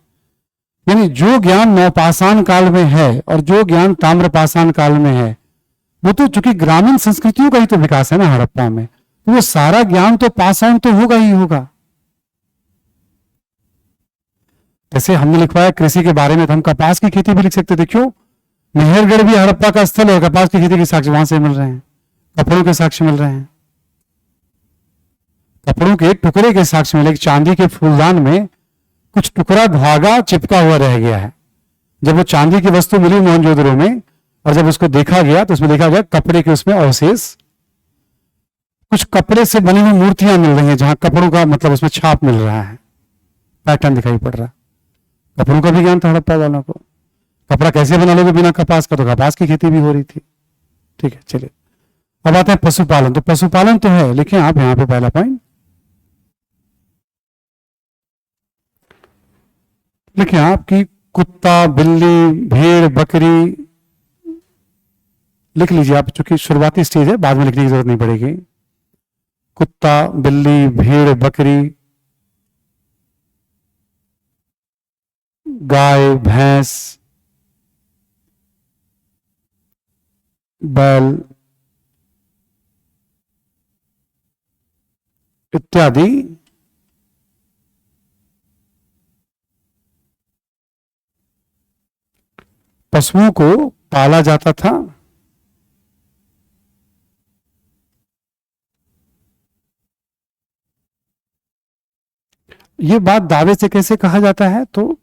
यानी जो ज्ञान नवपाषाण काल में है और जो ज्ञान ताम्रपाषाण काल में है, वो तो चूंकि ग्रामीण संस्कृतियों का ही तो विकास है ना हड़प्पा में, तो वो सारा ज्ञान तो पास ऑन तो होगा ही होगा। जैसे हमने लिखवाया कृषि के बारे में, तो हम कपास की खेती भी लिख सकते थे। क्यों, मेहरगढ़ भी हड़प्पा का स्थल है, कपास की खेती के साक्ष्य वहां से मिल रहे हैं, कपड़ों के साक्ष्य मिल रहे हैं, कपड़ों के टुकड़े के साक्ष्य मिले, चांदी के फूलदान में कुछ टुकड़ा धागा चिपका हुआ रह गया है। जब वो चांदी की वस्तु मिली मोहनजोदड़ो में और जब उसको देखा गया तो उसमें देखा गया कपड़े के उसमें अवशेष, कुछ कपड़े से बनी हुई मूर्तियां मिल रही हैं जहां कपड़ों का मतलब उसमें छाप मिल रहा है, पैटर्न दिखाई पड़ रहा है। कपड़ों का भी ज्ञान था हड़प्पा वालों को। कपड़ा कैसे बना लोगे बिना कपास का, तो कपास की खेती भी हो रही थी। ठीक है, चलिए अब आते हैं पशुपालन। तो पशुपालन तो है, लेकिन आप यहां पे पहला पॉइंट लिखिए आपकी कुत्ता, बिल्ली, भेड़, बकरी लिख लीजिए आप, चूंकि शुरुआती स्टेज है, बाद में लिखने की जरूरत नहीं पड़ेगी। कुत्ता, बिल्ली, भेड़, बकरी, गाय, भैंस, बैल इत्यादि पशुओं को पाला जाता था। ये बात दावे से कैसे कहा जाता है, तो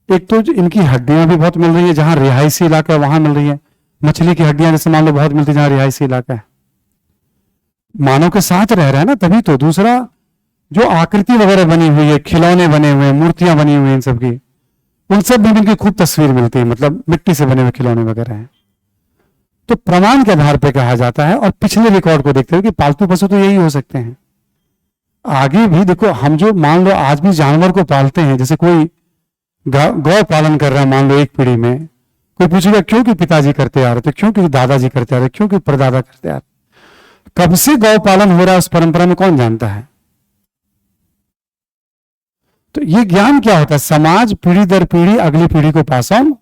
एक तो इनकी हड्डियां भी बहुत मिल रही है, जहां रिहायशी इलाका है वहां मिल रही है। मछली की हड्डियां जैसे मान लो बहुत मिलती है जहां रिहायशी इलाका है, मानव के साथ रह रहा है ना, तभी तो। दूसरा, जो आकृति वगैरह बनी हुई है, खिलौने बने हुए हैं, मूर्तियां बनी हुई हैं इन सब की, उन सब में इनकी खूब तस्वीर मिलती है, मतलब मिट्टी से बने हुए खिलौने वगैरह हैं। तो प्रमाण के आधार पर कहा जाता है, और पिछले रिकॉर्ड को देखते हुए कि पालतू पशु तो यही हो सकते हैं। आगे भी देखो, हम जो मान लो आज भी जानवर को पालते हैं, जैसे कोई गौ पालन कर रहा है मान लो एक पीढ़ी में, कोई पूछेगा क्यों कि पिताजी करते आ रहे थे, क्यों कि दादाजी करते आ रहे, क्यों कि परदादा करते आ रहे, कब से गौ पालन हो रहा है उस परंपरा में कौन जानता है। तो ये ज्ञान क्या होता है, समाज पीढ़ी दर पीढ़ी अगली पीढ़ी को पास ऑन।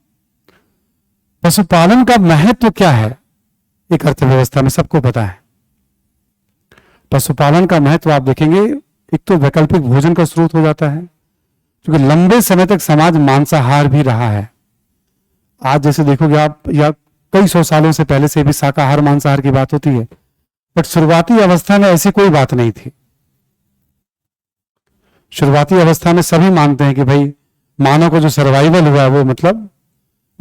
पशुपालन का महत्व क्या है एक अर्थव्यवस्था में, सबको पता है। पशुपालन का महत्व आप देखेंगे, एक तो वैकल्पिक भोजन का स्रोत हो जाता है, क्योंकि लंबे समय तक समाज मांसाहार भी रहा है। आज जैसे देखोगे आप, या कई सौ सालों से पहले से भी शाकाहार मांसाहार की बात होती है, बट शुरुआती अवस्था में ऐसी कोई बात नहीं थी। शुरुआती अवस्था में सभी मानते हैं कि भाई मानव को जो सर्वाइवल हुआ है वो मतलब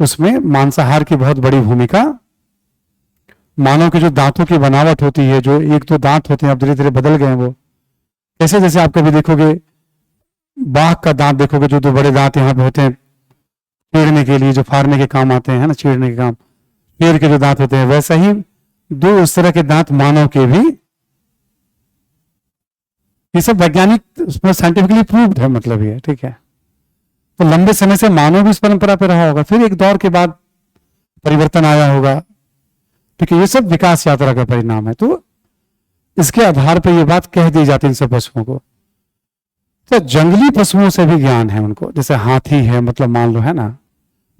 उसमें मांसाहार की बहुत बड़ी भूमिका। मानव के जो दांतों की बनावट होती है, जो एक दो दांत होते हैं अब धीरे धीरे बदल गए हैं वो, ऐसे जैसे आप कभी देखोगे बाघ का दांत देखोगे, जो दो बड़े दांत यहाँ पे होते हैं चीरने के लिए, जो फाड़ने के काम आते हैं ना, चीरने के काम, पेड़ के जो दांत होते हैं, वैसा ही दो उस तरह के दांत मानव के भी। ये सब वैज्ञानिक उसमें साइंटिफिकली प्रूव्ड है, मतलब ये ठीक है। तो लंबे समय से मानव भी इस परंपरा पर रहा होगा, फिर एक दौर के बाद परिवर्तन आया होगा, ठीक है। ये सब विकास यात्रा का परिणाम है। तो इसके आधार पर यह बात कह दी जाती है इन सब पशुओं को। तो जंगली पशुओं से भी ज्ञान है उनको, जैसे हाथी है, मतलब मान लो है ना,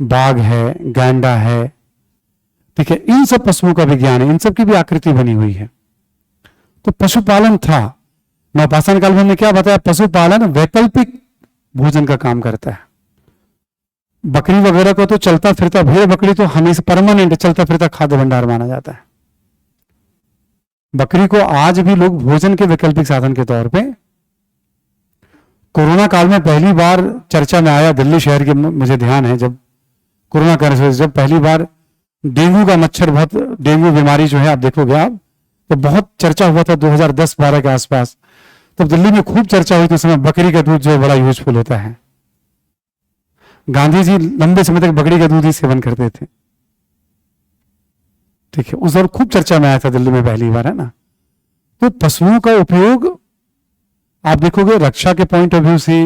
बाघ है, गैंडा है, ठीक है। इन सब पशुओं का भी ज्ञान है, इन सब की भी आकृति बनी हुई है। तो पशुपालन था। नवपाषाण काल में हमने क्या बताया, पशुपालन वैकल्पिक भोजन का काम करता है। बकरी वगैरह को तो चलता फिरता, भेड़ बकरी तो हमेशा परमानेंट चलता फिरता खाद्य भंडार माना जाता है। बकरी को आज भी लोग भोजन के वैकल्पिक साधन के तौर पे, कोरोना काल में पहली बार चर्चा में आया दिल्ली शहर के, मुझे ध्यान है जब कोरोना काल से जब पहली बार डेंगू का मच्छर, बहुत डेंगू बीमारी जो है आप देखोगे आप, तो बहुत चर्चा हुआ था 2010-12 के आसपास। तब दिल्ली में खूब चर्चा हुई, तो उस समय बकरी का दूध जो है बड़ा यूजफुल होता है। गांधी जी लंबे समय तक बकरी का दूध ही सेवन करते थे, ठीक है। उस और खूब चर्चा में आया था दिल्ली में पहली बार, है ना। तो पशुओं का उपयोग आप देखोगे रक्षा के पॉइंट ऑफ व्यू से,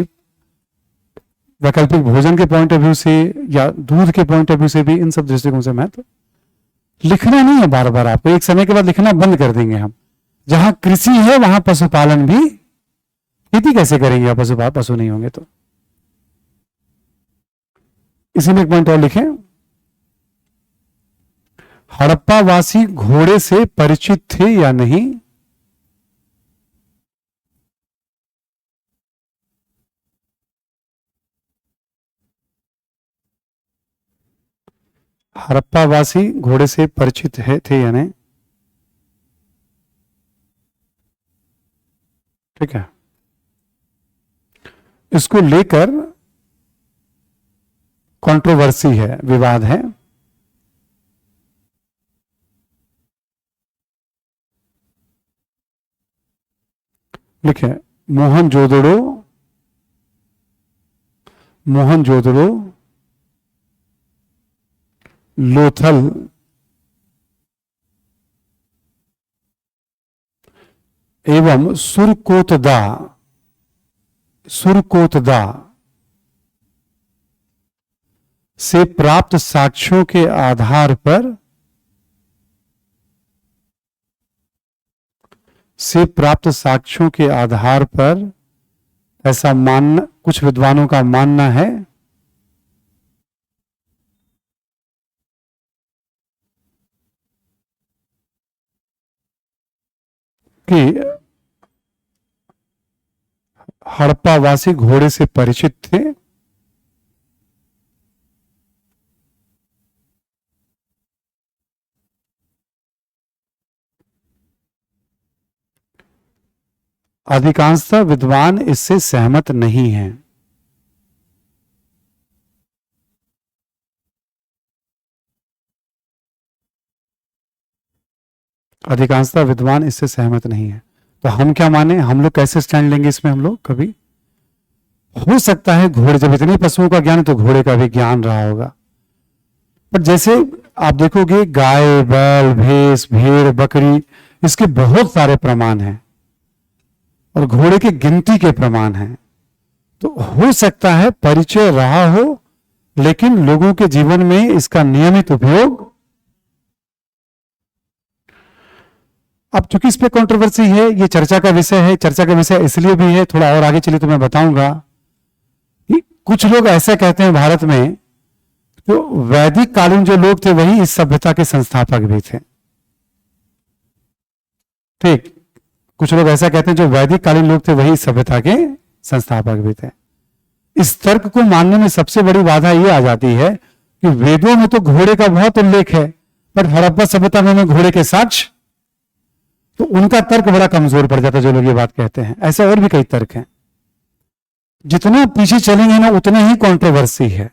वैकल्पिक भोजन के पॉइंट ऑफ व्यू से, या दूध के पॉइंट ऑफ व्यू से भी, इन सब दृष्टिकोण से महत्व। लिखना नहीं है बार बार, आपको एक समय के बाद लिखना बंद कर देंगे हम। जहां कृषि है वहां पशुपालन भी, खेती कैसे करेंगे आप पशु नहीं होंगे तो। इसी में एक पॉइंट और लिखें, हड़प्पा वासी घोड़े से परिचित थे या नहीं। हड़प्पावासी घोड़े से परिचित है थे या नहीं? ठीक है, इसको लेकर कंट्रोवर्सी है, विवाद है। लिखे मोहनजोदड़ो, मोहनजोदड़ो, लोथल एवं सुरकोतदा, सुरकोतदा से प्राप्त साक्ष्यों के आधार पर, से प्राप्त साक्ष्यों के आधार पर ऐसा मानना, कुछ विद्वानों का मानना है कि हड़प्पावासी घोड़े से परिचित थे। अधिकांशतः विद्वान इससे सहमत नहीं हैं। अधिकांशतः विद्वान इससे सहमत नहीं है। तो हम क्या माने, हम लोग कैसे स्टैंड लेंगे इसमें? हम लोग कभी, हो सकता है घोड़े, जब इतने पशुओं का ज्ञान है तो घोड़े का भी ज्ञान रहा होगा। पर जैसे आप देखोगे गाय, बैल, भैंस, भेड़, बकरी, इसके बहुत सारे प्रमाण हैं और घोड़े की गिनती के प्रमाण हैं। तो हो सकता है परिचय रहा हो, लेकिन लोगों के जीवन में इसका नियमित उपयोग, अब चूंकि इस पे कंट्रोवर्सी है, ये चर्चा का विषय है, चर्चा का विषय इसलिए भी है, थोड़ा और आगे चलिए तो मैं बताऊंगा कि कुछ लोग ऐसा कहते हैं भारत में, जो वैदिक कालीन जो लोग थे वही इस सभ्यता के संस्थापक भी थे। ठीक, कुछ लोग ऐसा कहते हैं जो वैदिक कालीन लोग थे वही इस सभ्यता के संस्थापक भी थे। इस तर्क को मानने में सबसे बड़ी बाधा यह आ जाती है कि वेदों में तो घोड़े का बहुत उल्लेख है, पर हड़प्पा सभ्यता में घोड़े के साक्ष्य, तो उनका तर्क बड़ा कमजोर पड़ जाता है जो लोग ये बात कहते हैं। ऐसे और भी कई तर्क हैं, जितना पीछे चलेंगे ना उतने ही कंट्रोवर्सी है।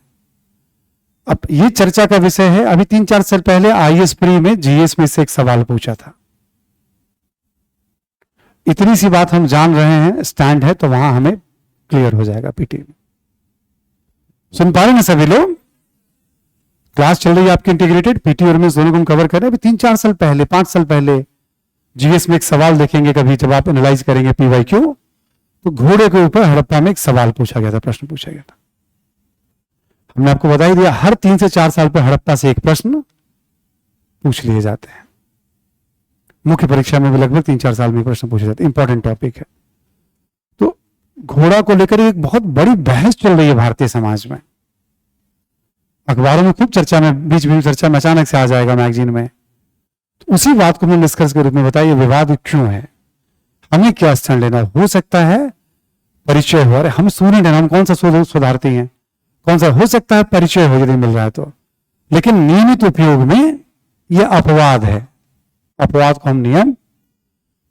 अब ये चर्चा का विषय है। अभी 3-4 साल पहले आईएएस प्री में जीएस में से एक सवाल पूछा था। इतनी सी बात हम जान रहे हैं, स्टैंड है, तो वहां हमें क्लियर हो जाएगा पीटी में। सुन पा रहे ना सभी लोग? क्लास चल रही है आपकी इंटीग्रेटेड, पीटी और मेंस दोनों को हम कवर कर रहे हैं। अभी 3-4 साल पहले, 5 साल पहले जीएस में एक सवाल देखेंगे कभी, जब आप एनालाइज करेंगे पीवाईक्यू, तो घोड़े के ऊपर हड़प्पा में एक सवाल पूछा गया था, प्रश्न पूछा गया था। हमने आपको बता ही दिया, हर 3 से 4 साल पर हड़प्पा से एक प्रश्न पूछ लिए जाते हैं। मुख्य परीक्षा में भी लगभग 3-4 साल में प्रश्न पूछे जाते हैं, इंपॉर्टेंट टॉपिक है। तो घोड़ा को लेकर एक बहुत बड़ी बहस चल रही है भारतीय समाज में, अखबारों में खूब चर्चा में, बीच बीच चर्चा में अचानक से आ जाएगा मैगजीन में। तो उसी बात को मैं निष्कर्ष के रूप में बताइए, विवाद क्यों है, हमें क्या स्टैंड लेना? हो सकता है परिचय हो, अरे हम स्टूडेंट हैं, हम कौन सा सुधारती हैं, कौन सा, हो सकता है परिचय हो यदि मिल रहा है तो, लेकिन नियमित उपयोग में यह अपवाद है। अपवाद को हम नियम,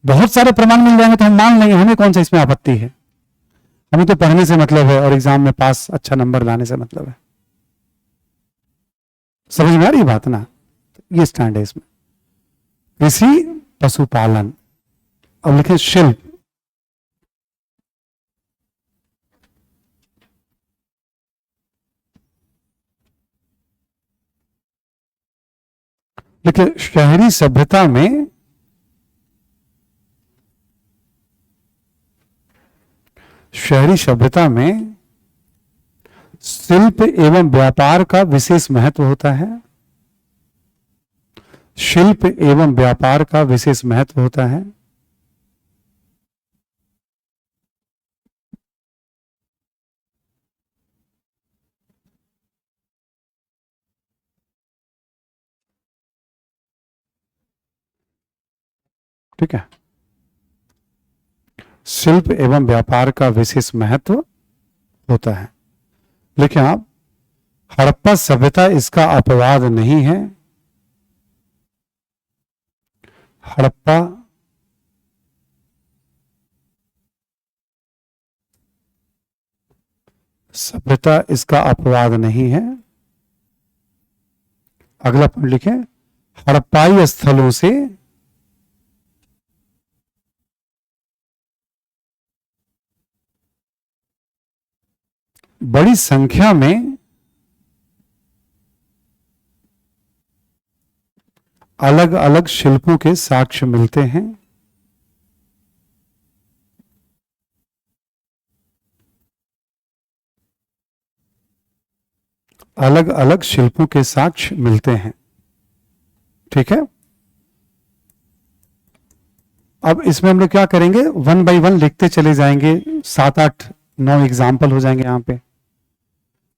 बहुत सारे प्रमाण मिल जाएंगे तो हम मान लेंगे, हमें कौन सा इसमें आपत्ति है? हमें तो पढ़ने से मतलब है और एग्जाम में पास अच्छा नंबर लाने से मतलब है। समझ में आ रही बात ना? ये स्टैंड है इसमें। कृषि, पशुपालन, अब लिखे शिल्प, लिखे शहरी सभ्यता में शिल्प एवं व्यापार का विशेष महत्व होता है। शिल्प एवं व्यापार का विशेष महत्व होता है। ठीक है, शिल्प एवं व्यापार का विशेष महत्व होता है। लेकिन आप हड़प्पा सभ्यता इसका अपवाद नहीं है। हड़प्पा सभ्यता इसका अपवाद नहीं है। अगला पॉइंट लिखें, हड़प्पाई स्थलों से बड़ी संख्या में अलग अलग शिल्पों के साक्ष्य मिलते हैं। अलग अलग शिल्पों के साक्ष्य मिलते हैं। ठीक है, अब इसमें हम लोग क्या करेंगे, वन बाय वन लिखते चले जाएंगे। 7, 8, 9 एग्जाम्पल हो जाएंगे। यहां पे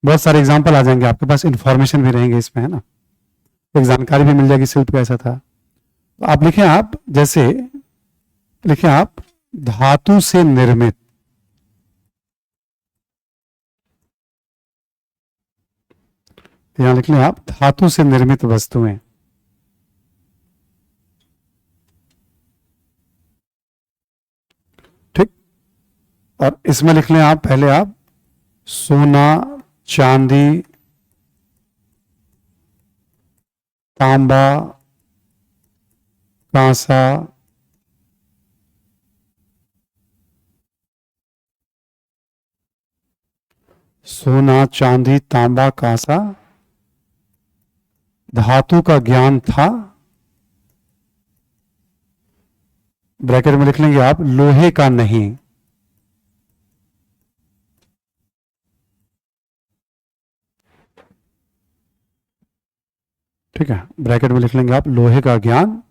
बहुत सारे एग्जाम्पल आ जाएंगे, आपके पास इंफॉर्मेशन भी रहेंगे इसमें, है ना, एक जानकारी भी मिल जाएगी शिल्प कैसा था। तो आप लिखें, आप जैसे लिखें, आप धातु से निर्मित, यहां लिख लें आप धातु से निर्मित वस्तुएं। ठीक, और इसमें लिख लें आप पहले आप सोना, चांदी, तांबा, कांसा, सोना, चांदी, तांबा, कांसा, धातु का ज्ञान था। ब्रैकेट में लिख लेंगे आप लोहे का नहीं। ठीक है, ब्रैकेट में लिख लेंगे आप लोहे का ज्ञान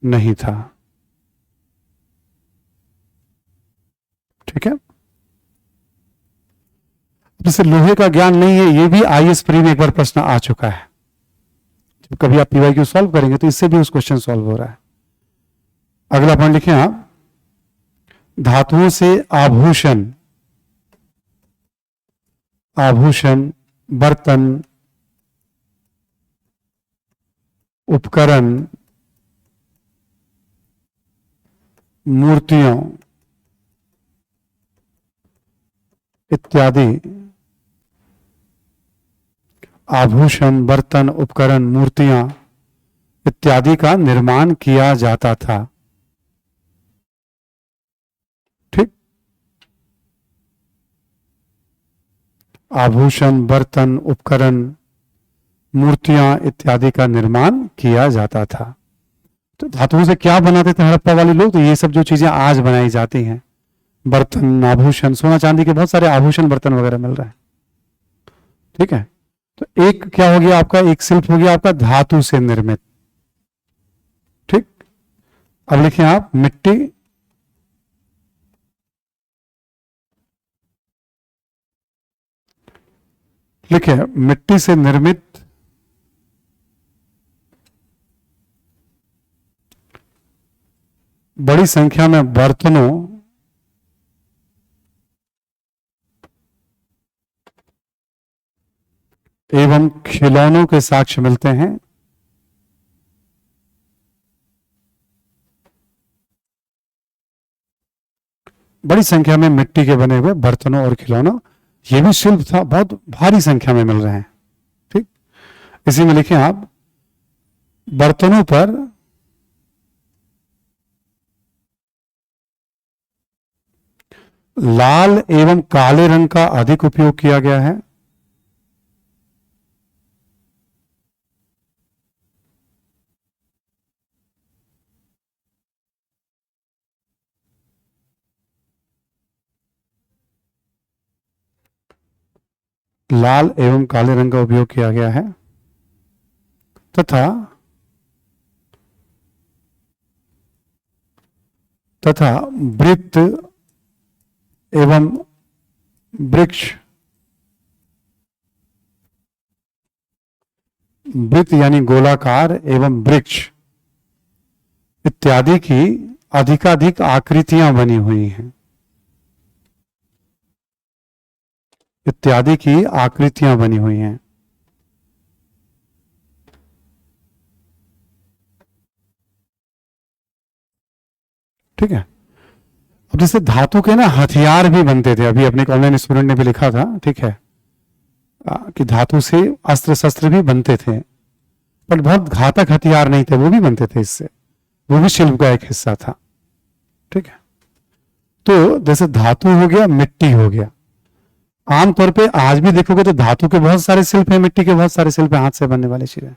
नहीं था। ठीक है, जैसे लोहे का ज्ञान नहीं है, ये भी आईएएस प्री में एक बार प्रश्न आ चुका है। जब कभी आप पीवाईक्यू सॉल्व करेंगे तो इससे भी उस क्वेश्चन सॉल्व हो रहा है। अगला पॉइंट लिखें आप, धातुओं से आभूषण, आभूषण, बर्तन, उपकरण, मूर्तियों इत्यादि, आभूषण, बर्तन, उपकरण, मूर्तियां इत्यादि का निर्माण किया जाता था। ठीक, आभूषण, बर्तन, उपकरण, मूर्तियां इत्यादि का निर्माण किया जाता था। तो धातुओं से क्या बनाते थे हड़प्पा वाले लोग, तो ये सब जो चीजें आज बनाई जाती हैं, बर्तन, आभूषण, सोना चांदी के बहुत सारे आभूषण, बर्तन वगैरह मिल रहा है। ठीक है, तो एक क्या हो गया आपका, एक शिल्प हो गया आपका धातु से निर्मित। ठीक, अब लिखें आप मिट्टी, लिखे मिट्टी से निर्मित बड़ी संख्या में बर्तनों एवं खिलौनों के साक्ष्य मिलते हैं। बड़ी संख्या में मिट्टी के बने हुए बर्तनों और खिलौनों, ये भी शिल्प था, बहुत भारी संख्या में मिल रहे हैं। ठीक, इसी में लिखें आप, बर्तनों पर लाल एवं काले रंग का अधिक उपयोग किया गया है। लाल एवं काले रंग का उपयोग किया गया है तथा वृत्त एवं वृक्ष, वृत्त यानी गोलाकार एवं वृक्ष इत्यादि की अधिकाधिक आकृतियां बनी हुई हैं। इत्यादि की आकृतियां बनी हुई हैं। ठीक है। अब जैसे धातु के ना हथियार भी बनते थे, अभी अपने ऑनलाइन स्टूडेंट ने भी लिखा था, ठीक है, कि धातु से अस्त्र शस्त्र भी बनते थे, पर बहुत घातक हथियार नहीं थे, वो भी बनते थे इससे, वो भी शिल्प का एक हिस्सा था। ठीक है। तो जैसे धातु हो गया, मिट्टी हो गया। आमतौर पे आज भी देखोगे तो धातु के बहुत सारे शिल्प हैं, मिट्टी के बहुत सारे शिल्प हैं, हाथ से बनने वाले चीजें।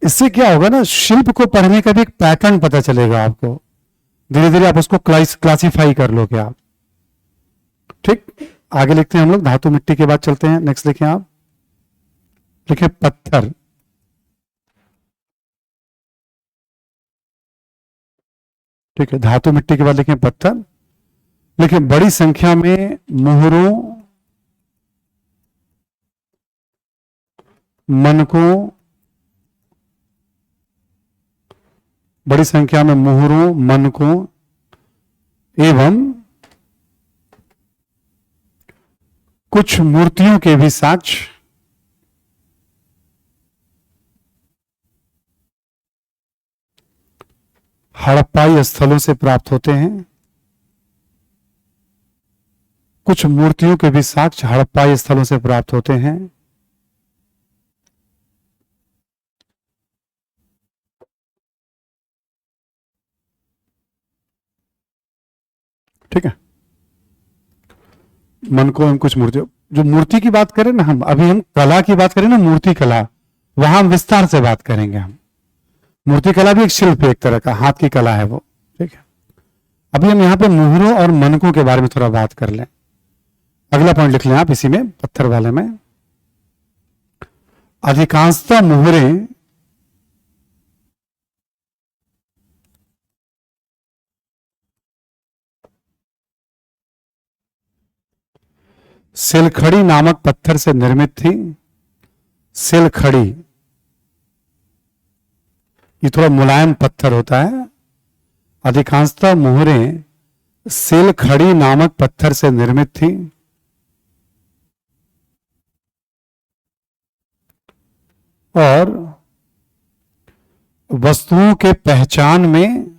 इससे क्या होगा ना, शिल्प को पढ़ने का भी एक पैटर्न पता चलेगा आपको, धीरे धीरे आप उसको क्लासिफाई कर लोगे आप। ठीक, आगे लिखते हैं हम लोग, धातु मिट्टी के बाद चलते हैं, नेक्स्ट लिखें आप, लिखे पत्थर। ठीक है, धातु मिट्टी के बाद लिखें पत्थर। लिखें बड़ी संख्या में मोहरों, मनकों, बड़ी संख्या में मोहरों, मनकों एवं कुछ मूर्तियों के भी साक्ष्य हड़प्पाई स्थलों से प्राप्त होते हैं। कुछ मूर्तियों के भी साक्ष्य हड़प्पाई स्थलों से प्राप्त होते हैं। ठीक है, मन को हम कुछ मूर्ति, जो मूर्ति की बात करें ना, हम अभी हम कला की बात करें ना, मूर्ति कला, वहां हम विस्तार से बात करेंगे। हम मूर्ति कला भी एक शिल्प है, एक तरह का हाथ की कला है वो। ठीक है, अभी हम यहाँ पे मोहरों और मनकों के बारे में थोड़ा बात कर लें। अगला पॉइंट लिख लें आप इसी में, पत्थर वाले में। अधिकांशतः मोहरें सिलखड़ी नामक पत्थर से निर्मित थी। सिलखड़ी, ये थोड़ा मुलायम पत्थर होता है। अधिकांशतः मोहरें सिलखड़ी नामक पत्थर से निर्मित थी और वस्तुओं के पहचान में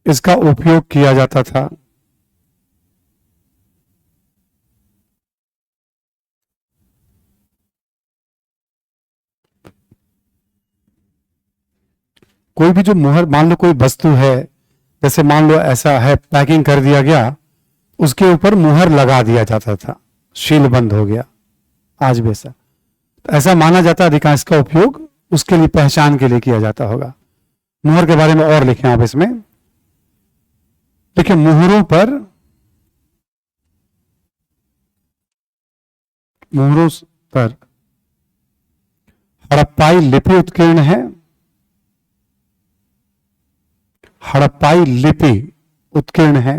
इसका उपयोग किया जाता था। कोई भी जो मोहर, मान लो कोई वस्तु है, जैसे मान लो ऐसा है, पैकिंग कर दिया गया, उसके ऊपर मुहर लगा दिया जाता था, शील बंद हो गया, आज भी ऐसा, तो ऐसा माना जाता है अधिकांश का उपयोग उसके लिए, पहचान के लिए किया जाता होगा। मुहर के बारे में और लिखें आप इसमें, देखिए मुहरों पर, मुहरों पर हड़प्पाई लिपि उत्कीर्ण है। हड़प्पाई लिपि उत्कीर्ण है।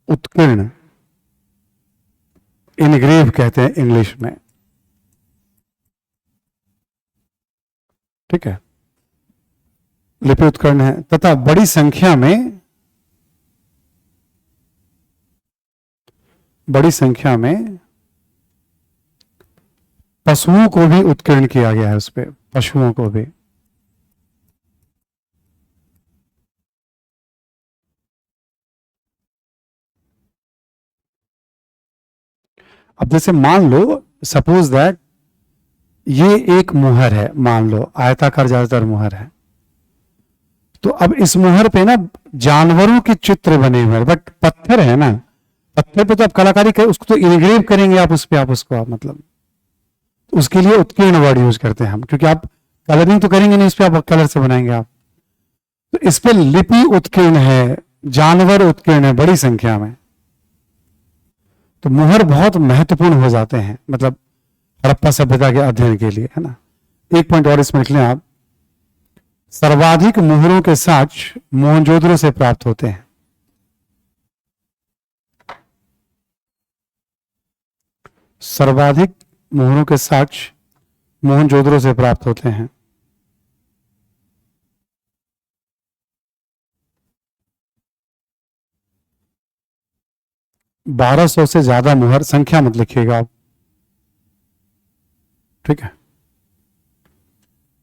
उत्कीर्ण, इनग्रेव कहते हैं इंग्लिश में। ठीक है, लिपि उत्कीर्ण है तथा बड़ी संख्या में, बड़ी संख्या में पशुओं को भी उत्कीर्ण किया गया है, उस पे पशुओं को भी। अब जैसे मान लो, सपोज दैट ये एक मुहर है, मान लो आयताकार ज्यादातर मुहर है, तो अब इस मुहर पे ना जानवरों के चित्र बने हुए हैं, बट पत्थर है ना, पत्थर पे तो आप कलाकारी कर, उसको तो इनग्रेव करेंगे आप उस पे, आप उसको आप मतलब, उसके लिए उत्कीर्ण वर्ड यूज करते हैं हम, क्योंकि आप कलरिंग तो करेंगे नहीं, इस पे आप कलर से बनाएंगे आप, तो इस पे लिपि उत्कीर्ण है, जानवर उत्कीर्ण है बड़ी संख्या में। तो मुहर बहुत महत्वपूर्ण हो जाते हैं, मतलब हड़प्पा सभ्यता के अध्ययन के लिए, है ना। एक पॉइंट और इसमें लिख लें आप, सर्वाधिक मुहरों के साक्ष्य मोहनजोदड़ो से प्राप्त होते हैं। सर्वाधिक मुहरों के साक्ष्य मोहनजोदड़ो से प्राप्त होते हैं। बारह सौ से ज्यादा मुहर, संख्या मत लिखिएगा आप, ठीक है।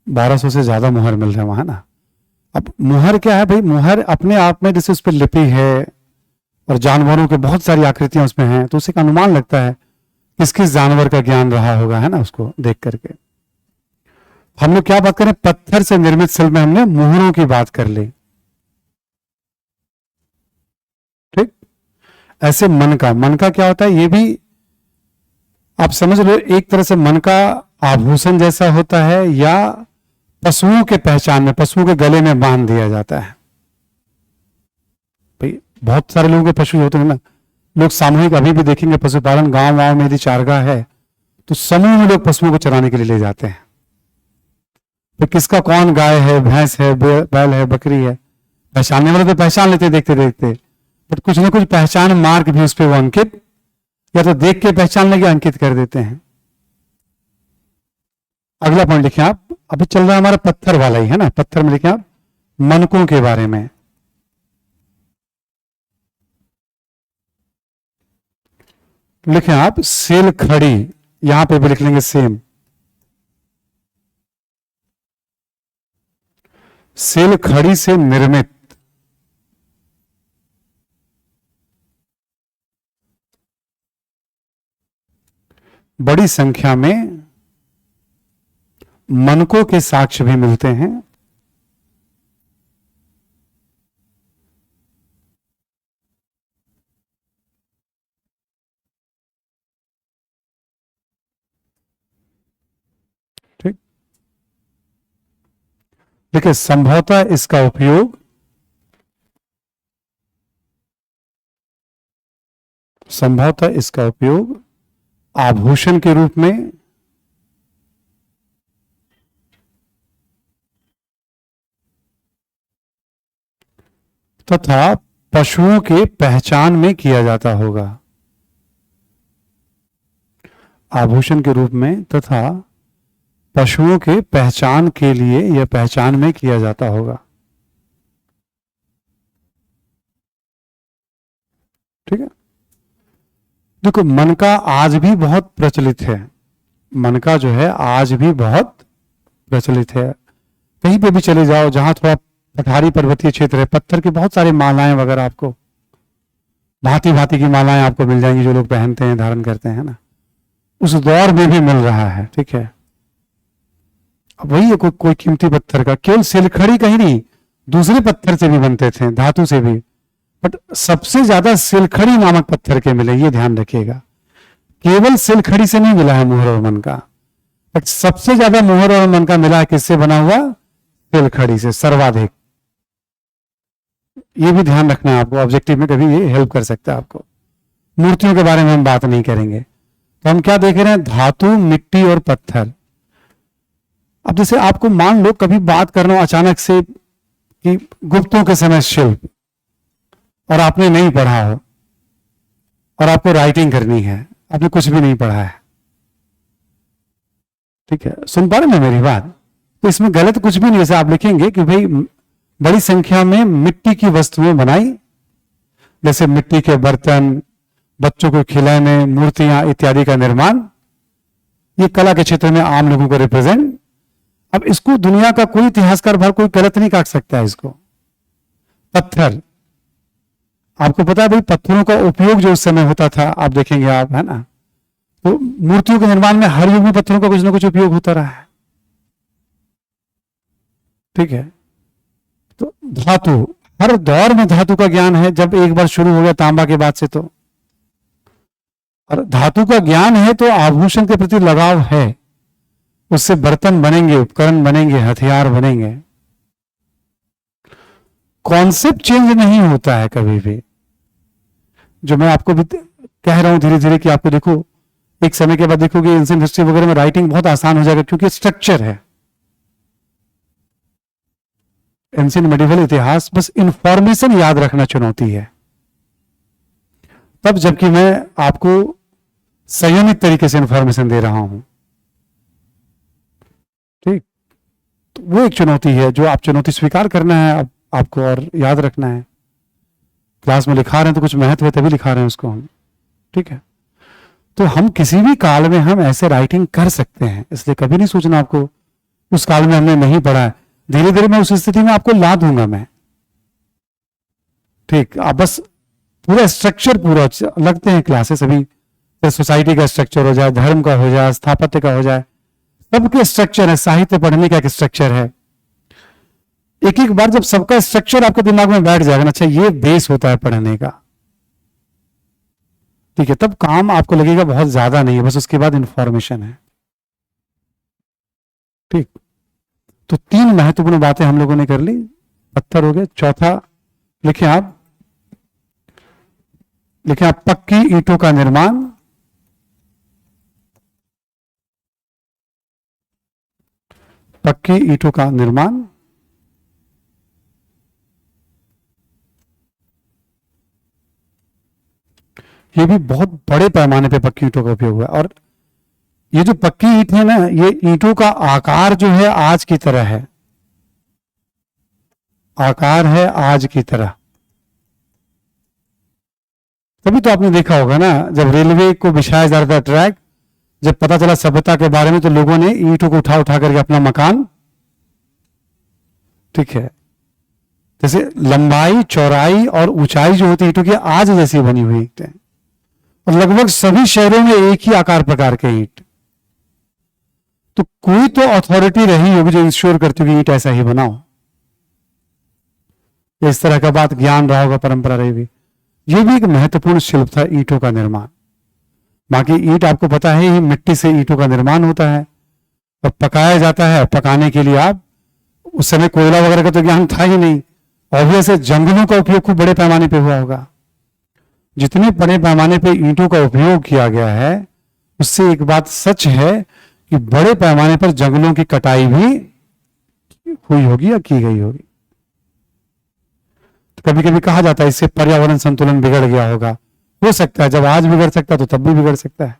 1200 से ज्यादा मुहर मिल रहे हैं वहां ना। अब मुहर क्या है भाई, मुहर अपने आप में जैसे उस पर लिपि है और जानवरों के बहुत सारी आकृतियां उसमें हैं, तो उसे का अनुमान लगता है किस किस जानवर का ज्ञान रहा होगा, है ना, उसको देख करके। हम लोग क्या बात करें, पत्थर से निर्मित शिल्प में हमने मुहरों की बात कर ली, ठीक। ऐसे मन का क्या होता है, ये भी आप समझ लो एक तरह से मन का आभूषण जैसा होता है, या पशुओं के पहचान में, पशुओं के गले में बांध दिया जाता है। भाई बहुत सारे लोगों के पशु होते हैं ना, लोग सामूहिक अभी भी देखेंगे पशुपालन, गांव गांव में यदि चारगाह है तो समूह में लोग पशुओं को चराने के लिए ले जाते हैं। तो किसका कौन गाय है, भैंस है, बैल है, बकरी है, पहचानने वाले तो पहचान लेते देखते देखते, बट कुछ ना कुछ पहचान मार्क भी उस पर वो अंकित, या तो देख के पहचान लेके अंकित कर देते हैं। अगला पॉइंट लिखिए आप, अभी चल रहा है हमारा पत्थर वाला ही है ना, पत्थर में लिखिए आप मनकों के बारे में। लिखें आप सेल खड़ी, यहां पे भी लिख लेंगे सेम, सेल खड़ी से निर्मित बड़ी संख्या में मनकों के साक्ष्य भी मिलते हैं। ठीक, देखिए संभवतः इसका उपयोग आभूषण के रूप में तथा पशुओं के पहचान में किया जाता होगा। आभूषण के रूप में तथा पशुओं के पहचान के लिए या पहचान में किया जाता होगा। ठीक है, देखो मन का आज भी बहुत प्रचलित है, मन का जो है आज भी बहुत प्रचलित है। कहीं पे भी चले जाओ जहां थोड़ा पठारी पर्वतीय क्षेत्र है, पत्थर के बहुत सारे मालाएं वगैरह आपको भांति भांति की मालाएं आपको मिल जाएंगी, जो लोग पहनते हैं, धारण करते हैं ना, उस दौर में भी मिल रहा है। ठीक है, अब वही है कोई कीमती पत्थर का, केवल सिलखड़ी कहीं नहीं, दूसरे पत्थर से भी बनते थे, धातु से भी, बट सबसे ज्यादा सिलखड़ी नामक पत्थर के मिले, ये ध्यान रखिएगा। केवल सिलखड़ी से नहीं मिला है मुहर और मन का, बट सबसे ज्यादा मुहर और मन का मिला है किससे बना हुआ, सिलखड़ी से, सर्वाधिक। ये भी ध्यान रखना है आपको, ऑब्जेक्टिव में कभी ये हेल्प कर सकता है आपको। मूर्तियों के बारे में हम बात नहीं करेंगे, तो हम क्या देख रहे हैं, धातु, मिट्टी और पत्थर। अब जैसे आपको मान लो कभी बात करना अचानक से कि गुप्तों के समय शिल्प, और आपने नहीं पढ़ा हो और आपको राइटिंग करनी है, आपने कुछ भी नहीं पढ़ा है, ठीक है, सुन पा रहे ना मेरी बात, तो इसमें गलत कुछ भी नहीं। जैसे आप लिखेंगे कि भाई बड़ी संख्या में मिट्टी की वस्तुएं बनाई, जैसे मिट्टी के बर्तन, बच्चों को खिलौने, मूर्तियां इत्यादि का निर्माण, ये कला के क्षेत्र में आम लोगों को रिप्रेजेंट। अब इसको दुनिया का कोई इतिहासकार भर कोई गलत नहीं काट सकता है इसको। पत्थर, आपको पता है भाई पत्थरों का उपयोग जो उस समय होता था, आप देखेंगे आप, है ना, तो मूर्तियों के निर्माण में हर युग में पत्थरों का कुछ ना कुछ उपयोग होता रहा है। ठीक है, तो धातु, हर दौर में धातु का ज्ञान है, जब एक बार शुरू हो गया तांबा के बाद से, तो और धातु का ज्ञान है तो आभूषण के प्रति लगाव है, उससे बर्तन बनेंगे, उपकरण बनेंगे, हथियार बनेंगे। कॉन्सेप्ट चेंज नहीं होता है कभी भी, जो मैं आपको भी कह रहा हूं धीरे धीरे कि आपको देखो एक समय के बाद देखोगे एंशिएंट हिस्ट्री वगैरह में राइटिंग बहुत आसान हो जाएगा, क्योंकि स्ट्रक्चर है। एंशिएंट मेडिवल इतिहास बस इंफॉर्मेशन याद रखना चुनौती है, तब जबकि मैं आपको संयमित तरीके से इंफॉर्मेशन दे रहा हूं। ठीक, तो वो एक चुनौती है जो आप चुनौती स्वीकार करना है आपको और याद रखना है। क्लास में लिखा रहे हैं तो कुछ महत्व है तभी लिखा रहे हैं उसको हम, ठीक है। तो हम किसी भी काल में हम ऐसे राइटिंग कर सकते हैं, इसलिए कभी नहीं सोचना आपको उस काल में हमने नहीं पढ़ा है, धीरे धीरे मैं उस स्थिति में आपको ला दूंगा मैं, ठीक। आप बस पूरा स्ट्रक्चर पूरा लगते हैं क्लासेस अभी, सोसाइटी का स्ट्रक्चर हो जाए, धर्म का हो जाए, स्थापत्य का हो जाए, सबके स्ट्रक्चर है, साहित्य पढ़ने का एक स्ट्रक्चर है। एक एक बार जब सबका स्ट्रक्चर आपके दिमाग में बैठ जाएगा ना, अच्छा ये बेस होता है पढ़ने का, ठीक है, तब काम आपको लगेगा बहुत ज्यादा नहीं है, बस उसके बाद इंफॉर्मेशन है, ठीक। तो 3 महत्वपूर्ण बातें हम लोगों ने कर ली, पत्थर हो गए। चौथा लिखे आप, पक्की ईंटों का निर्माण, पक्की ईंटों का निर्माण, ये भी बहुत बड़े पैमाने पे पक्की ईंटों का उपयोग हुआ। और ये जो पक्की ईंट है ना, ये ईंटों का आकार जो है आज की तरह है, आकार है आज की तरह। तभी तो आपने देखा होगा ना, जब रेलवे को बिछाया जा रहा था ट्रैक, जब पता चला सभ्यता के बारे में, तो लोगों ने ईंटों को उठा उठा करके अपना मकान, ठीक है, जैसे लंबाई चौड़ाई और ऊंचाई जो होती है ईंटों की आज जैसी बनी हुई ईंटें, और लगभग सभी शहरों में एक ही आकार प्रकार के ईंट। तो कोई तो अथॉरिटी रही होगी जो इंश्योर करती होगी ईंट ऐसा ही बनाओ, इस तरह का बात ज्ञान रहा होगा, परंपरा रही हुई। ये भी एक महत्वपूर्ण शिल्प था ईंटों का निर्माण। बाकी ईंट आपको पता है ही, मिट्टी से ईंटों का निर्माण होता है और पकाया जाता है। पकाने के लिए आप, उस समय कोयला वगैरह का तो ज्ञान था ही नहीं, ऑब्वियस जंगलों का उपयोग खूब बड़े पैमाने पे हुआ होगा। जितने बड़े पैमाने पे ईंटों का उपयोग किया गया है, उससे एक बात सच है कि बड़े पैमाने पर जंगलों की कटाई भी हुई होगी या की गई होगी। तो कभी कभी कहा जाता है इससे पर्यावरण संतुलन बिगड़ गया होगा, हो सकता है, जब आज बिगड़ सकता है तो तब भी बिगड़ सकता है,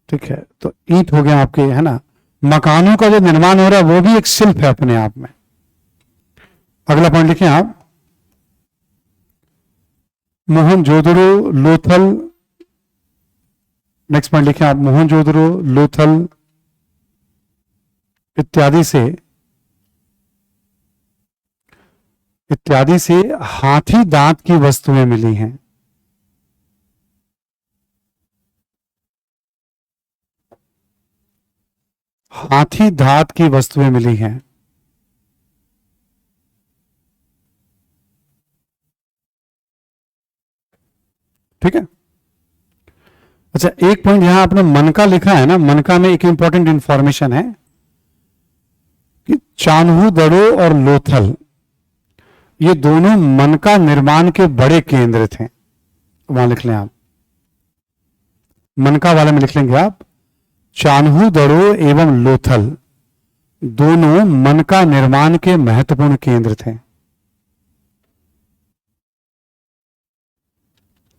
ठीक है। तो ईंट हो गया आपके, है ना। मकानों का जो निर्माण हो रहा है वो भी एक शिल्प है अपने आप में। अगला पॉइंट लिखें आप, मोहनजोदड़ो लोथल, नेक्स्ट पॉइंट लिखें आप, मोहनजोदड़ो लोथल इत्यादि से हाथी दांत की वस्तुएं मिली हैं। हाथी दांत की वस्तुएं मिली हैं, ठीक है। अच्छा, एक पॉइंट यहां आपने मन का लिखा है ना, मन का में एक इंपॉर्टेंट इंफॉर्मेशन है कि चान्हू दड़ो और लोथल, ये दोनों मन का निर्माण के बड़े केंद्र थे। वहां लिख लें आप, मन का वाले में लिख लेंगे आप, चान्हू दड़ो एवं लोथल दोनों मन का निर्माण के महत्वपूर्ण केंद्र थे,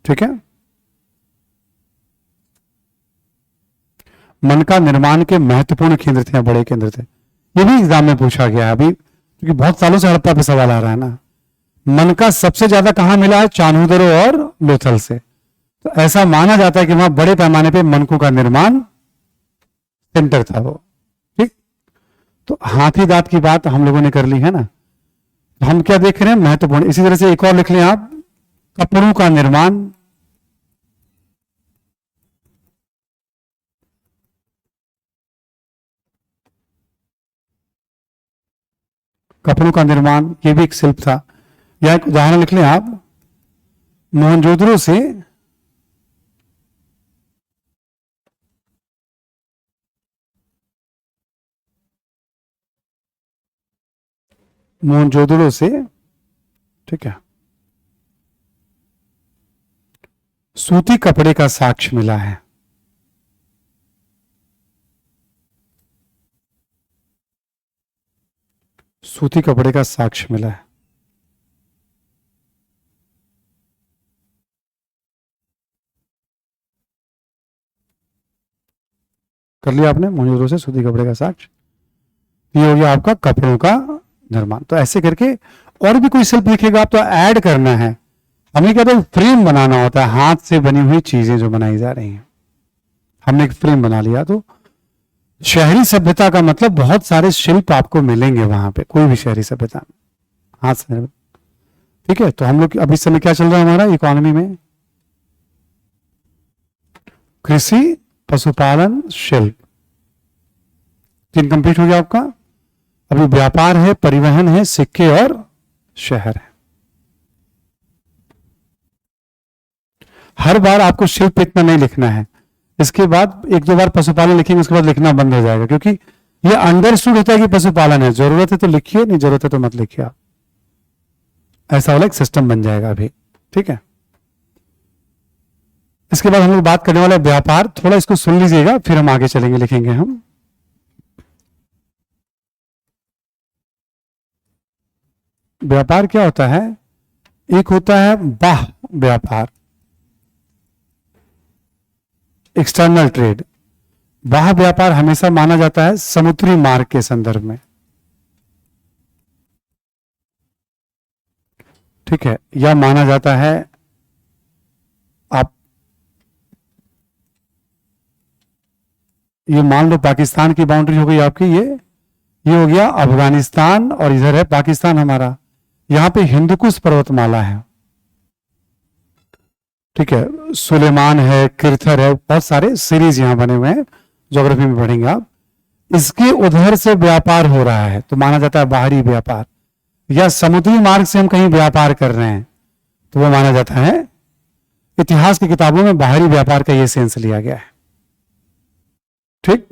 ठीक है। मन का निर्माण के महत्वपूर्ण केंद्र थे, बड़े केंद्र थे। ये भी एग्जाम में पूछा गया है अभी, क्योंकि बहुत सालों से हड़प्पा पे सवाल आ रहा है ना। मन का सबसे ज्यादा कहां मिला है, चान्हूदरो और लोथल से। तो ऐसा माना जाता है कि वहां बड़े पैमाने पे मनकों का निर्माण सेंटर था वो, ठीक। तो हाथी दांत की बात हम लोगों ने कर ली है ना। हम क्या देख रहे हैं, महत्वपूर्ण। इसी तरह से एक और लिख लें आप, कपड़ों का निर्माण, कपड़ों का निर्माण ये भी एक शिल्प था। या एक उदाहरण लिख लें आप, मोहनजोदड़ो से मोहनजोदड़ो से, ठीक है, सूती कपड़े का साक्ष्य मिला है। सूती कपड़े का साक्ष्य मिला है। कर लिया आपने, मोहनजोदड़ो से सूती कपड़े का साक्ष्य। ये हो गया आपका कपड़ों का निर्माण। तो ऐसे करके और भी कोई शिल्प लिखेगा आप तो ऐड करना है। हमें क्या था, फ्रेम बनाना होता है, हाथ से बनी हुई चीजें जो बनाई जा रही हैं, हमने एक फ्रेम बना लिया। तो शहरी सभ्यता का मतलब बहुत सारे शिल्प आपको मिलेंगे वहां पे, कोई भी शहरी सभ्यता में हाथ से। ठीक है, तो हम लोग अभी समय क्या चल रहा है हमारा इकोनॉमी में, कृषि, पशुपालन, शिल्प, तीन कंप्लीट हो गया आपका। अभी व्यापार है, परिवहन है, सिक्के और शहर है। हर बार आपको शिल्प इतना नहीं लिखना है, इसके बाद एक दो बार पशुपालन लिखेंगे, उसके बाद लिखना बंद हो जाएगा, क्योंकि ये अंडरस्टूड होता है कि पशुपालन है, जरूरत है तो लिखिए, नहीं जरूरत है तो मत लिखिए आप, ऐसा वाला एक सिस्टम बन जाएगा अभी। ठीक है, इसके बाद हम लोग बात करने वाले व्यापार, थोड़ा इसको सुन लीजिएगा फिर हम आगे चलेंगे, लिखेंगे हम। व्यापार क्या होता है, एक होता है बाह्य व्यापार, एक्सटर्नल ट्रेड। बाह्य व्यापार हमेशा माना जाता है समुद्री मार्ग के संदर्भ में। ठीक है, या माना जाता है आप ये मान लो पाकिस्तान की बाउंड्री हो गई आपकी, ये हो गया अफगानिस्तान और इधर है पाकिस्तान हमारा, यहां पे हिंदुकुश पर्वतमाला है। ठीक है, सुलेमान है, किरथर है, बहुत सारे सीरीज यहां बने हुए हैं, ज्योग्राफी में पढ़ेंगे आप। इसके उधर से व्यापार हो रहा है तो माना जाता है बाहरी व्यापार, या समुद्री मार्ग से हम कहीं व्यापार कर रहे हैं तो वो माना जाता है, इतिहास की किताबों में बाहरी व्यापार का ये सेंस लिया गया है। ठीक,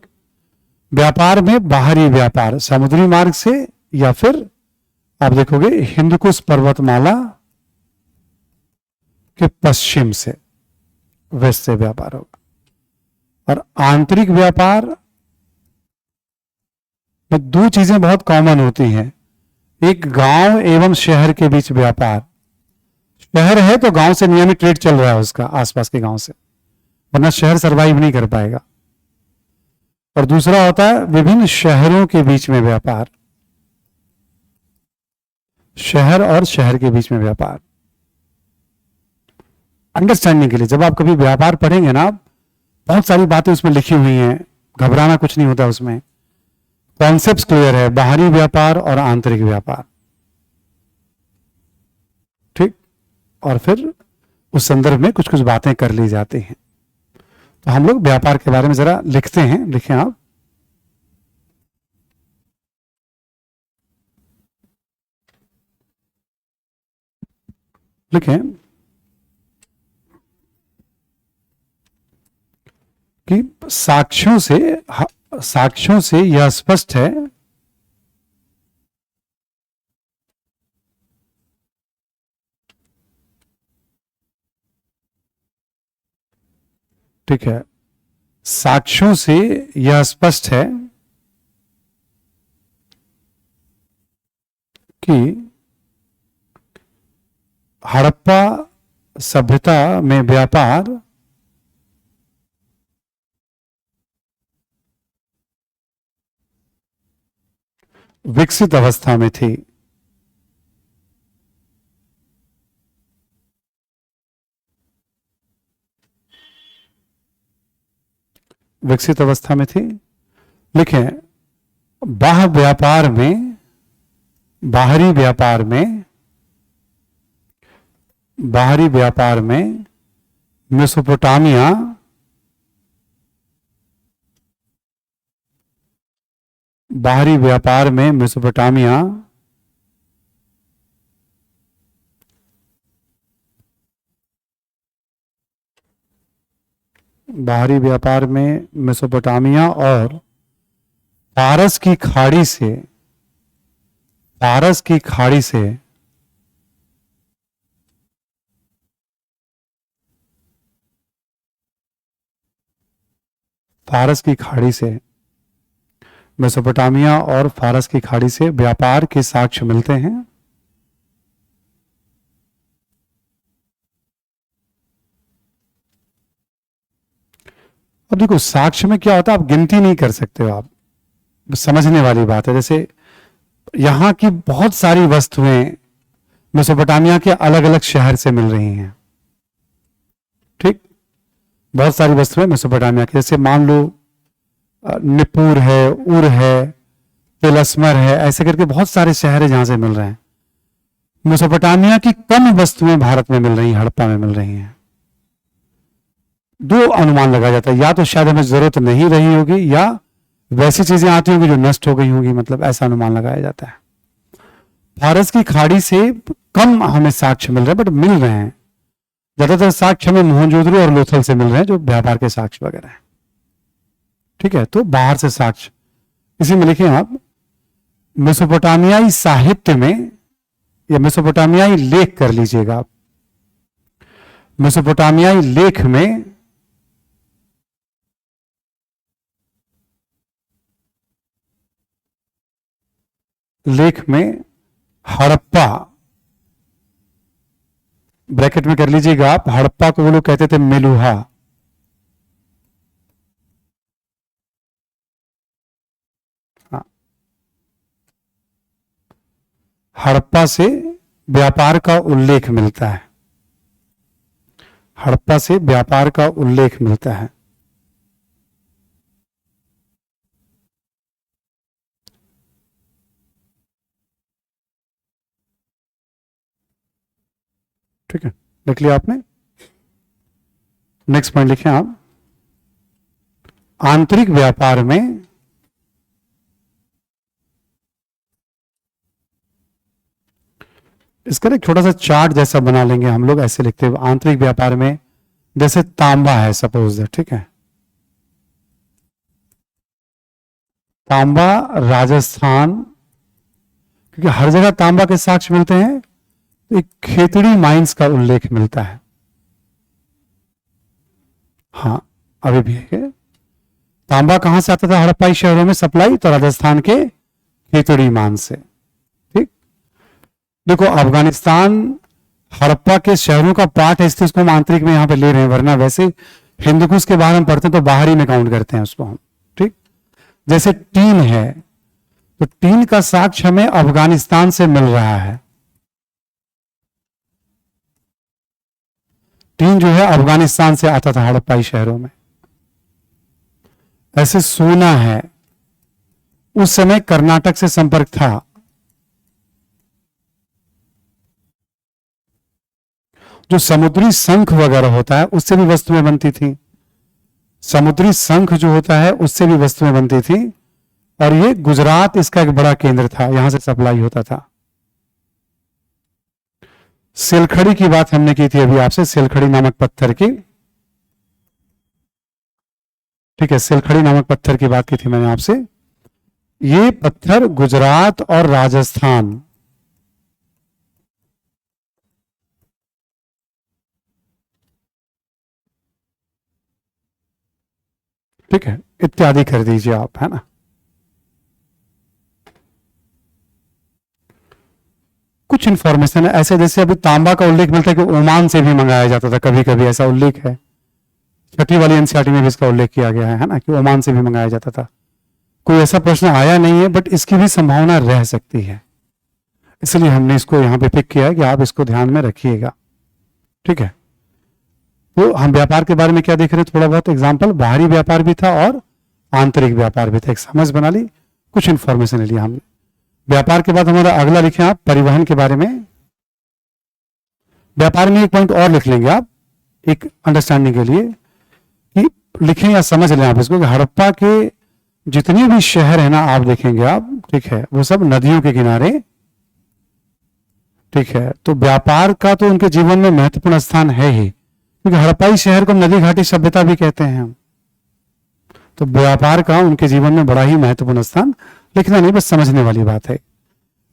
व्यापार में बाहरी व्यापार समुद्री मार्ग से, या फिर आप देखोगे हिंदुकुश पर्वतमाला के पश्चिम से, वेस्ट से व्यापार होगा। और आंतरिक व्यापार में दो चीजें बहुत कॉमन होती हैं, एक गांव एवं शहर के बीच व्यापार, शहर है तो गांव से नियमित ट्रेड चल रहा है उसका, आसपास के गांव से, वरना शहर सरवाइव नहीं कर पाएगा। और दूसरा होता है विभिन्न शहरों के बीच में व्यापार, शहर और शहर के बीच में व्यापार। अंडरस्टैंडिंग के लिए जब आप कभी व्यापार पढ़ेंगे ना, बहुत सारी बातें उसमें लिखी हुई हैं, घबराना कुछ नहीं होता उसमें, कॉन्सेप्ट्स क्लियर है, बाहरी व्यापार और आंतरिक व्यापार। ठीक, और फिर उस संदर्भ में कुछ कुछ बातें कर ली जाती हैं। तो हम लोग व्यापार के बारे में जरा लिखते हैं, लिखें आप। लिखें कि साक्ष्यों से यह स्पष्ट है ठीक है, साक्ष्यों से यह स्पष्ट है कि हड़प्पा सभ्यता में व्यापार विकसित अवस्था में थी। विकसित अवस्था में थी। लिखें, बाह्य व्यापार में, बाहरी व्यापार में, बाहरी व्यापार में मेसोपोटामिया बाहरी व्यापार में मेसोपोटामिया बाहरी व्यापार में मेसोपोटामिया और फारस की खाड़ी से, फारस की खाड़ी से फारस की खाड़ी से, मेसोपोटामिया और फारस की खाड़ी से व्यापार के साक्ष्य मिलते हैं। अब देखो साक्ष्य में क्या होता है, आप गिनती नहीं कर सकते हो, आप समझने वाली बात है। जैसे यहां की बहुत सारी वस्तुएं मेसोपोटामिया के अलग अलग शहर से मिल रही हैं, ठीक। बहुत सारी वस्तुएं मेसोपोटामिया की, जैसे मान लो निपुर है, उर है, तिलस्मर है, ऐसे करके बहुत सारे शहर है जहां से मिल रहे हैं। मेसोपोटामिया की कम वस्तुएं भारत में मिल रही हैं, हड़प्पा में मिल रही हैं। दो अनुमान लगाया जाता है, या तो शायद हमें जरूरत नहीं रही होगी, या वैसी चीजें आती होंगी जो नष्ट हो गई होंगी, मतलब ऐसा अनुमान लगाया जाता है। फारस की खाड़ी से कम हमें साक्ष्य मिल रहे हैं, बट मिल रहे हैं। ज्यादातर साक्ष्य हमें मोहनजोदड़ो और लोथल से मिल रहे हैं, जो व्यापार के साक्ष्य वगैरह हैं, ठीक है। तो बाहर से साक्ष्य, इसी में लिखें आप, मेसोपोटामियाई साहित्य में, या मेसोपोटामियाई लेख कर लीजिएगा आप, मेसोपोटामियाई लेख में हड़प्पा, ब्रैकेट में कर लीजिएगा आप, हड़प्पा को वो लोग कहते थे मेलुहा। हाँ। हड़प्पा से व्यापार का उल्लेख मिलता है, हड़प्पा से व्यापार का उल्लेख मिलता है। ठीक है, लिख लिया आपने। नेक्स्ट पॉइंट लिखें आप, आंतरिक व्यापार में इसका एक छोटा सा चार्ट जैसा बना लेंगे हम लोग, ऐसे लिखते हुए, आंतरिक व्यापार में जैसे तांबा है सपोज, ठीक है, तांबा राजस्थान, क्योंकि हर जगह तांबा के साक्ष्य मिलते हैं, तो एक खेतड़ी माइंस का उल्लेख मिलता है। हाँ, अभी भी है। तांबा कहां से आता था हड़प्पाई शहरों में सप्लाई, तो राजस्थान के खेतड़ी मान से, ठीक। देखो अफगानिस्तान हड़प्पा के शहरों का पार्ट है, इसलिए उसको हम आंतरिक में यहां पे ले रहे हैं, वरना वैसे हिंदुकुश के बाहर हम पढ़ते हैं तो बाहरी में काउंट करते हैं उसको हम, ठीक। जैसे टीन है, तो टीन का साक्ष्य हमें अफगानिस्तान से मिल रहा है। टीन जो है अफगानिस्तान से आता था हड़प्पाई शहरों में। ऐसे सोना है, उस समय कर्नाटक से संपर्क था। जो समुद्री शंख वगैरह होता है उससे भी वस्तुएं बनती थी, समुद्री शंख जो होता है उससे भी वस्तुएं बनती थी, और ये गुजरात इसका एक बड़ा केंद्र था, यहां से सप्लाई होता था। सिलखड़ी की बात हमने की थी अभी आपसे, सिलखड़ी नामक पत्थर की, ठीक है, सिलखड़ी नामक पत्थर की बात की थी मैंने आपसे। ये पत्थर गुजरात और राजस्थान, ठीक है, इत्यादि कर दीजिए आप, है ना। कुछ इंफॉर्मेशन है ऐसे, जैसे अभी तांबा का उल्लेख मिलता है कि ओमान से भी मंगाया जाता था, कभी कभी ऐसा उल्लेख है, छठी वाली एनसीईआरटी में भी इसका उल्लेख किया गया है ना, कि ओमान से भी मंगाया जाता था। कोई ऐसा प्रश्न आया नहीं है, बट इसकी भी संभावना रह सकती है, इसलिए हमने इसको यहां पे पिक किया है कि आप इसको ध्यान में रखिएगा, ठीक है। तो हम व्यापार के बारे में क्या देख रहे हैं, थोड़ा बहुत एग्जाम्पल, बाहरी व्यापार भी था और आंतरिक व्यापार भी था, एक समझ बना ली, कुछ इंफॉर्मेशन ले लिया हमने। व्यापार के बाद हमारा अगला लिखें आप, परिवहन के बारे में। व्यापार में एक पॉइंट और लिख लेंगे आप, एक अंडरस्टैंडिंग के लिए, कि लिखें या समझ लें आप इसको, कि हड़प्पा के जितने भी शहर है ना, आप देखेंगे आप, ठीक है, वो सब नदियों के किनारे, ठीक है। तो व्यापार का तो उनके जीवन में महत्वपूर्ण स्थान है ही, क्योंकि हड़प्पाई शहर को नदी घाटी सभ्यता भी कहते हैं हम, तो व्यापार का उनके जीवन में बड़ा ही महत्वपूर्ण स्थान, लिखना नहीं, बस समझने वाली बात है।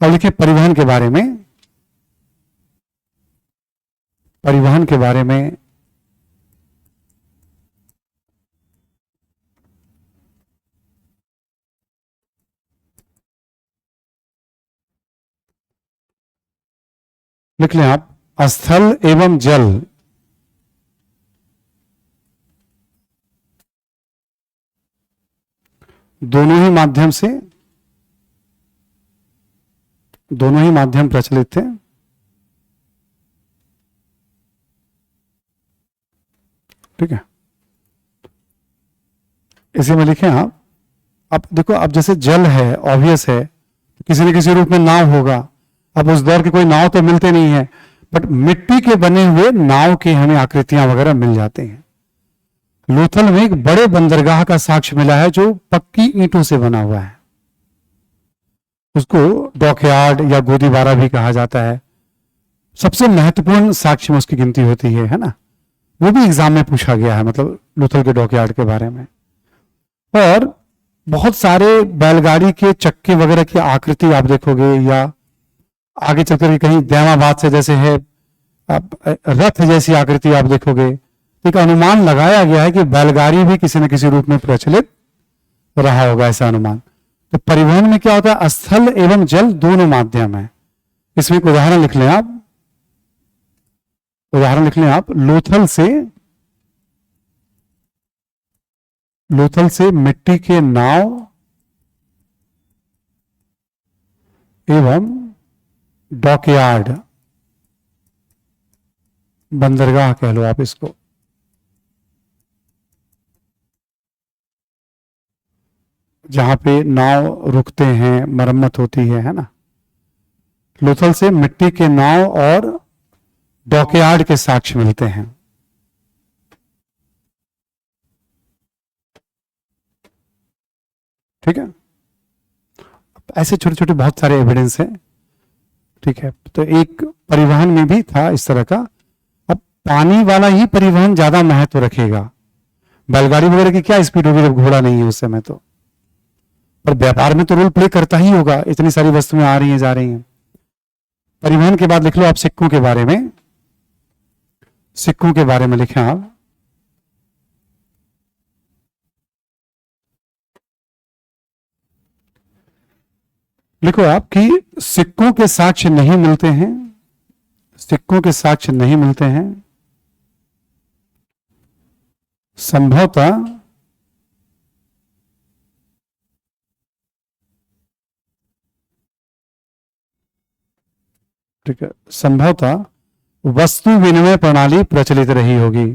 अब लिखिए परिवहन के बारे में, परिवहन के बारे में लिख लें आप, स्थल एवं जल, दोनों ही माध्यम प्रचलित थे। ठीक है, इसी में लिखें आप। अब देखो, अब जैसे जल है, ऑब्वियस है, किसी न किसी रूप में नाव होगा। अब उस दौर के कोई नाव तो मिलते नहीं है, बट मिट्टी के बने हुए नाव की हमें आकृतियां वगैरह मिल जाते हैं। लोथल में एक बड़े बंदरगाह का साक्ष्य मिला है जो पक्की ईंटों से बना हुआ है। उसको डॉकयार्ड या गोदीबारा भी कहा जाता है। सबसे महत्वपूर्ण साक्ष्य में उसकी गिनती होती है ना। वो भी एग्जाम में पूछा गया है, मतलब लोथल के डॉकयार्ड के बारे में। और बहुत सारे बैलगाड़ी के चक्के वगैरह की आकृति आप देखोगे, या आगे चलकर कहीं दैमाबाद से जैसे है रथ जैसी आकृति आप देखोगे। एक अनुमान लगाया गया है कि बैलगाड़ी भी किसी न किसी रूप में प्रचलित रहा होगा, ऐसा अनुमान। तो परिवहन में क्या होता है, स्थल एवं जल दोनों माध्यम है। इसमें एक उदाहरण लिख लें आप। लोथल से मिट्टी के नाव एवं डॉकयार्ड, बंदरगाह कह लो आप इसको, जहां पे नाव रुकते हैं, मरम्मत होती है ना। लोथल से मिट्टी के नाव और डॉकयार्ड के साक्ष्य मिलते हैं। ठीक है, ऐसे छोटे छोटे बहुत सारे एविडेंस हैं। ठीक है, तो एक परिवहन में भी था इस तरह का। अब पानी वाला ही परिवहन ज्यादा महत्व रखेगा। बैलगाड़ी वगैरह की क्या स्पीड होगी जब घोड़ा नहीं है उस समय तो। पर व्यापार में तो रोल प्ले करता ही होगा, इतनी सारी वस्तुएं आ रही हैं जा रही हैं। परिवहन के बाद लिख लो आप सिक्कों के बारे में। सिक्कों के बारे में लिखें आप। लिखो आप कि सिक्कों के साक्ष्य नहीं मिलते हैं, सिक्कों के साक्ष्य नहीं मिलते हैं। संभवतः ठीक है, संभवतः वस्तु विनिमय प्रणाली प्रचलित रही होगी।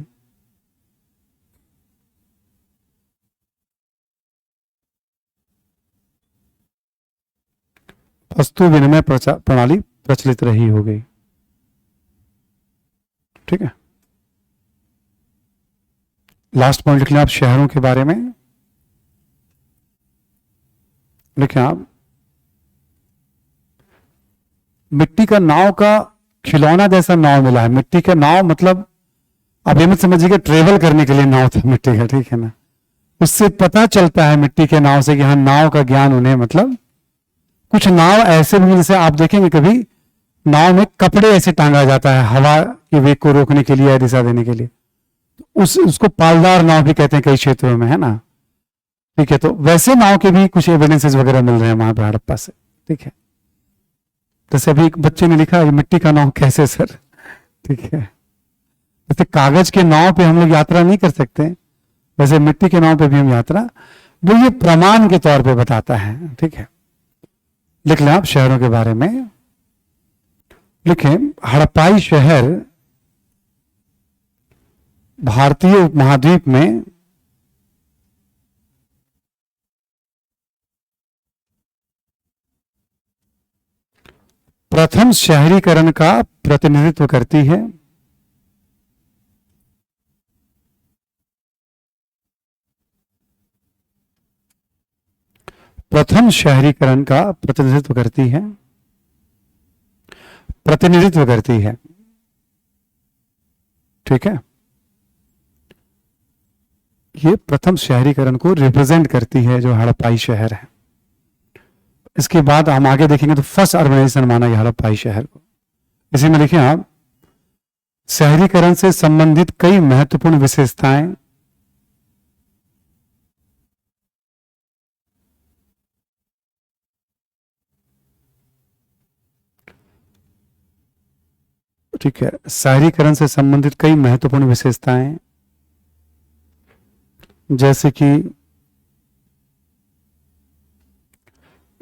वस्तु विनिमय प्रणाली प्रचलित रही होगी। ठीक है, लास्ट पॉइंट लिख लें आप शहरों के बारे में। लिखें आप, मिट्टी का नाव का खिलौना जैसा नाव मिला है। मिट्टी का नाव मतलब आप ये मत समझिएगा ट्रेवल करने के लिए नाव था मिट्टी का, ठीक है ना। उससे पता चलता है मिट्टी के नाव से कि हाँ नाव का ज्ञान उन्हें, मतलब कुछ नाव ऐसे भी जैसे आप देखेंगे कभी नाव में कपड़े ऐसे टांगा जाता है हवा के वेग को रोकने के लिए या दिशा देने के लिए। उसको पालदार नाव भी कहते हैं कई क्षेत्रों में, है ना। ठीक है, तो वैसे नाव के भी कुछ एविडेंसेस वगैरह मिल रहे हैं वहां पर हड़प्पा से। ठीक है, जैसे अभी एक बच्चे ने लिखा ये मिट्टी का नाव कैसे सर। ठीक है, जैसे कागज के नाव पे हम लोग यात्रा नहीं कर सकते, वैसे मिट्टी के नाव पे भी हम यात्रा, वो ये प्रमाण के तौर पे बताता है। ठीक है, लिख लें आप शहरों के बारे में। लिखें, हड़प्पाई शहर भारतीय उपमहाद्वीप में प्रथम शहरीकरण का प्रतिनिधित्व करती है। प्रथम शहरीकरण का प्रतिनिधित्व करती है, प्रतिनिधित्व करती है। ठीक है, ये प्रथम शहरीकरण को रिप्रेजेंट करती है जो हड़प्पाई शहर है। इसके बाद हम आगे देखेंगे तो फर्स्ट अर्बनाइजेशन माना गया हड़प्पाई शहर को। इसी में लिखें आप, शहरीकरण से संबंधित कई महत्वपूर्ण विशेषताएं ठीक है, शहरीकरण से संबंधित कई महत्वपूर्ण विशेषताएं जैसे कि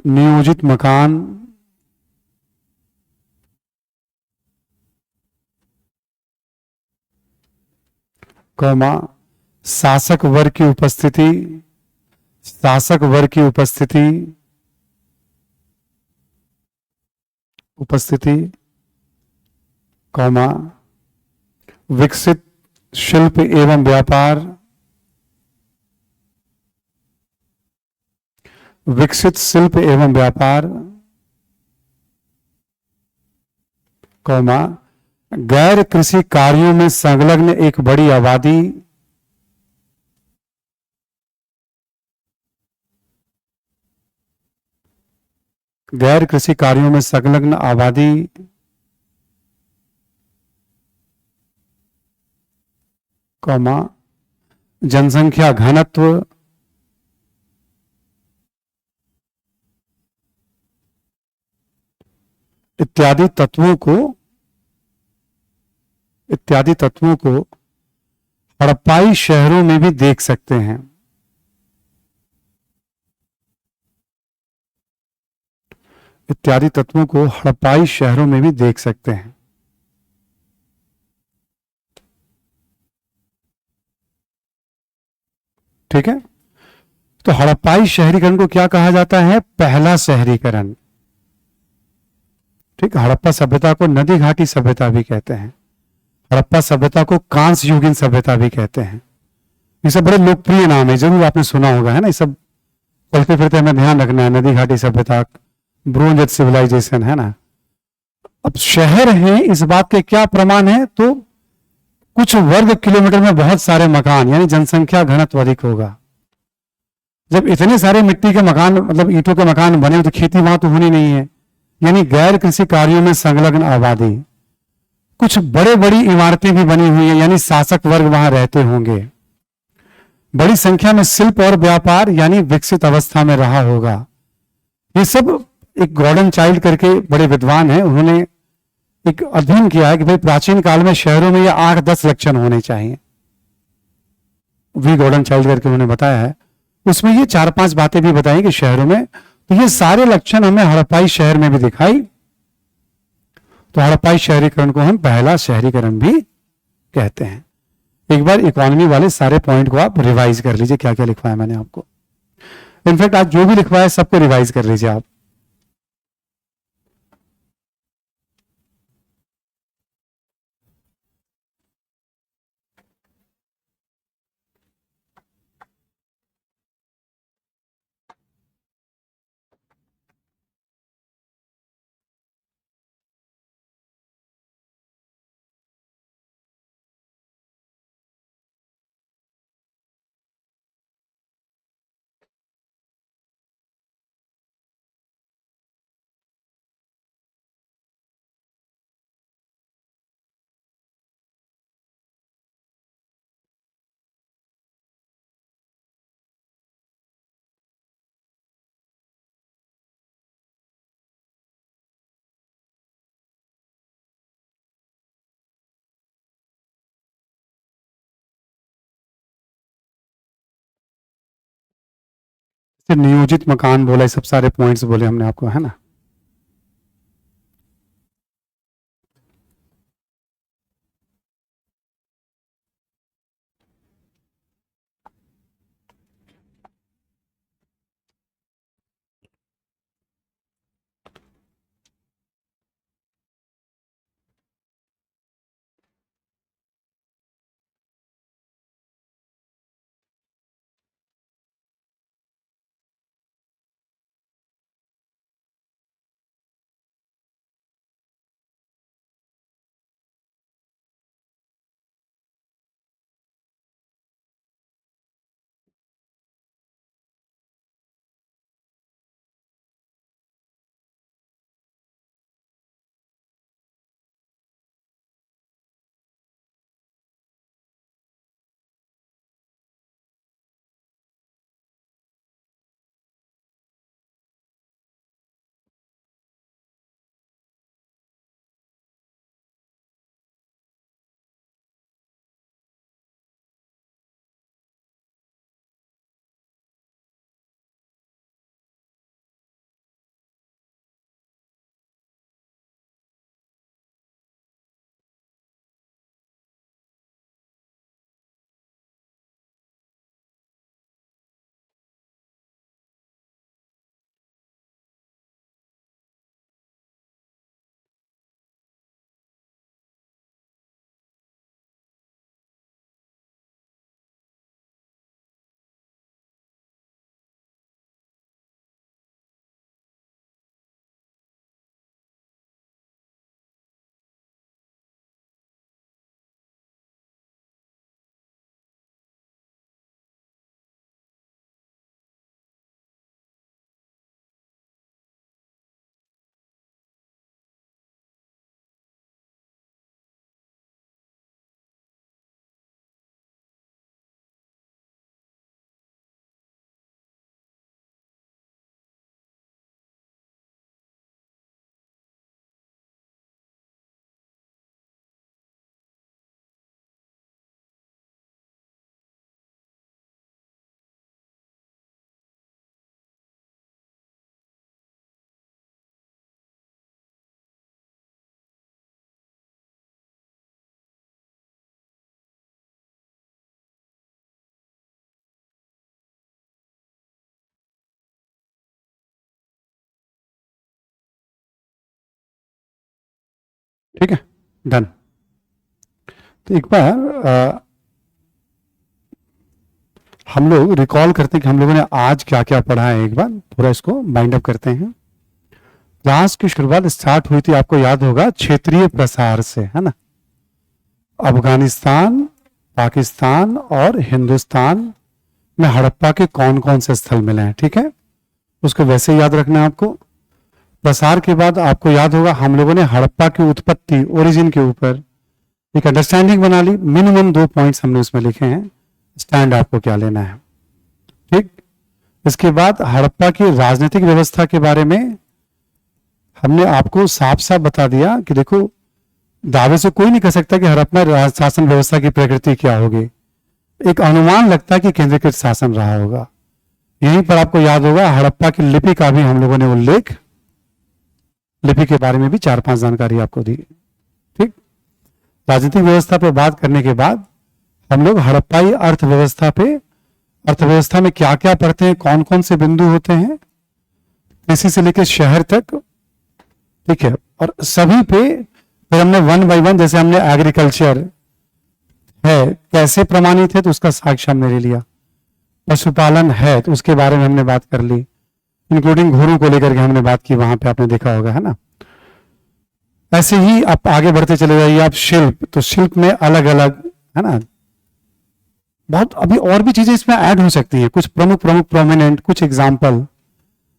नियोजित मकान कौमा शासक वर्ग की उपस्थिति, शासक वर्ग की उपस्थिति, उपस्थिति कौमा विकसित शिल्प एवं व्यापार, विकसित शिल्प एवं व्यापार कौमा गैर कृषि कार्यों में संलग्न एक बड़ी आबादी, गैर कृषि कार्यों में संलग्न आबादी कौमा जनसंख्या घनत्व, इत्यादि तत्वों को, इत्यादि तत्वों को हड़प्पाई शहरों में भी देख सकते हैं। इत्यादि तत्वों को हड़प्पाई शहरों में भी देख सकते हैं। ठीक है, तो हड़प्पाई शहरीकरण को क्या कहा जाता है? पहला शहरीकरण। ठीक, हड़प्पा सभ्यता को नदी घाटी सभ्यता भी कहते हैं, हड़प्पा सभ्यता को कांस्य युगीन सभ्यता भी कहते हैं। ये सब बड़े लोकप्रिय नाम है, जरूर आपने सुना होगा, है ना? ये सब चलते फिरते हमें ध्यान रखना है। नदी घाटी सभ्यता, ब्रोंज एज सिविलाइजेशन, है ना? अब शहर है, इस बात के क्या प्रमाण है? तो कुछ वर्ग किलोमीटर में बहुत सारे मकान, यानी जनसंख्या घनत्व अधिक होगा। जब इतने सारे मिट्टी के मकान, मतलब ईंटों के मकान बने तो खेती वहां तो होनी नहीं है, यानी गैर कृषि कार्यों में संलग्न आबादी। कुछ बड़े बड़ी इमारतें भी बनी हुई है, यानी शासक वर्ग वहां रहते होंगे। बड़ी संख्या में शिल्प और व्यापार, यानी विकसित अवस्था में रहा होगा। ये सब एक गॉर्डन चाइल्ड करके बड़े विद्वान हैं, उन्होंने एक अध्ययन किया है कि भाई प्राचीन काल में शहरों में ये 8-10 लक्षण होने चाहिए। वी गॉर्डन चाइल्ड करके उन्होंने बताया है, उसमें ये 4-5 बातें भी बताई कि शहरों में, तो ये सारे लक्षण हमें हड़प्पाई शहर में भी दिखाई। तो हड़प्पाई शहरीकरण को हम पहला शहरीकरण भी कहते हैं। एक बार इकोनॉमी वाले सारे पॉइंट को आप रिवाइज कर लीजिए, क्या क्या लिखवाया मैंने आपको। इनफैक्ट आज जो भी लिखवाया सबको रिवाइज कर लीजिए आप। नियोजित मकान बोला, सब सारे पॉइंट्स बोले हमने आपको, है ना? ठीक है, डन। तो एक बार हम लोग रिकॉल करते हैं कि हम लोगों ने आज क्या क्या पढ़ा है, एक बार पूरा इसको बाइंड अप करते हैं। क्लास की शुरुआत स्टार्ट हुई थी, आपको याद होगा, क्षेत्रीय प्रसार से, है ना। अफगानिस्तान, पाकिस्तान और हिंदुस्तान में हड़प्पा के कौन कौन से स्थल मिले हैं, ठीक है, उसको वैसे याद रखना है आपको। प्रसार के बाद आपको याद होगा हम लोगों ने हड़प्पा की उत्पत्ति, ओरिजिन के ऊपर एक अंडरस्टैंडिंग बना ली। मिनिमम 2 पॉइंट्स हमने उसमें लिखे हैं, स्टैंड आपको क्या लेना है, ठीक। इसके बाद हड़प्पा की राजनीतिक व्यवस्था के बारे में हमने आपको साफ साफ बता दिया कि देखो, दावे से कोई नहीं कह सकता कि हड़प्पा शासन व्यवस्था की प्रकृति क्या होगी, एक अनुमान लगता है कि केंद्रीकृत शासन रहा होगा। यहीं पर आपको याद होगा हड़प्पा की लिपि का भी हम लोगों ने उल्लेख, लिपि के बारे में भी 4-5 जानकारी आपको दी, ठीक। राजनीतिक व्यवस्था पे बात करने के बाद हम लोग हड़प्पाई अर्थव्यवस्था पे, अर्थव्यवस्था में क्या क्या पढ़ते हैं, कौन कौन से बिंदु होते हैं, कृषि से लेकर शहर तक, ठीक है। और सभी पे फिर हमने 1 बाय 1, जैसे हमने एग्रीकल्चर है कैसे प्रमाणित है तो उसका साक्ष्य हमने ले लिया, पशुपालन है तो उसके बारे में हमने बात कर ली, इंक्लूडिंग घोड़ों को लेकर के हमने बात की, वहां पे आपने देखा होगा, है ना। ऐसे ही आप आगे बढ़ते चले जाइए, आप शिल्प, तो शिल्प में अलग अलग, है ना, बहुत अभी और भी चीजें इसमें ऐड हो सकती हैं, कुछ प्रमुख प्रमुख प्रोमिनेंट, कुछ एग्जाम्पल,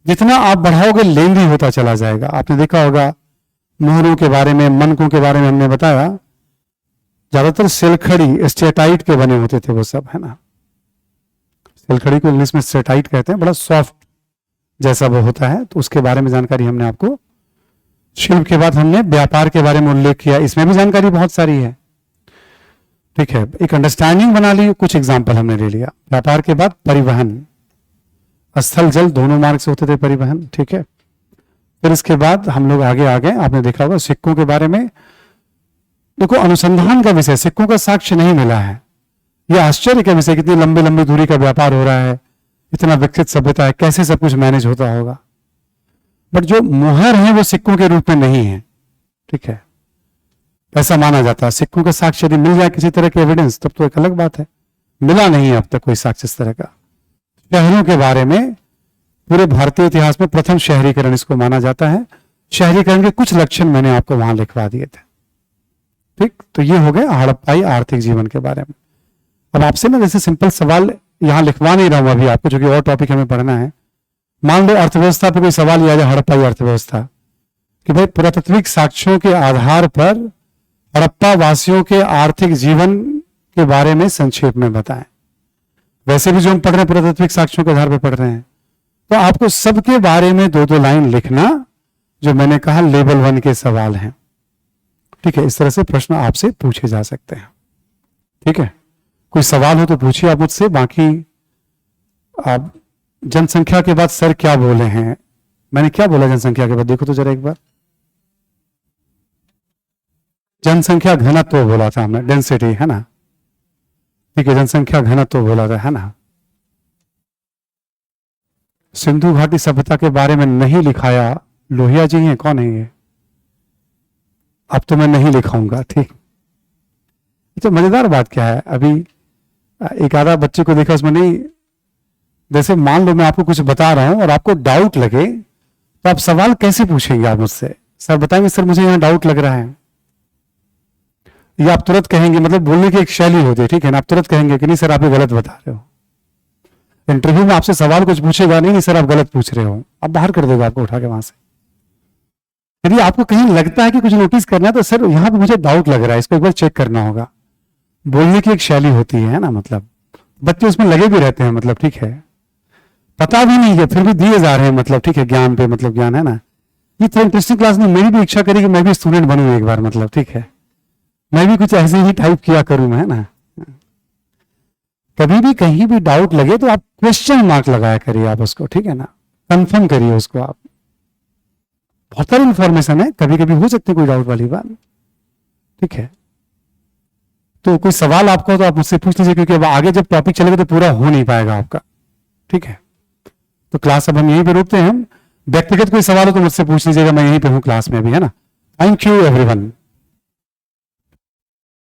जितना आप बढ़ाओगे लेंदी होता चला जाएगा। आपने देखा होगा मोहरों के बारे में, मनकों के बारे में हमने बताया, ज्यादातर सिलखड़ी स्टेटाइट के बने होते थे वो सब, है ना। सिलखड़ी को इंग्लिश में स्टेटाइट कहते हैं, बड़ा सॉफ्ट जैसा वो होता है, तो उसके बारे में जानकारी हमने आपको। शिल्प के बाद हमने व्यापार के बारे में उल्लेख किया, इसमें भी जानकारी बहुत सारी है, ठीक है। एक अंडरस्टैंडिंग बना ली, कुछ एग्जाम्पल हमने ले लिया। व्यापार के बाद परिवहन, स्थल जल दोनों मार्ग से होते थे परिवहन, ठीक है। फिर इसके बाद हम लोग आगे आ गए, आपने देखा होगा सिक्कों के बारे में। देखो अनुसंधान का विषय, सिक्कों का साक्ष्य नहीं मिला है, यह आश्चर्य का विषय, कितनी लंबी लंबी दूरी का व्यापार हो रहा है, इतना विकसित सभ्यता है, कैसे सब कुछ मैनेज होता होगा। बट जो मोहर है वो सिक्कों के रूप में नहीं है, ठीक है, ऐसा माना जाता है। सिक्कों का साक्ष्य यदि मिल जाए किसी तरह के एविडेंस तब तो एक अलग बात है, मिला नहीं है अब तक कोई साक्ष्य इस तरह का। शहरों के बारे में, पूरे भारतीय इतिहास में प्रथम शहरीकरण इसको माना जाता है। शहरीकरण के कुछ लक्षण मैंने आपको वहां लिखवा दिए थे, ठीक। तो ये हो गया हड़प्पाई आर्थिक जीवन के बारे में। अब आपसे ना जैसे सिंपल सवाल यहां लिखवा नहीं रहा हूं अभी आपको, जो कि और टॉपिक हमें पढ़ना है। मान लो अर्थव्यवस्था पे कोई सवाल लिया जाए, हड़प्पाई अर्थव्यवस्था, कि भाई पुरातात्विक साक्ष्यों के आधार पर हड़प्पा वासियों के आर्थिक जीवन के बारे में संक्षेप में बताएं। वैसे भी जो हम पढ़ रहे हैं पुरातात्विक साक्ष्यों के आधार पर पढ़ रहे हैं, तो आपको सबके बारे में 2-2 लाइन लिखना, जो मैंने कहा लेवल 1 के सवाल हैं, ठीक है। इस तरह से प्रश्न आपसे पूछे जा सकते हैं, ठीक है। कोई सवाल हो तो पूछिए आप मुझसे। बाकी आप जनसंख्या के बाद सर क्या बोले हैं, मैंने क्या बोला जनसंख्या के बाद, देखो तो जरा एक बार। जनसंख्या घनत्व बोला था हमने, डेंसिटी, है ना, ठीक है, जनसंख्या घनत्व बोला था, है ना। सिंधु घाटी सभ्यता के बारे में नहीं लिखाया, लोहिया जी हैं, कौन है ये, अब तो मैं नहीं लिखाऊंगा, ठीक। तो मजेदार बात क्या है, अभी एक आधा बच्चे को देखा उसमें नहीं, जैसे मान लो मैं आपको कुछ बता रहा हूं और आपको डाउट लगे तो आप सवाल कैसे पूछेंगे, आप मुझसे सर बताएंगे सर मुझे यहां डाउट लग रहा है, या आप तुरंत कहेंगे, मतलब बोलने की एक शैली होती है, ठीक है ना, आप तुरंत कहेंगे कि नहीं सर आप ये गलत बता रहे हो। इंटरव्यू में आपसे सवाल कुछ पूछेगा, नहीं सर आप गलत पूछ रहे हो, आप बाहर कर देगा आपको उठा के वहां से। यदि आपको कहीं लगता है कि कुछ नोटिस करना है तो सर यहां पे मुझे डाउट लग रहा है, इसको एक बार चेक करना होगा। बोलने की एक शैली होती है ना, मतलब बच्चे उसमें लगे भी रहते हैं, मतलब ठीक है, पता भी नहीं है फिर भी दिए जा रहे हैं, मतलब ठीक है, ज्ञान पे मतलब ज्ञान, है ना। ये तो इंटरेस्टिंग क्लास में मेरी भी इच्छा करी कि मैं भी स्टूडेंट बनूं एक बार, मतलब ठीक है, मैं भी कुछ ऐसे ही टाइप किया करूं, है ना। कभी भी कहीं भी डाउट लगे तो आप क्वेश्चन मार्क लगाया करिए आप उसको, ठीक है ना, कंफर्म करिए उसको आप। बहुत सारी इंफॉर्मेशन है, कभी कभी हो सकती है कोई डाउट वाली बात, ठीक है। तो कोई सवाल आपका हो तो आप मुझसे पूछ लीजिए, क्योंकि अब आगे जब टॉपिक चलेगा तो पूरा हो नहीं पाएगा आपका, ठीक है। तो क्लास अब हम यहीं पे रोकते हैं। हम व्यक्तिगत कोई सवाल हो तो मुझसे पूछ लीजिएगा, मैं यहीं पे हूं क्लास में अभी, है ना। Thank you everyone.